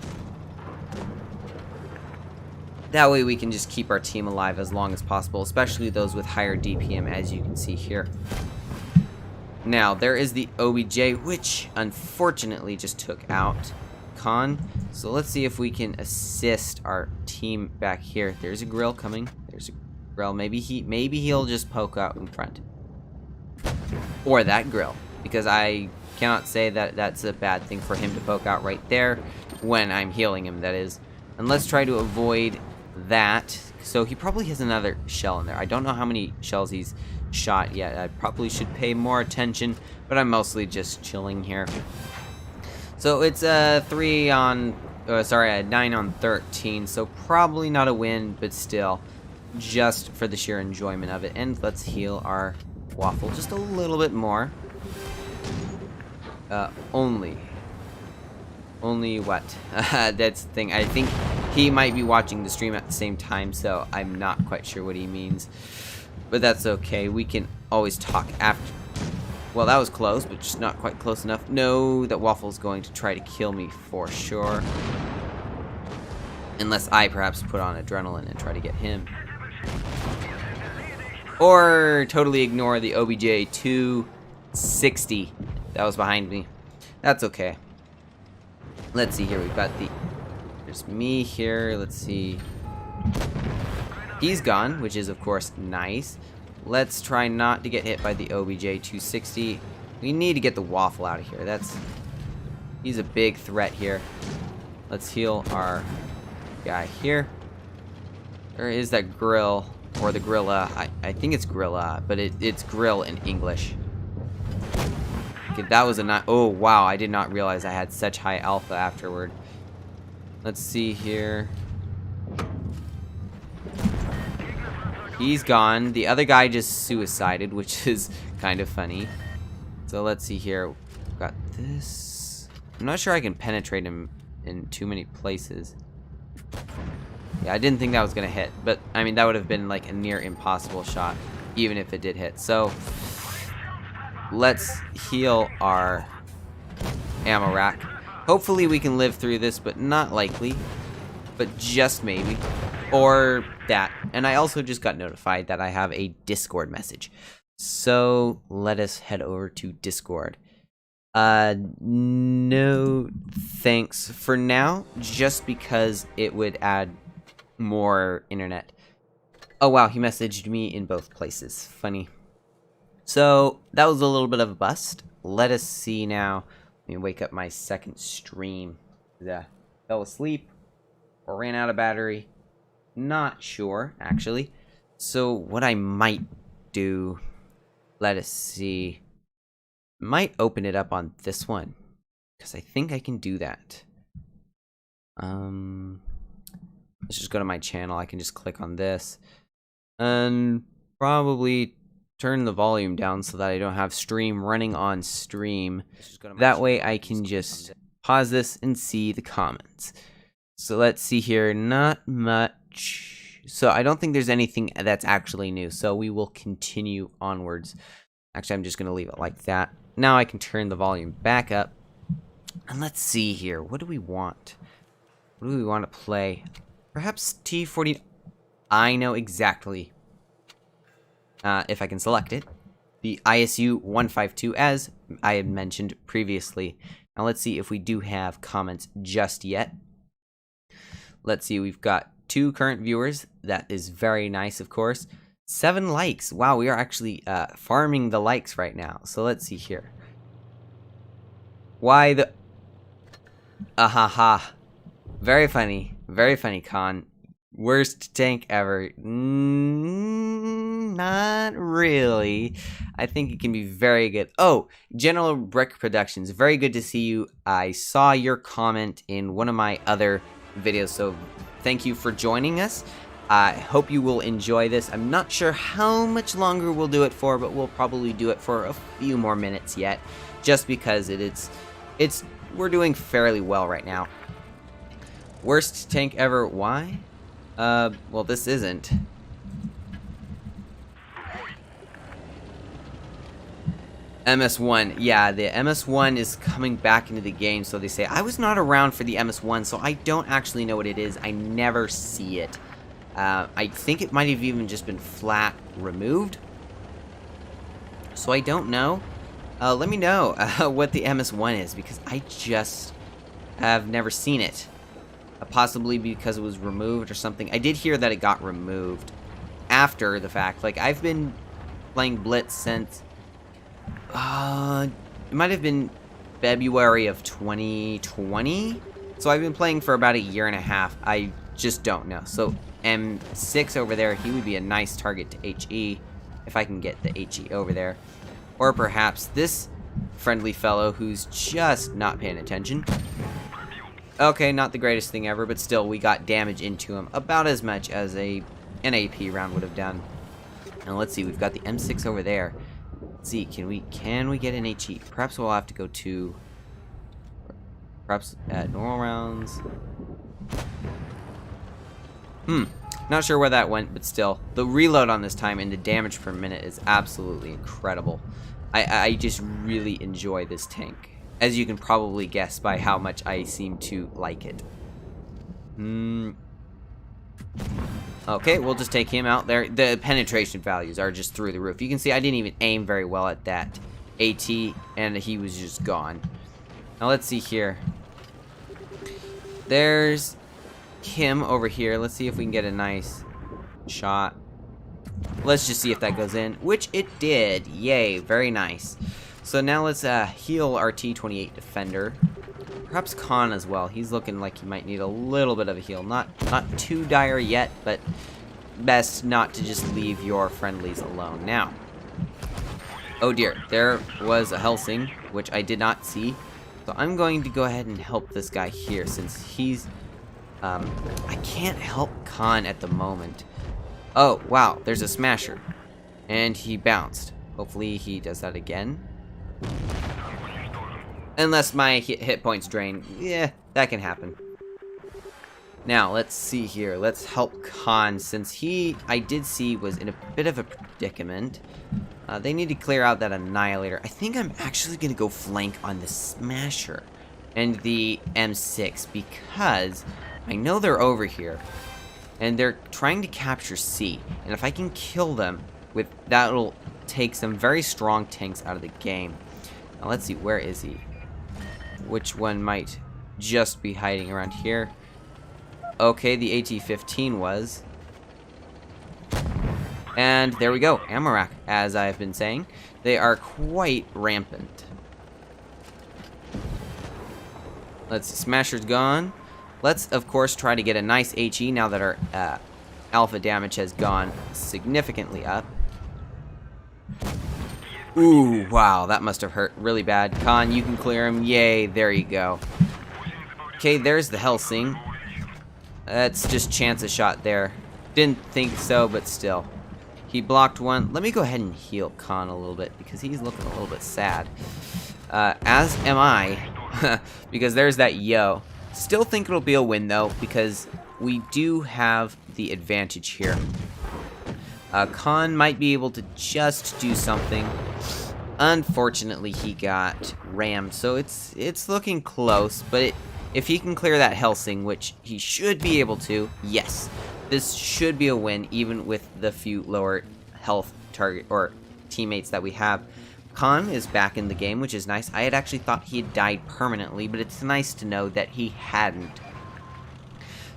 That way we can just keep our team alive as long as possible, especially those with higher DPM, as you can see here. Now, there is the OBJ, which unfortunately just took out Khan. So let's see if we can assist our team back here. There's a grill coming. grill. Maybe he'll just poke out in front. Or that grill. Because I cannot say that that's a bad thing for him to poke out right there when I'm healing him, that is. And let's try to avoid that. So he probably has another shell in there. I don't know how many shells he's shot yet. I probably should pay more attention, but I'm mostly just chilling here. So it's a 9 on 13, so probably not a win, but still, just for the sheer enjoyment of it. And let's heal our waffle just a little bit more. Only what? That's the thing. I think he might be watching the stream at the same time, so I'm not quite sure what he means. But that's okay. We can always talk after. Well, that was close, but just not quite close enough. No, that Waffle's going to try to kill me for sure. Unless I perhaps put on adrenaline and try to get him. Or totally ignore the OBJ 260 that was behind me. That's okay. Let's see here. We've got there's me here. Let's see. He's gone, which is of course nice. Let's try not to get hit by the OBJ 260. We need to get the Waffle out of here. He's a big threat here. Let's heal our guy here. There is that grill, or the Grilla. I think it's Grilla, but it's grill in English. Okay, that was oh wow, I did not realize I had such high alpha afterward. Let's see here. He's gone. The other guy just suicided, which is kind of funny. So let's see here. We've got this. I'm not sure I can penetrate him in too many places. Yeah, I didn't think that was going to hit. But, I mean, that would have been like a near impossible shot, even if it did hit. So, let's heal our ammo rack. Hopefully we can live through this, but not likely. But just maybe. Or that. And I also just got notified that I have a Discord message. So let us head over to Discord. No thanks for now, just because it would add more internet. Oh wow, he messaged me in both places. Funny. So that was a little bit of a bust. Let us see now. Let me wake up my second stream. Fell asleep or ran out of battery. Not sure, actually. So what I might do, let us see. Might open it up on this one, because I think I can do that. Let's just go to my channel. I can just click on this and probably turn the volume down so that I don't have stream running on stream. That way I can just pause this and see the comments. So let's see here. Not much. So I don't think there's anything that's actually new. So we will continue onwards. Actually, I'm just going to leave it like that. Now I can turn the volume back up. And let's see here. What do we want? What do we want to play? Perhaps T40. I know exactly. If I can select it. The ISU 152, as I had mentioned previously. Now let's see if we do have comments just yet. Let's see, we've got 2 current viewers. That is very nice, of course. 7 likes. Wow, we are actually farming the likes right now. So let's see here. Why the... Ahaha. Very funny. Very funny, Con. Worst tank ever. Not really. I think it can be very good. Oh, General Brick Productions. Very good to see you. I saw your comment in one of my other videos, so thank you for joining us. I hope you will enjoy this. I'm not sure how much longer we'll do it for, but we'll probably do it for a few more minutes yet, just because we're doing fairly well right now. Worst tank ever. Why? Well, this isn't. MS1. Yeah, the MS1 is coming back into the game, so they say. I was not around for the MS1, so I don't actually know what it is. I never see it. I think it might have even just been flat removed. So I don't know. Let me know what the MS1 is, because I just have never seen it. Possibly because it was removed or something. I did hear that it got removed. after the fact. Like, I've been playing Blitz since, it might have been February of 2020. So I've been playing for about a year and a half. I just don't know. So M6 over there, he would be a nice target to HE, if I can get the HE over there. Or perhaps this friendly fellow who's just not paying attention. Okay, not the greatest thing ever, but still, we got damage into him. About as much as an AP round would have done. Now let's see, we've got the M6 over there. Let's see, can we get an HE? Perhaps we'll have to go to... Perhaps normal rounds. Not sure where that went, but still. The reload on this time and the damage per minute is absolutely incredible. I just really enjoy this tank. As you can probably guess by how much I seem to like it. Okay, we'll just take him out there. The penetration values are just through the roof. You can see I didn't even aim very well at that AT, and he was just gone. Now let's see here. There's him over here. Let's see if we can get a nice shot. Let's just see if that goes in, which it did. Yay, very nice. So now let's heal our T-28 defender. Perhaps Khan as well. He's looking like he might need a little bit of a heal. Not too dire yet, but best not to just leave your friendlies alone. Now, oh dear, there was a Helsing, which I did not see. So I'm going to go ahead and help this guy here, since he's... I can't help Khan at the moment. Oh, wow, there's a smasher. And he bounced. Hopefully he does that again. Unless my hit points drain. Yeah, that can happen. Now, let's see here. Let's help Khan, since he, I did see, was in a bit of a predicament. They need to clear out that Annihilator. I think I'm actually going to go flank on the Smasher and the M6, because I know they're over here. And they're trying to capture C. And if I can kill them, that'll take some very strong tanks out of the game. Now, let's see. Where is he? Which one might just be hiding around here? Okay, the AT-15 was. And there we go. Amarak, as I've been saying. They are quite rampant. Let's see. Smasher's gone. Let's, of course, try to get a nice HE now that our alpha damage has gone significantly up. Ooh, wow, that must have hurt really bad. Khan, you can clear him. Yay, there you go. Okay, there's the Helsing. That's just chance a shot there. Didn't think so, but still. He blocked one. Let me go ahead and heal Khan a little bit, because he's looking a little bit sad. As am I, because there's that yo. Still think it'll be a win, though, because we do have the advantage here. Khan might be able to just do something. Unfortunately, he got rammed, so it's looking close, but if he can clear that Helsing, which he should be able to, yes, this should be a win, even with the few lower health target or teammates that we have. Khan is back in the game, which is nice. I had actually thought he had died permanently, but it's nice to know that he hadn't.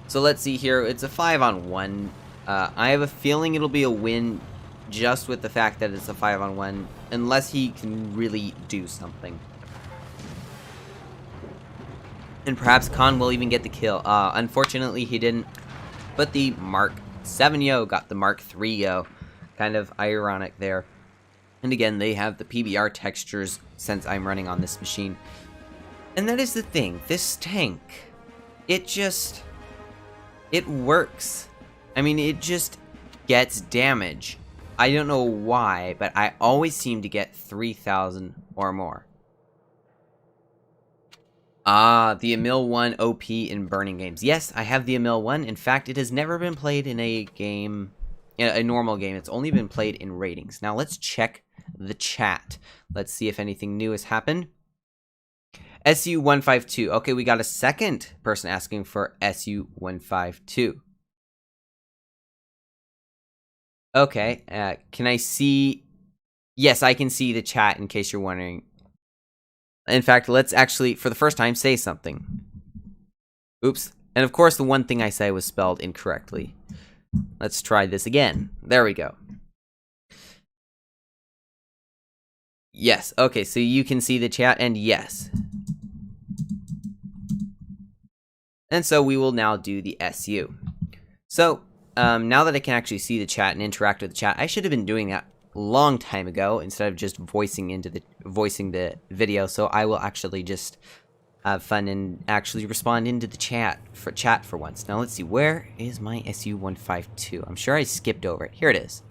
So let's see here. It's a 5-on-1. I have a feeling it'll be a win just with the fact that it's a 5-on-1, unless he can really do something. And perhaps Khan will even get the kill. Unfortunately, he didn't. But the Mark 7 Yo got the Mark 3 Yo. Kind of ironic there. And again, they have the PBR textures since I'm running on this machine. And that is the thing. This tank, it works. I mean, it just gets damage. I don't know why, but I always seem to get 3,000 or more. Ah, the Emil 1 OP in burning games. Yes, I have the Emil 1. In fact, it has never been played in a game, in a normal game. It's only been played in ratings. Now, let's check the chat. Let's see if anything new has happened. SU152. Okay, we got a second person asking for SU152. Okay, can I see? Yes, I can see the chat in case you're wondering. In fact, let's actually, for the first time, say something. Oops. And of course, the one thing I say was spelled incorrectly. Let's try this again. There we go. Yes, okay, so you can see the chat, and yes. And so we will now do the SU. So, now that I can actually see the chat and interact with the chat, I should have been doing that a long time ago instead of just voicing the video. So I will actually just have fun and actually respond into the chat for once. Now let's see, where is my SU-152? I'm sure I skipped over it. Here it is.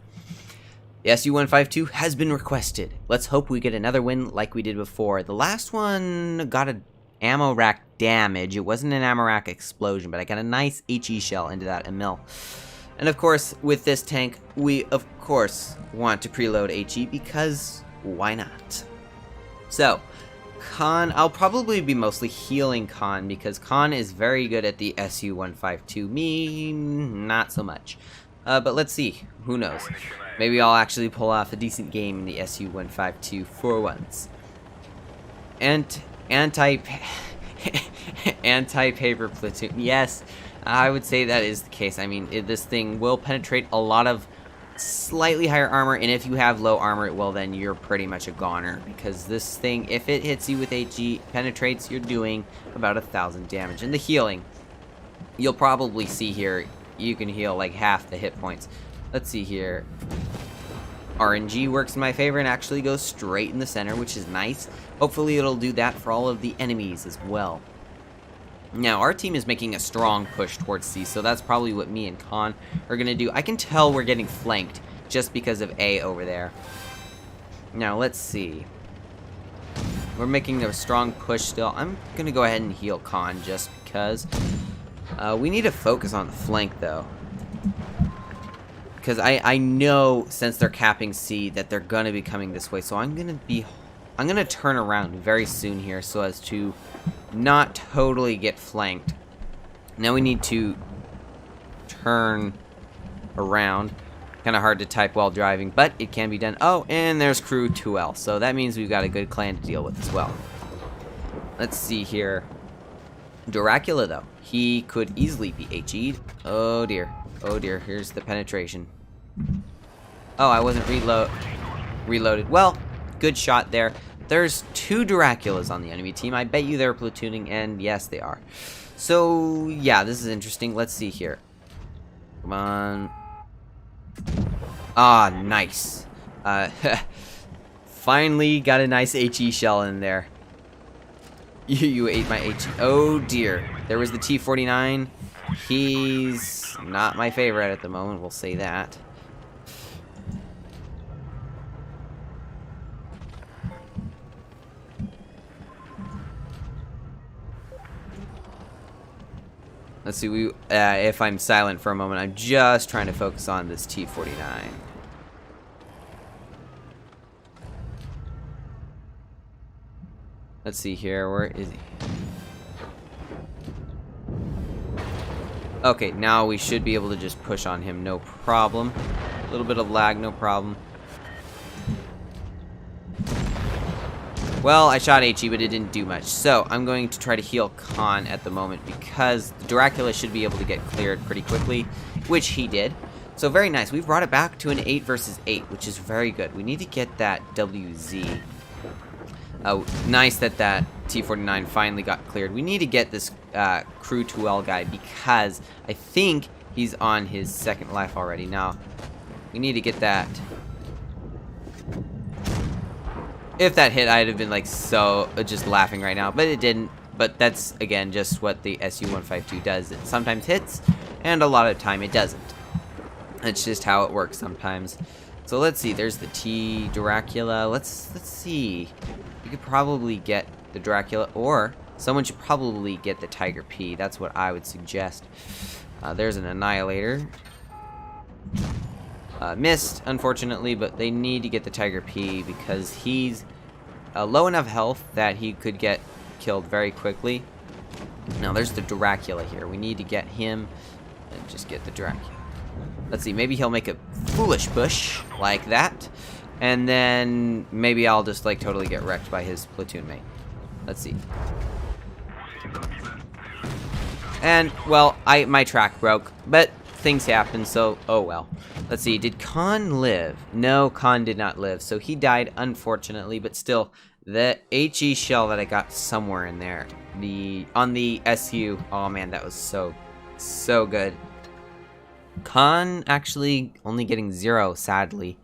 The SU-152 has been requested. Let's hope we get another win like we did before. The last one got an ammo rack damage. It wasn't an ammo rack explosion, but I got a nice HE shell into that mill. And of course, with this tank, we of course want to preload HE because why not? So, Khan, I'll probably be mostly healing Khan because Khan is very good at the SU-152. Me, not so much. But let's see. Who knows? Maybe I'll actually pull off a decent game in the SU-152 for once. And anti-paper platoon. Yes, I would say that is the case. I mean, this thing will penetrate a lot of slightly higher armor, and if you have low armor, well, then you're pretty much a goner, because this thing, if it hits you with HE, penetrates, you're doing about 1,000 damage. And the healing, you'll probably see here, you can heal like half the hit points. Let's see here. RNG works in my favor and actually goes straight in the center, which is nice. Hopefully it'll do that for all of the enemies as well. Now, our team is making a strong push towards C, so that's probably what me and Khan are going to do. I can tell we're getting flanked just because of A over there. Now, let's see. We're making a strong push still. I'm going to go ahead and heal Khan just because. We need to focus on the flank, though. Because I know, since they're capping C, that they're going to be coming this way. So I'm going to turn around very soon here so as to not totally get flanked. Now we need to turn around. Kind of hard to type while driving, but it can be done. Oh, and there's crew 2L. So that means we've got a good clan to deal with as well. Let's see here. Dracula, though. He could easily be HE'd. Oh, dear. Oh, dear. Here's the penetration. Oh, I wasn't reloaded. Well, good shot there. There's 2 Draculas on the enemy team. I bet you they're platooning, and yes, they are. So, yeah, this is interesting. Let's see here. Come on. Ah, nice. Finally got a nice HE shell in there. You ate my HE. Oh, dear. There was the T-49. He's not my favorite at the moment, we'll say that. Let's see, if I'm silent for a moment, I'm just trying to focus on this T-49. Let's see here, where is he? Okay, now we should be able to just push on him, no problem. A little bit of lag, no problem. Well, I shot HE, but it didn't do much. So, I'm going to try to heal Khan at the moment because the Dracula should be able to get cleared pretty quickly, which he did. So, very nice. We've brought it back to an 8 versus 8, which is very good. We need to get that WZ. Nice that that T-49 finally got cleared. We need to get this Crew 2L guy because I think he's on his 2nd life already. Now, we need to get that. If that hit, I'd have been like so just laughing right now, but it didn't. But that's, again, just what the SU-152 does. It sometimes hits, and a lot of time it doesn't. It's just how it works sometimes. So let's see. There's the T-Dracula. Let's see. You could probably get the Dracula, or someone should probably get the Tiger P. That's what I would suggest. There's an Annihilator. Missed, unfortunately, but they need to get the Tiger P because he's low enough health that he could get killed very quickly. Now, there's the Dracula here. We need to get him and just get the Dracula. Let's see, maybe he'll make a foolish push like that, and then maybe I'll just like totally get wrecked by his platoon mate. Let's see. And, well, my track broke, but things happen, so oh well. Let's see, did Khan live? No, Khan did not live, so he died, unfortunately, but still, the HE shell that I got somewhere in there, on the SU, oh man, that was so good. Khan actually only getting 0, sadly.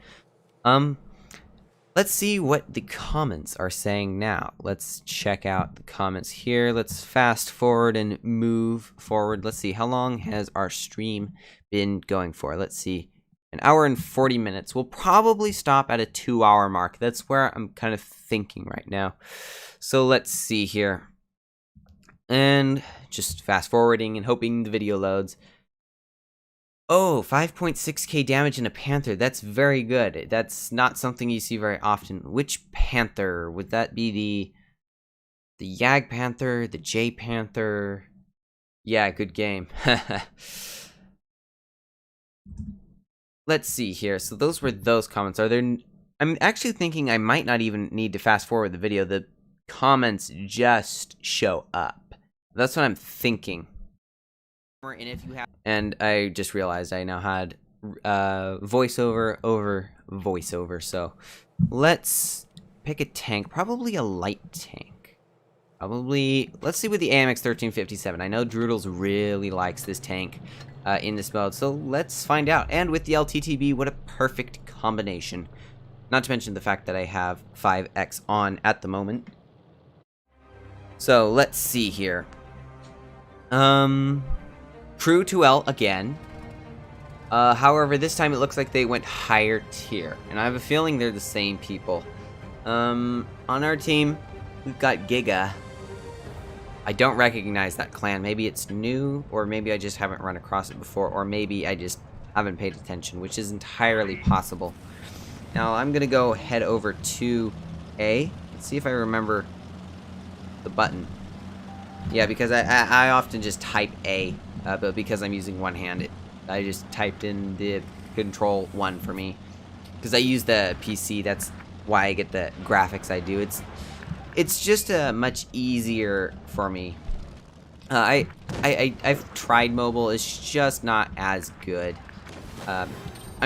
Let's see what the comments are saying now. Let's check out the comments here. Let's fast forward and move forward. Let's see, how long has our stream been going for? Let's see, 1 hour and 40 minutes. We'll probably stop at a 2-hour mark. That's where I'm kind of thinking right now. So let's see here. And just fast forwarding and hoping the video loads. Oh, 5.6k damage in a Panther. That's very good. That's not something you see very often. Which Panther? Would that be the Jagdpanzer, the J-Panther? Yeah, good game. Let's see here. So those were those comments. Are there... I'm actually thinking I might not even need to fast forward the video. The comments just show up. That's what I'm thinking. And I just realized I now had voiceover over voiceover, so let's pick a tank, probably a light tank. Let's see with the AMX 1357. I know Droodles really likes this tank in this mode, so let's find out. And with the LTTB, what a perfect combination. Not to mention the fact that I have 5X on at the moment. So let's see here. Crew 2L again. However, this time it looks like they went higher tier. And I have a feeling they're the same people. On our team, we've got Giga. I don't recognize that clan. Maybe it's new, or maybe I just haven't run across it before, or maybe I just haven't paid attention, which is entirely possible. Now, I'm gonna go head over to A. Let's see if I remember the button. Yeah, because I often just type A. But because I'm using one hand, I just typed in the control 1 for me. Because I use the PC, that's why I get the graphics I do. It's just much easier for me. I've tried mobile, it's just not as good. I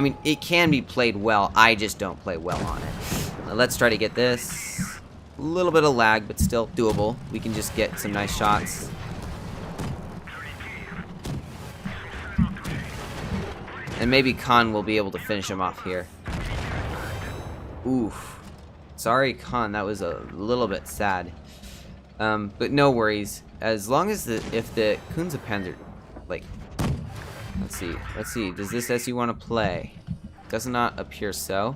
mean, it can be played well, I just don't play well on it. Let's try to get this. A little bit of lag, but still doable. We can just get some nice shots. And maybe Khan will be able to finish him off here. Oof. Sorry, Khan, that was a little bit sad. But no worries. As long as if the Consumables, like, let's see. Does this SU want to play? Does not appear so.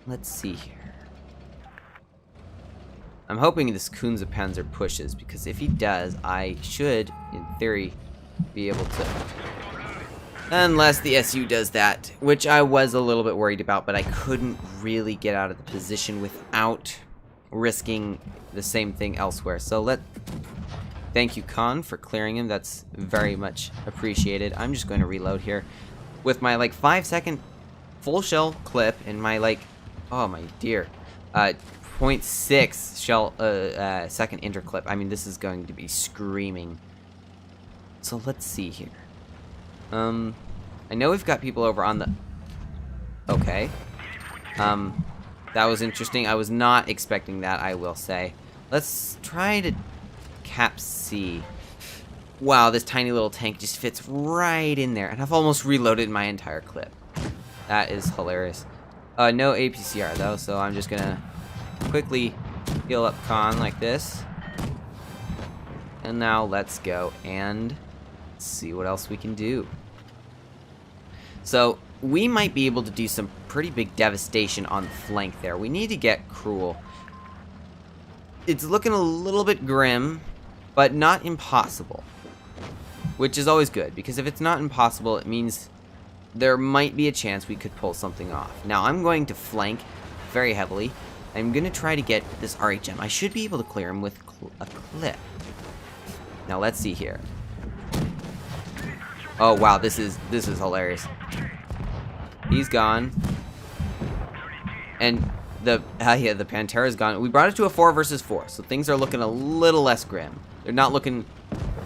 Let's see here. I'm hoping this Consumables pushes, because if he does, I should, in theory, be able to. Unless the SU does that, which I was a little bit worried about, but I couldn't really get out of the position without risking the same thing elsewhere. So thank you, Khan, for clearing him. That's very much appreciated. I'm just going to reload here with my like 5-second full shell clip and my like, oh my dear, 0.6 shell second interclip. I mean, this is going to be screaming. So let's see here. I know we've got people over on the... Okay. That was interesting. I was not expecting that, I will say. Let's try to cap C. Wow, this tiny little tank just fits right in there. And I've almost reloaded my entire clip. That is hilarious. No APCR, though, so I'm just gonna quickly heal up Khan like this. And now let's go and see what else we can do. So we might be able to do some pretty big devastation on the flank there. We need to get Cruel. It's looking a little bit grim, but not impossible. Which is always good, because if it's not impossible, it means there might be a chance we could pull something off. Now I'm going to flank very heavily. I'm going to try to get this RHM. I should be able to clear him with a clip. Now let's see here. Oh wow, this is hilarious. He's gone. And the Pantera's gone. We brought it to a 4 versus 4, so things are looking a little less grim. They're not looking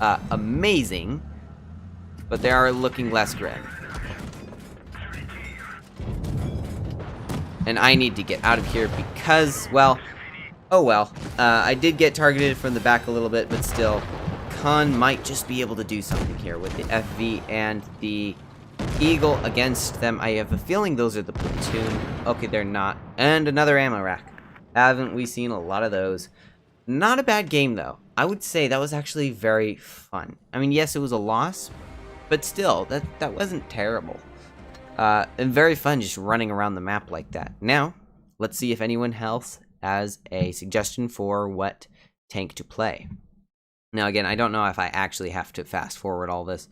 amazing, but they are looking less grim. And I need to get out of here because, well, oh well. I did get targeted from the back a little bit, but still, Khan might just be able to do something here with the FV and the Eagle against them. I have a feeling those are the platoon. Okay, they're not. And another ammo rack. Haven't we seen a lot of those? Not a bad game, though. I would say that was actually very fun. I mean, yes, it was a loss, but still, that wasn't terrible. And very fun just running around the map like that. Now, let's see if anyone else has a suggestion for what tank to play. Now, again, I don't know if I actually have to fast forward all this.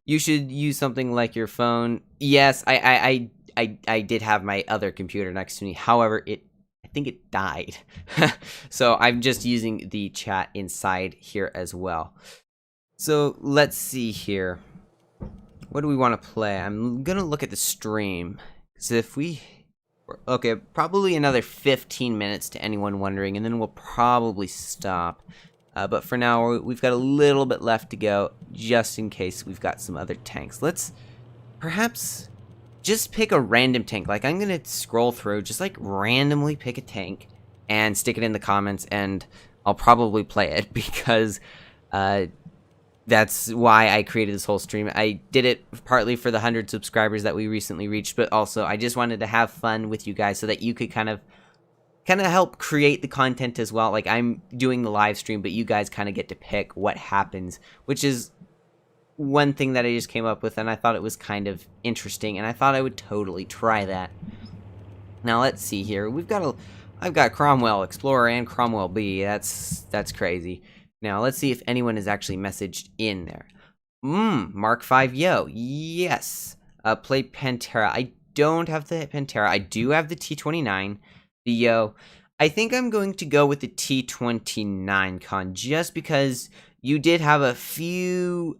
You should use something like your phone. Yes, I did have my other computer next to me. However, I think it died. So I'm just using the chat inside here as well. So let's see here. What do we want to play? I'm going to look at the stream. So if we... Okay, probably another 15 minutes to anyone wondering, and then we'll probably stop. But for now, we've got a little bit left to go, just in case we've got some other tanks. Let's perhaps just pick a random tank. Like, I'm going to scroll through, just like randomly pick a tank and stick it in the comments, and I'll probably play it because that's why I created this whole stream. I did it partly for the 100 subscribers that we recently reached, but also I just wanted to have fun with you guys so that you could kind of help create the content as well. Like, I'm doing the live stream, but you guys kind of get to pick what happens, which is one thing that I just came up with, and I thought it was kind of interesting, and I thought I would totally try that. Now, let's see here. I've got Cromwell Explorer and Cromwell B. That's crazy. Now, let's see if anyone has actually messaged in there. Mark 5 Yo. Yes. Play Pantera. I don't have the Pantera. I do have the T29. The Yo. I think I'm going to go with the T29 Con, just because you did have a few,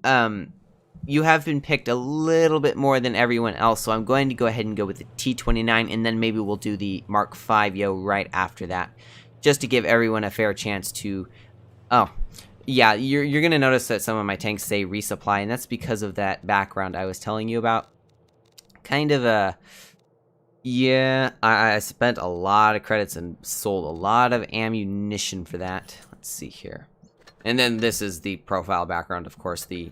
you have been picked a little bit more than everyone else, so I'm going to go ahead and go with the T29, and then maybe we'll do the Mark 5 Yo right after that, just to give everyone a fair chance to... Oh, yeah, you're going to notice that some of my tanks say resupply, and that's because of that background I was telling you about. Kind of a... Yeah, I spent a lot of credits and sold a lot of ammunition for that. Let's see here. And then this is the profile background, of course. I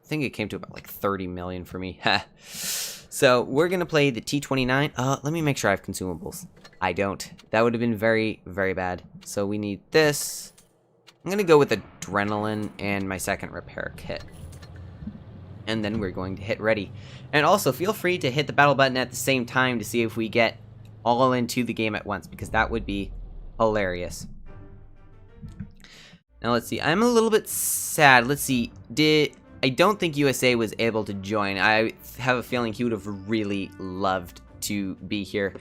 think it came to about like 30 million for me. So we're going to play the T29. Let me make sure I have consumables. I don't. That would have been very, very bad. So we need this. I'm going to go with adrenaline and my second repair kit. And then we're going to hit ready. And also, feel free to hit the battle button at the same time to see if we get all into the game at once, because that would be hilarious. Now, let's see. I'm a little bit sad. Let's see. I don't think USA was able to join. I have a feeling he would have really loved to be here.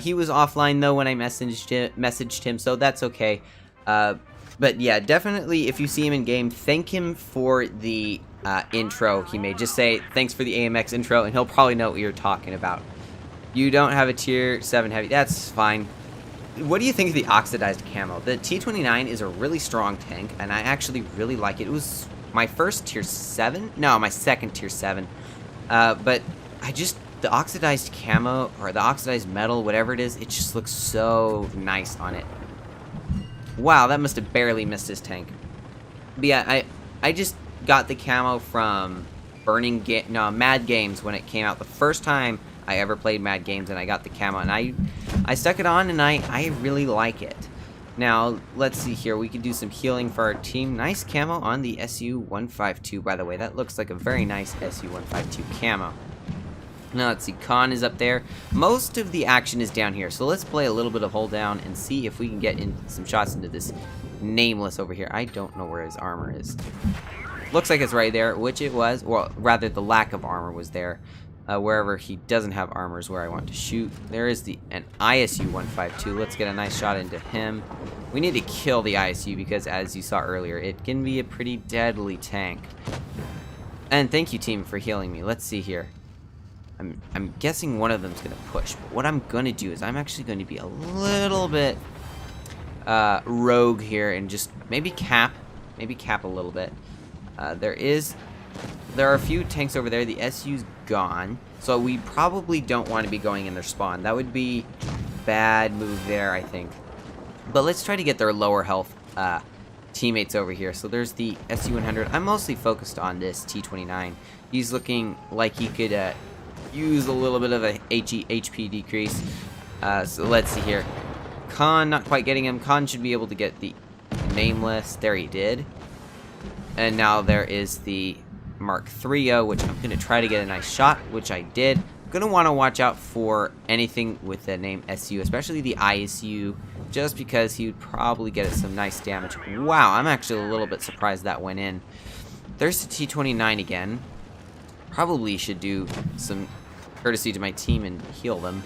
He was offline, though, when I messaged him, so that's okay. But yeah, definitely, if you see him in game, thank him for the intro he made. Just say, thanks for the AMX intro, and he'll probably know what you're talking about. You don't have a tier 7 heavy. That's fine. What do you think of the oxidized camo? The T29 is a really strong tank, and I actually really like it. It was my first tier 7? No, my second tier 7. But the oxidized camo, or the oxidized metal, whatever it is, it just looks so nice on it. Wow, that must have barely missed his tank. But yeah, I just got the camo from Mad Games when it came out. The first time I ever played Mad Games, and I got the camo, and I stuck it on, and I really like it. Now, let's see here. We can do some healing for our team. Nice camo on the SU-152, by the way. That looks like a very nice SU-152 camo. Now, let's see. Khan is up there. Most of the action is down here, so let's play a little bit of hold down and see if we can get in some shots into this nameless over here. I don't know where his armor is. Looks like it's right there, which it was. Well, rather, the lack of armor was there. Wherever he doesn't have armor is where I want to shoot. There is an ISU-152. Let's get a nice shot into him. We need to kill the ISU because, as you saw earlier, it can be a pretty deadly tank. And thank you, team, for healing me. Let's see here. I'm guessing one of them's going to push. But what I'm going to do is I'm actually going to be a little bit rogue here and just maybe cap a little bit. There is there are a few tanks over there. The SU's gone. So we probably don't want to be going in their spawn. That would be bad move there, I think. But let's try to get their lower health teammates over here. So there's the SU-100. I'm mostly focused on this T-29. He's looking like he could use a little bit of a HP decrease. So let's see here. Khan, not quite getting him. Khan should be able to get the Nameless. There he did. And now there is the Mark III-0, which I'm going to try to get a nice shot, which I did. I'm going to want to watch out for anything with the name SU, especially the ISU, just because he would probably get us some nice damage. Wow, I'm actually a little bit surprised that went in. There's the T-29 again. Probably should do some courtesy to my team and heal them,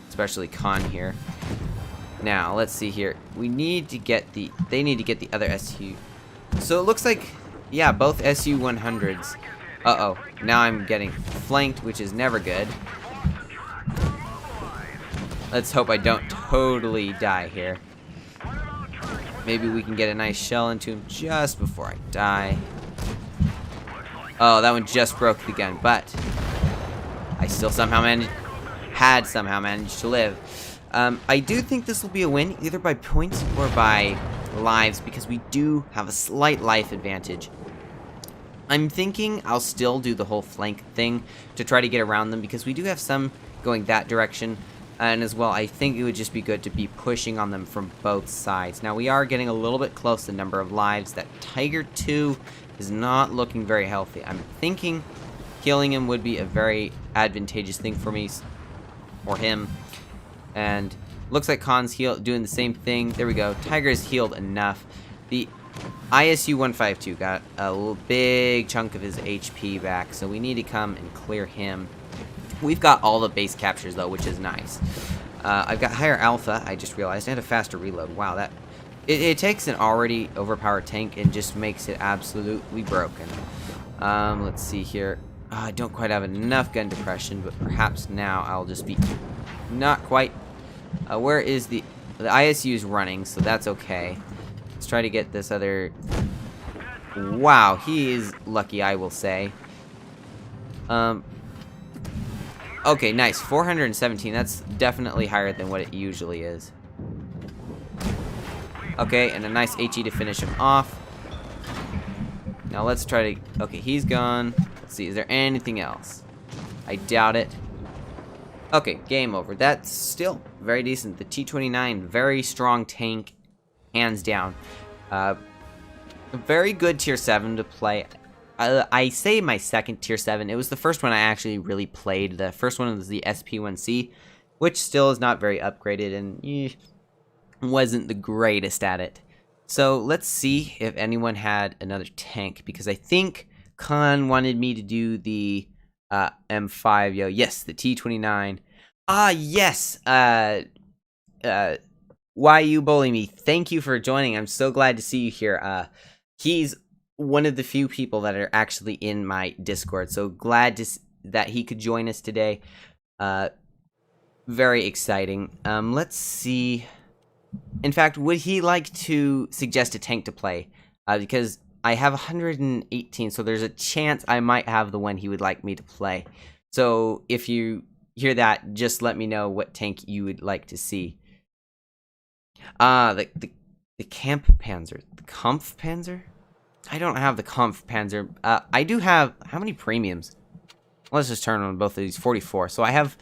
especially Khan here. Now, let's see here. We need to get the... They need to get the other SU. So it looks like... Yeah, both SU-100s. Uh-oh. Now I'm getting flanked, which is never good. Let's hope I don't totally die here. Maybe we can get a nice shell into him just before I die. Oh, that one just broke the gun, but I still somehow managed to live. I do think this will be a win, either by points or by lives, because we do have a slight life advantage. I'm thinking I'll still do the whole flank thing to try to get around them, because we do have some going that direction. And as well, I think it would just be good to be pushing on them from both sides. Now, we are getting a little bit close to the number of lives. That Tiger 2 is not looking very healthy. I'm thinking killing him would be a very advantageous thing for me, or him. And looks like Khan's doing the same thing. There we go. Tiger is healed enough. The ISU-152 got a big chunk of his HP back, so we need to come and clear him. We've got all the base captures, though, which is nice. I've got higher alpha, I just realized. I had a faster reload. Wow, that... It takes an already overpowered tank and just makes it absolutely broken. Let's see here. I don't quite have enough gun depression, but perhaps now I'll just be... Not quite. Where is the... The ISU is running, so that's okay. Let's try to get this other... Wow, he is lucky, I will say. Okay, nice. 417. That's definitely higher than what it usually is. Okay, and a nice HE to finish him off. Now let's try to... Okay, he's gone. Let's see, is there anything else? I doubt it. Okay, game over. That's still very decent. The T-29, very strong tank, hands down. Very good tier 7 to play. I say my second tier 7. It was the first one I actually really played. The first one was the SP1C, which still is not very upgraded and wasn't the greatest at it. So let's see if anyone had another tank, because I think Khan wanted me to do the M5. Yes, the T-29. Yes. Why you bully me? Thank you for joining. I'm so glad to see you here. He's one of the few people that are actually in my Discord, so glad that he could join us today. Very exciting. Let's see. In fact, would he like to suggest a tank to play? Because I have 118, so there's a chance I might have the one he would like me to play. So if you hear that, just let me know what tank you would like to see. The Kampfpanzer. The Kampfpanzer? I don't have the Kampfpanzer. I do have... How many premiums? Let's just turn on both of these. 44. So I have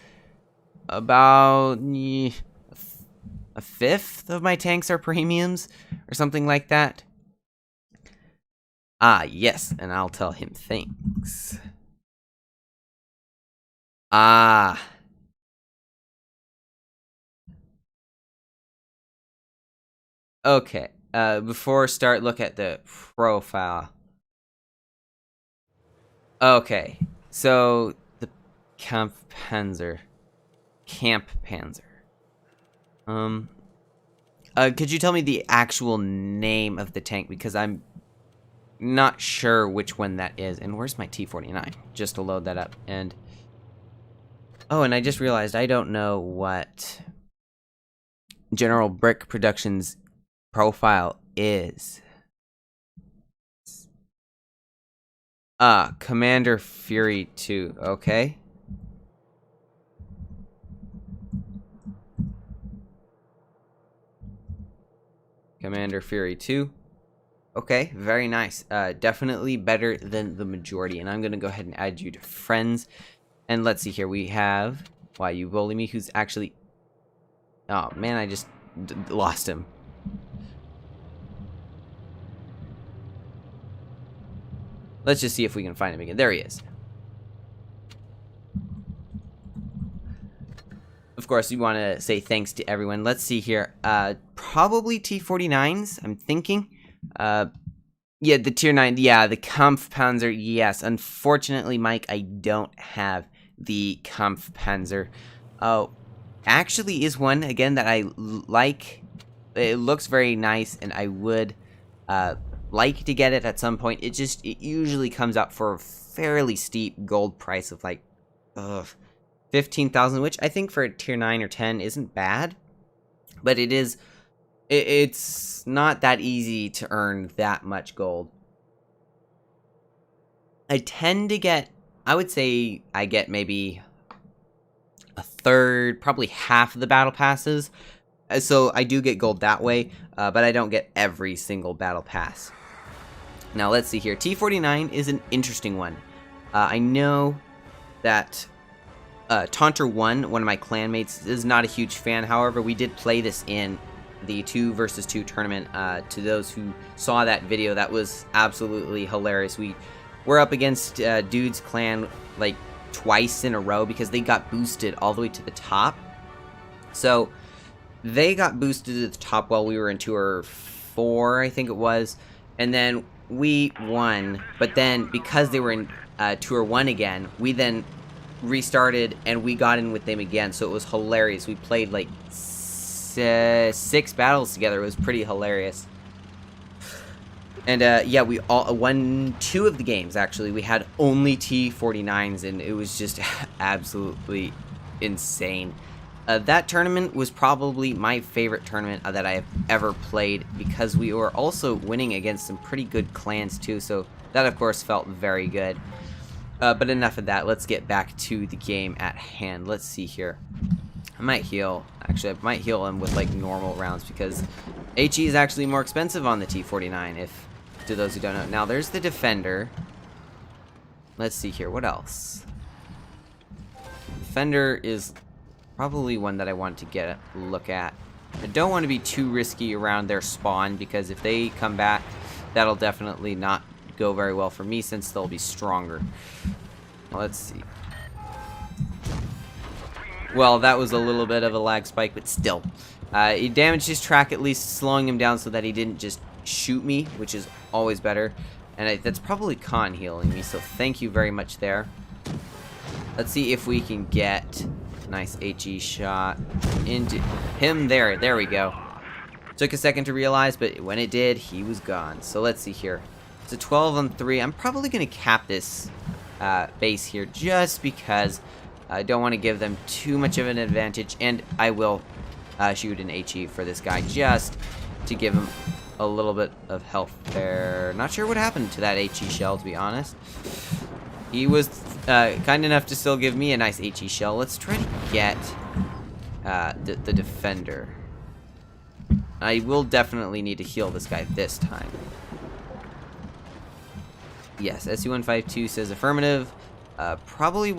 about... a fifth of my tanks are premiums, or something like that. Yes, and I'll tell him thanks. Okay, before start, look at the profile. Okay, so the Kampfpanzer. Could you tell me the actual name of the tank? Because I'm not sure which one that is. And where's my T-49? Just to load that up. And oh, and I just realized I don't know what General Brick Productions profile is. Commander Fury 2. Okay. Commander Fury 2. Okay, very nice. Definitely better than the majority. And I'm going to go ahead and add you to friends. And let's see here. We have... Why, you bully me? Who's actually... Oh, man, I just lost him. Let's just see if we can find him again. There he is. Of course, we want to say thanks to everyone. Let's see here. Probably T-49s, I'm thinking. Yeah, the tier 9. Yeah, the Kampfpanzer. Yes. Unfortunately, Mike, I don't have the Kampfpanzer. Oh, actually is one, again, that I like. It looks very nice, and I would like to get it at some point. It usually comes up for a fairly steep gold price of like 15,000, which I think for a tier 9 or 10 isn't bad. But it's not that easy to earn that much gold. I tend to get, I would say I get maybe a third, probably half of the battle passes. So I do get gold that way, but I don't get every single battle pass. Now let's see here. T-49 is an interesting one. I know that Taunter1, one of my clanmates, is not a huge fan. However, we did play this in the 2 versus 2 tournament. To those who saw that video, that was absolutely hilarious. We're up against Dude's clan like twice in a row because they got boosted all the way to the top. So they got boosted to the top while we were in Tour 4, I think it was. And then we won. But then because they were in Tour 1 again, we then restarted and we got in with them again. So it was hilarious. We played like 6 battles together. It was pretty hilarious. And yeah, we all won 2 of the games. Actually, we had only T-49s, and it was just absolutely insane. That tournament was probably my favorite tournament that I have ever played, because we were also winning against some pretty good clans too, so that of course felt very good. But enough of that, let's get back to the game at hand. Let's see here. I might heal, actually I might heal him with like normal rounds, because HE is actually more expensive on the T-49, if to those who don't know. Now there's the Defender. Let's see here, what else? Defender is probably one that I want to get a look at. I don't want to be too risky around their spawn, because if they come back, that'll definitely not go very well for me, since they'll be stronger. Let's see. Well, that was a little bit of a lag spike, but still. He damaged his track, at least slowing him down so that he didn't just shoot me, which is always better. And that's probably Con healing me, so thank you very much there. Let's see if we can get a nice HE shot into him there. There we go. Took a second to realize, but when it did, he was gone. So let's see here. It's a 12-on-3. I'm probably going to cap this base here just because I don't want to give them too much of an advantage, and I will shoot an HE for this guy just to give him a little bit of health there. Not sure what happened to that HE shell, to be honest. He was kind enough to still give me a nice HE shell. Let's try to get the Defender. I will definitely need to heal this guy this time. Yes, SU-152 says affirmative. Probably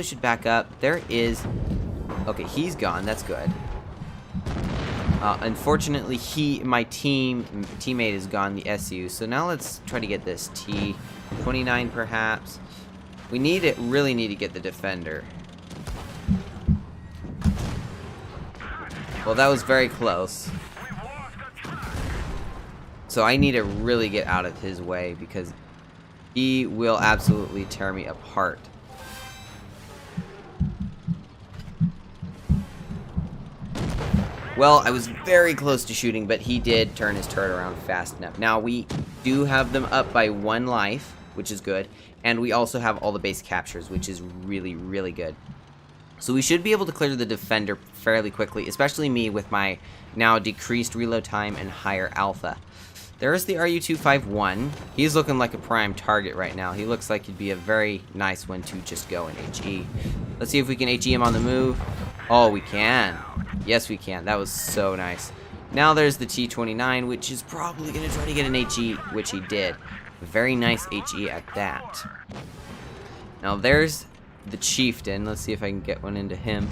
should back up. There is... Okay, he's gone. That's good. Unfortunately, my teammate is gone, the SU. So now let's try to get this T-29 perhaps. We really need to get the Defender. Well, that was very close. So I need to really get out of his way, because he will absolutely tear me apart. Well, I was very close to shooting, but he did turn his turret around fast enough. Now, we do have them up by 1 life, which is good. And we also have all the base captures, which is really, really good. So we should be able to clear the Defender fairly quickly, especially me with my now decreased reload time and higher alpha. There's the RU-251. He's looking like a prime target right now. He looks like he'd be a very nice one to just go and HE. Let's see if we can HE him on the move. Oh, we can. Yes, we can. That was so nice. Now there's the T-29, which is probably going to try to get an HE, which he did. Very nice HE at that. Now there's the Chieftain. Let's see if I can get one into him.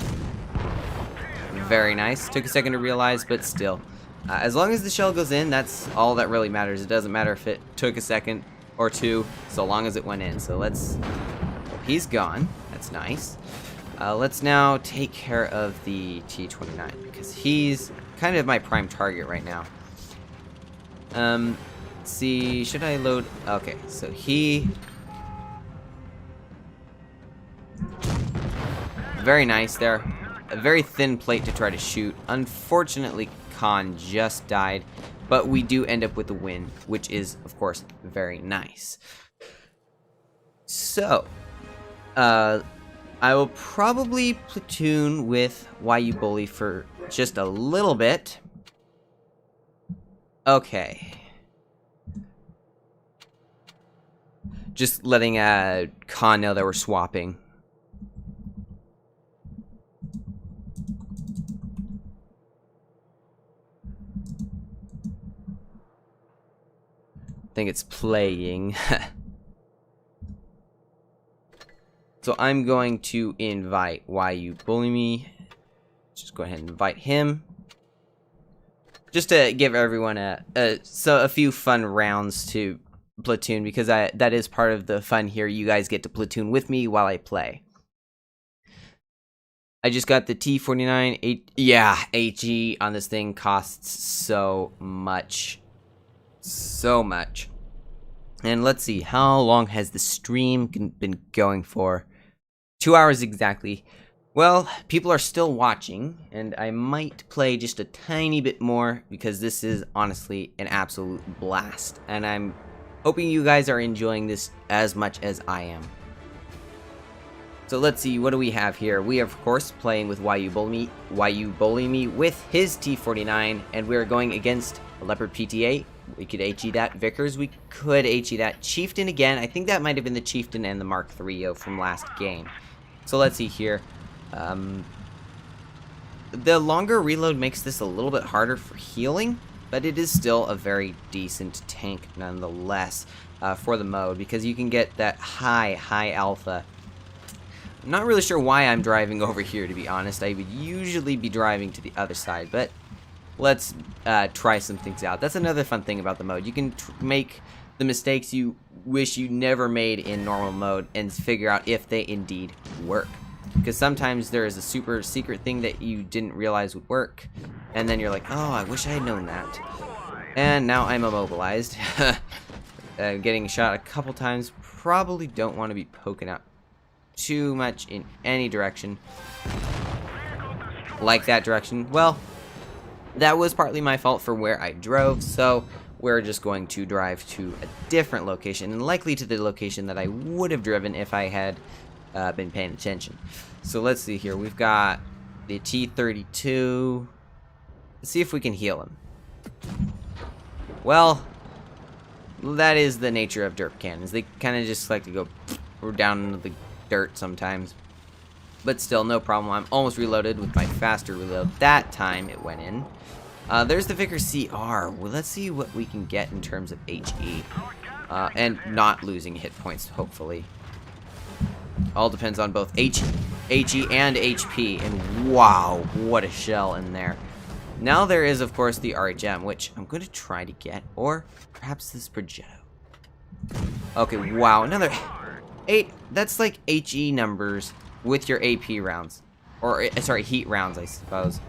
Very nice. Took a second to realize, but still. As long as the shell goes in, that's all that really matters. It doesn't matter if it took a second or two, so long as it went in. So let's... He's gone. That's nice. Let's now take care of the T-29, because he's kind of my prime target right now. Let's see, should I load... Okay, so he... Very nice there. A very thin plate to try to shoot. Unfortunately, Khan just died, but we do end up with a win, which is, of course, very nice. So, I will probably platoon with YU Bully for just a little bit. Okay. Just letting Khan know that we're swapping. I think it's playing. So I'm going to invite YU Bully Me. Just go ahead and invite him. Just to give everyone a few fun rounds to platoon, because that is part of the fun here. You guys get to platoon with me while I play. I just got the T-49. Yeah, HE on this thing costs so much. So much. And let's see, how long has the stream been going for? 2 hours exactly. Well, people are still watching, and I might play just a tiny bit more, because this is honestly an absolute blast. And I'm hoping you guys are enjoying this as much as I am. So let's see, what do we have here? We are, of course, playing with YU Bully Me with his T-49, and we're going against a Leopard PTA. We could HE that. Vickers, we could HE that. Chieftain again. I think that might have been the Chieftain and the Mark III from last game. So let's see here. The longer reload makes this a little bit harder for healing, but it is still a very decent tank nonetheless for the mode, because you can get that high alpha. I'm not really sure why I'm driving over here, to be honest. I would usually be driving to the other side, but let's try some things out. That's another fun thing about the mode. You can make the mistakes you wish you never made in normal mode and figure out if they indeed work. Because sometimes there is a super secret thing that you didn't realize would work, and then you're like, oh, I wish I had known that. And now I'm immobilized. Getting shot a couple times. Probably don't want to be poking out too much in any direction. Like that direction. Well, that was partly my fault for where I drove, so we're just going to drive to a different location, and likely to the location that I would have driven if I had been paying attention. So let's see here. We've got the T-32. Let's see if we can heal him. Well, that is the nature of derp cannons. They kind of just like to go down into the dirt sometimes. But still, no problem. I'm almost reloaded with my faster reload. That time it went in. There's the Vickers CR. Well, let's see what we can get in terms of HE. And not losing hit points, hopefully. All depends on both HE and HP. And wow, what a shell in there. Now there is, of course, the RHM, which I'm going to try to get. Or perhaps this Progetto. Okay, wow, another 8. That's like HE numbers with your AP rounds. Or, sorry, heat rounds, I suppose.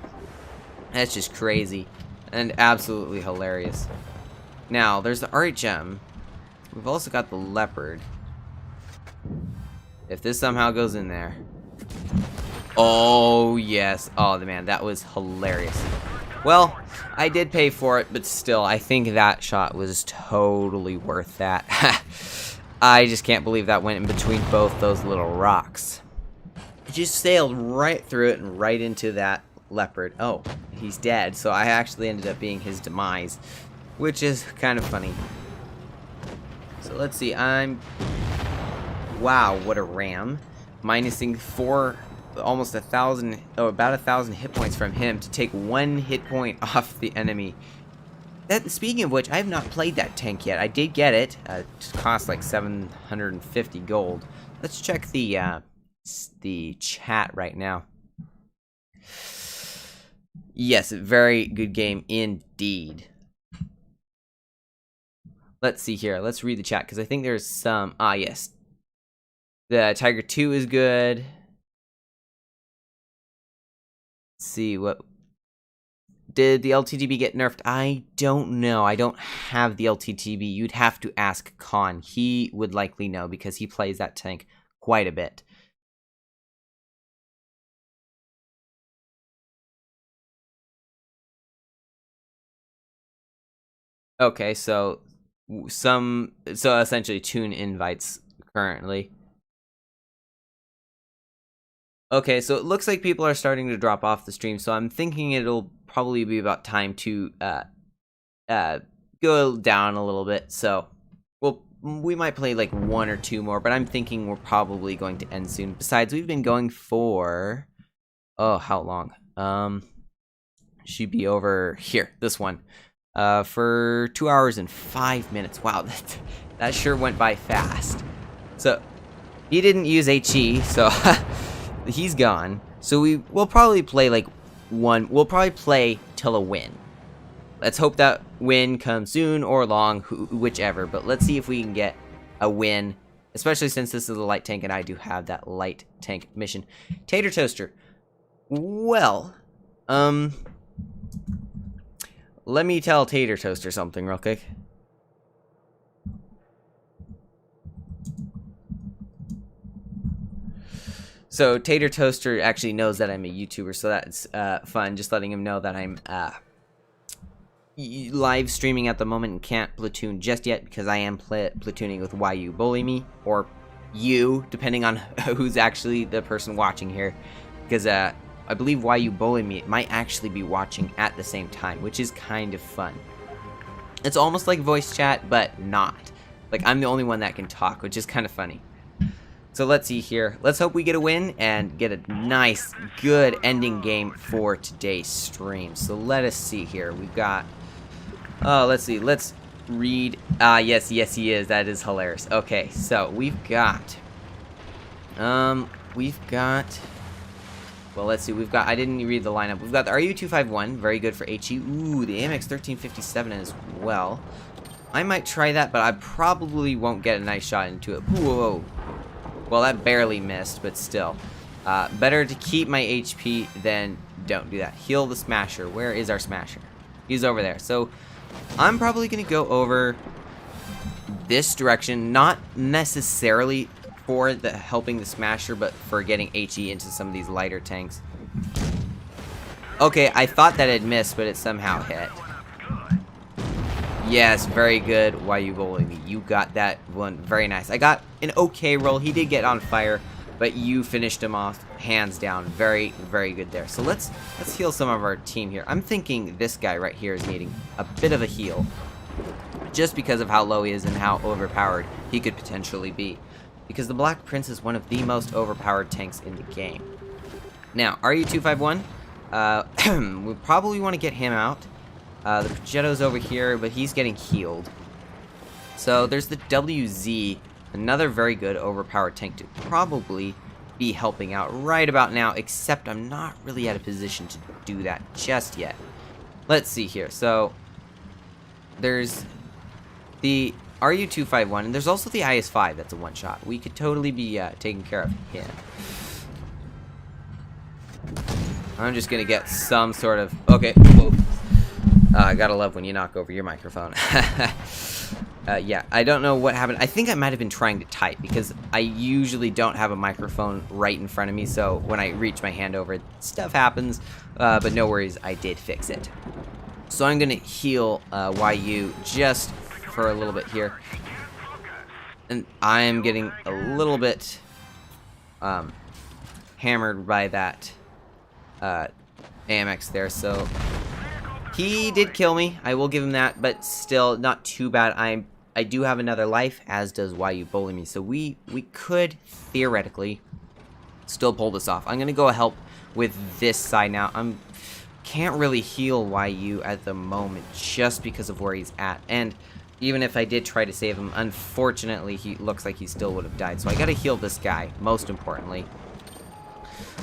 That's just crazy. And absolutely hilarious. Now, there's the RHM. We've also got the Leopard. If this somehow goes in there. Oh, yes. Oh, man, that was hilarious. Well, I did pay for it, but still, I think that shot was totally worth that. I just can't believe that went in between both those little rocks. It just sailed right through it and right into that Leopard. Oh, he's dead, so I actually ended up being his demise. which is kind of funny. So let's see, wow, what a ram. Minusing almost 1,000, about 1,000 hit points from him to take 1 hit point off the enemy. Speaking of which, I have not played that tank yet. I did get it. It cost like 750 gold. Let's check the chat right now. Yes, very good game indeed. Let's see here. Let's read the chat because I think there's some. Yes. The Tiger 2 is good. Let's see what. Did the LTTB get nerfed? I don't know. I don't have the LTTB. You'd have to ask Con. He would likely know because he plays that tank quite a bit. Okay, so essentially tune invites currently. Okay, so it looks like people are starting to drop off the stream, so I'm thinking it'll probably be about time to go down a little bit. So we might play like 1 or 2 more, but I'm thinking we're probably going to end soon. Besides, we've been going for how long? Should be over here, this one. For 2 hours and 5 minutes. Wow, that sure went by fast. So he didn't use HE, so he's gone. So we'll probably play like we'll probably play till a win. Let's hope that win comes soon or long, whichever. But let's see if we can get a win, especially since this is a light tank and I do have that light tank mission. Tater Toaster. Well, let me tell Tater Toaster something real quick. So Tater Toaster actually knows that I'm a YouTuber, so that's fun. Just letting him know that I'm live streaming at the moment and can't platoon just yet because I am platooning with Why You Bully Me, or you, depending on who's actually the person watching here. Because I believe Why You Bully Me might actually be watching at the same time, which is kind of fun. It's almost like voice chat, but not. Like, I'm the only one that can talk, which is kind of funny. So let's see here. Let's hope we get a win and get a nice, good ending game for today's stream. So let us see here. We've got... let's see. Let's read... yes, he is. That is hilarious. Okay, so we've got... Well, let's see. We've got... I didn't read the lineup. We've got the RU-251. Very good for HE. Ooh, the AMX 1357 as well. I might try that, but I probably won't get a nice shot into it. Ooh, whoa. Well, that barely missed, but still. Better to keep my HP than don't do that. Heal the Smasher. Where is our Smasher? He's over there. So, I'm probably going to go over this direction. Not necessarily for helping the Smasher, but for getting HE into some of these lighter tanks. Okay, I thought that had missed, but it somehow hit. Yes, very good. Why you bullying me? You got that one. Very nice. I got an okay roll. He did get on fire, but you finished him off hands down. Very, very good there. So let's heal some of our team here. I'm thinking this guy right here is needing a bit of a heal, just because of how low he is and how overpowered he could potentially be. Because the Black Prince is one of the most overpowered tanks in the game. Now, RU-251, we probably want to get him out. The Progetto's over here, but he's getting healed. So there's the WZ, another very good overpowered tank to probably be helping out right about now, except I'm not really at a position to do that just yet. Let's see here. So there's the RU-251, and there's also the IS-5 that's a one-shot. We could totally be taking care of him. I'm just gonna get some sort of... Okay. I gotta love when you knock over your microphone. Yeah, I don't know what happened. I think I might have been trying to type because I usually don't have a microphone right in front of me, so when I reach my hand over, stuff happens. But no worries, I did fix it. So I'm gonna heal YU just for a little bit here. And I am getting a little bit hammered by that AMX there, so He did kill me. I will give him that, but still not too bad. I do have another life, as does Why You Bully Me. So we could theoretically still pull this off. I'm gonna go help with this side now. Can't really heal YU at the moment just because of where he's at. And even if I did try to save him, unfortunately, he looks like he still would have died. So I gotta heal this guy, most importantly.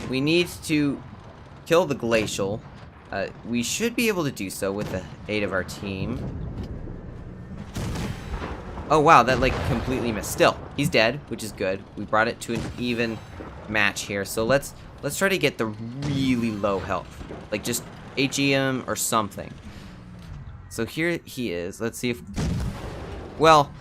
We need to kill the Glacial. We should be able to do so with the aid of our team. Oh, wow, that, like, completely missed. Still, he's dead, which is good. We brought it to an even match here. So let's try to get the really low health. Like, just HE him or something. So here he is. Let's see if... Well,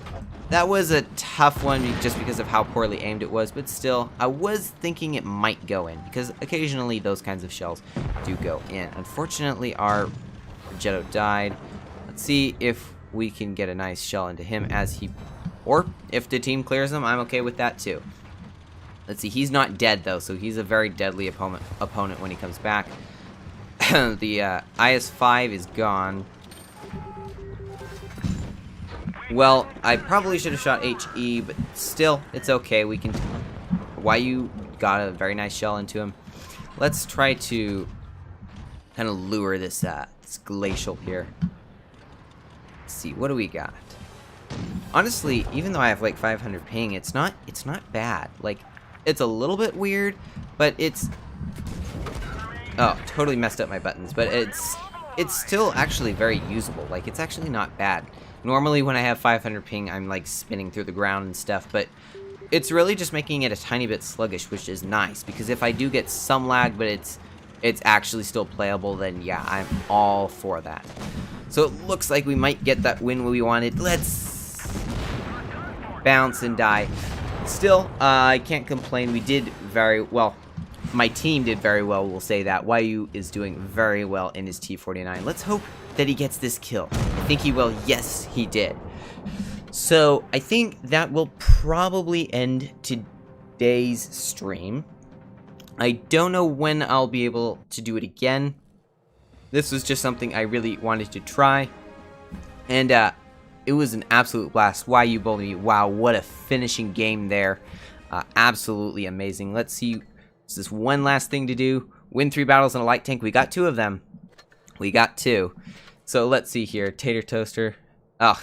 that was a tough one just because of how poorly aimed it was. But still, I was thinking it might go in. Because occasionally those kinds of shells do go in. Unfortunately, our Jetto died. Let's see if we can get a nice shell into him as he... Or if the team clears him, I'm okay with that too. Let's see, he's not dead though, so he's a very deadly opponent when he comes back. The IS-5 is gone. Well, I probably should have shot HE, but still, it's okay. We can... YU got a very nice shell into him. Let's try to kind of lure this Glacial here. Let's see, what do we got? Honestly, even though I have like 500 ping, it's not bad. Like, it's a little bit weird, but it's... Oh, totally messed up my buttons, but it's still actually very usable. Like, it's actually not bad. Normally when I have 500 ping, I'm like spinning through the ground and stuff, but it's really just making it a tiny bit sluggish, which is nice, because if I do get some lag, but it's actually still playable, then yeah, I'm all for that. So it looks like we might get that win we wanted. Let's bounce and die. Still, I can't complain. We did very well. My team did very well, we'll say that. YU is doing very well in his T-49. Let's hope that he gets this kill. I think he will. Yes, he did. So I think that will probably end today's stream. I don't know when I'll be able to do it again. This was just something I really wanted to try. And it was an absolute blast. YU Bully Me. Wow, what a finishing game there. Absolutely amazing. Let's see. This is one last thing to do. Win 3 battles in a light tank. We got 2 of them. We got 2. So let's see here. Tater Toaster. Oh,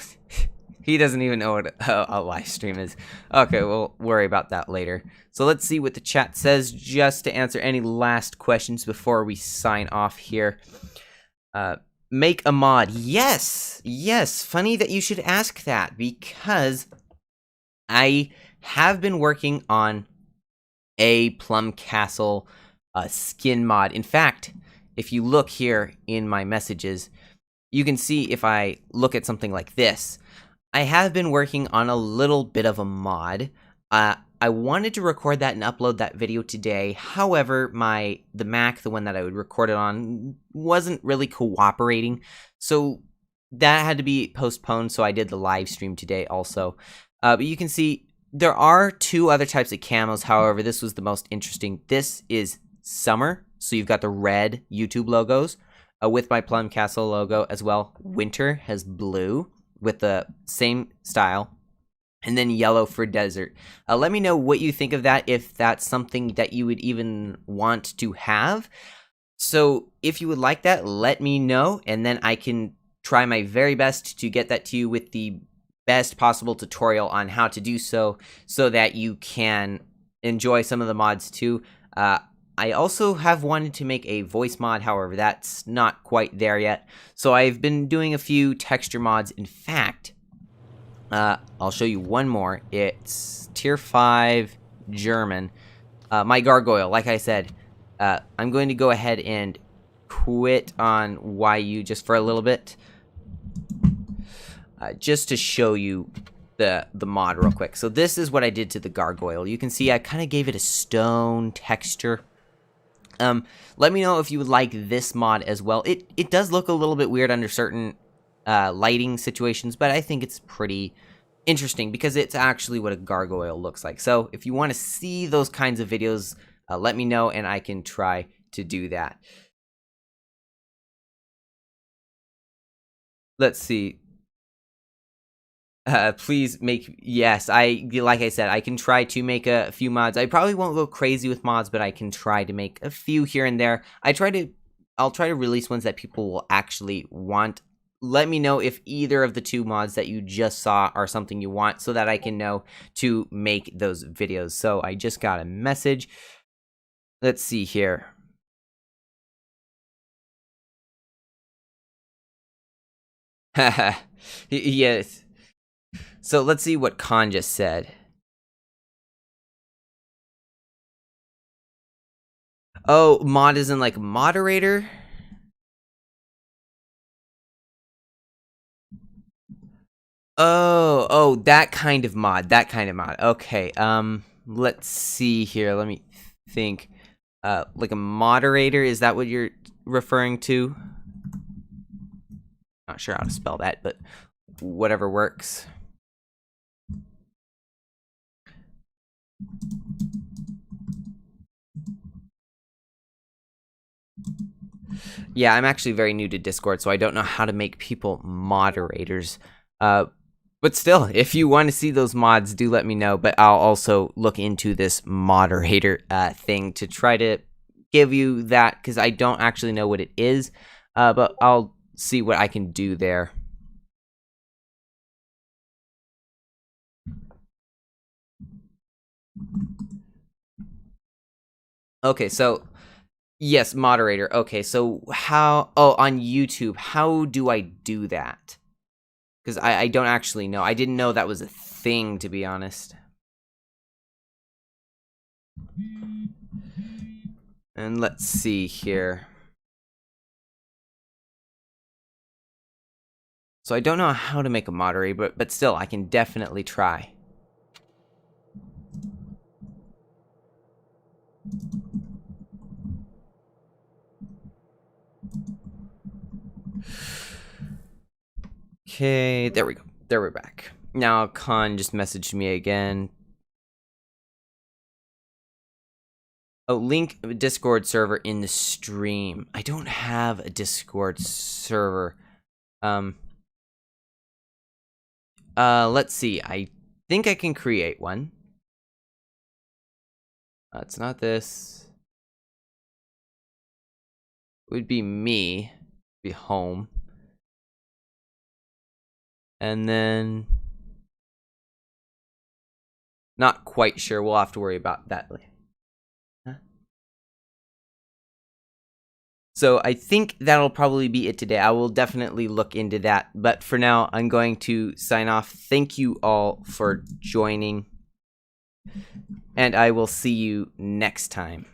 he doesn't even know what a live stream is. Okay, we'll worry about that later. So let's see what the chat says, just to answer any last questions before we sign off here. Make a mod. Yes! Yes! Funny that you should ask that, because I have been working on a PlumCastle skin mod. In fact, if you look here in my messages, you can see if I look at something like this, I have been working on a little bit of a mod. I wanted to record that and upload that video today. However, the Mac, the one that I would record it on, wasn't really cooperating. So that had to be postponed, so I did the live stream today also. But you can see there are 2 other types of camos. However, this was the most interesting. This is summer, so you've got the red YouTube logos with my PlumCastle logo as well. Winter has blue with the same style. And then yellow for desert. Let me know what you think of that, if that's something that you would even want to have. So if you would like that, let me know, and then I can try my very best to get that to you with the best possible tutorial on how to do so that you can enjoy some of the mods too. I also have wanted to make a voice mod, however, that's not quite there yet. So I've been doing a few texture mods. In fact, I'll show you one more. It's tier 5 German. My gargoyle, like I said, I'm going to go ahead and quit on YU just for a little bit. Just to show you the mod real quick. So this is what I did to the gargoyle. You can see I kind of gave it a stone texture. Let me know if you would like this mod as well. It does look a little bit weird under certain lighting situations, but I think it's pretty interesting because it's actually what a gargoyle looks like. So if you want to see those kinds of videos, let me know and I can try to do that. Let's see. Please make, yes, like I said, I can try to make a few mods. I probably won't go crazy with mods, but I can try to make a few here and there. I'll try to release ones that people will actually want. Let me know if either of the two mods that you just saw are something you want, so that I can know to make those videos. So I just got a message. Let's see here. Yes. So let's see what Khan just said. Oh, mod isn't like moderator? Oh, that kind of mod. That kind of mod. Okay, let's see here. Let me think. Like a moderator, is that what you're referring to? Not sure how to spell that, but whatever works. Yeah, I'm actually very new to Discord, so I don't know how to make people moderators. But still, if you want to see those mods, do let me know. But I'll also look into this moderator thing to try to give you that, because I don't actually know what it is. But I'll see what I can do there. Okay, so yes, moderator. Okay, so how? Oh, on YouTube, how do I do that? Because I don't actually know. I didn't know that was a thing, to be honest. And let's see here. So I don't know how to make a moderator, but still, I can definitely try. Okay, there we go. There we're back. Now Khan just messaged me again. Oh, link a Discord server in the stream. I don't have a Discord server. Let's see. I think I can create one. It's not this. It would be me. Be home. And then not quite sure. We'll have to worry about that later. So I think that'll probably be it today. I will definitely look into that. But for now, I'm going to sign off. Thank you all for joining. And I will see you next time.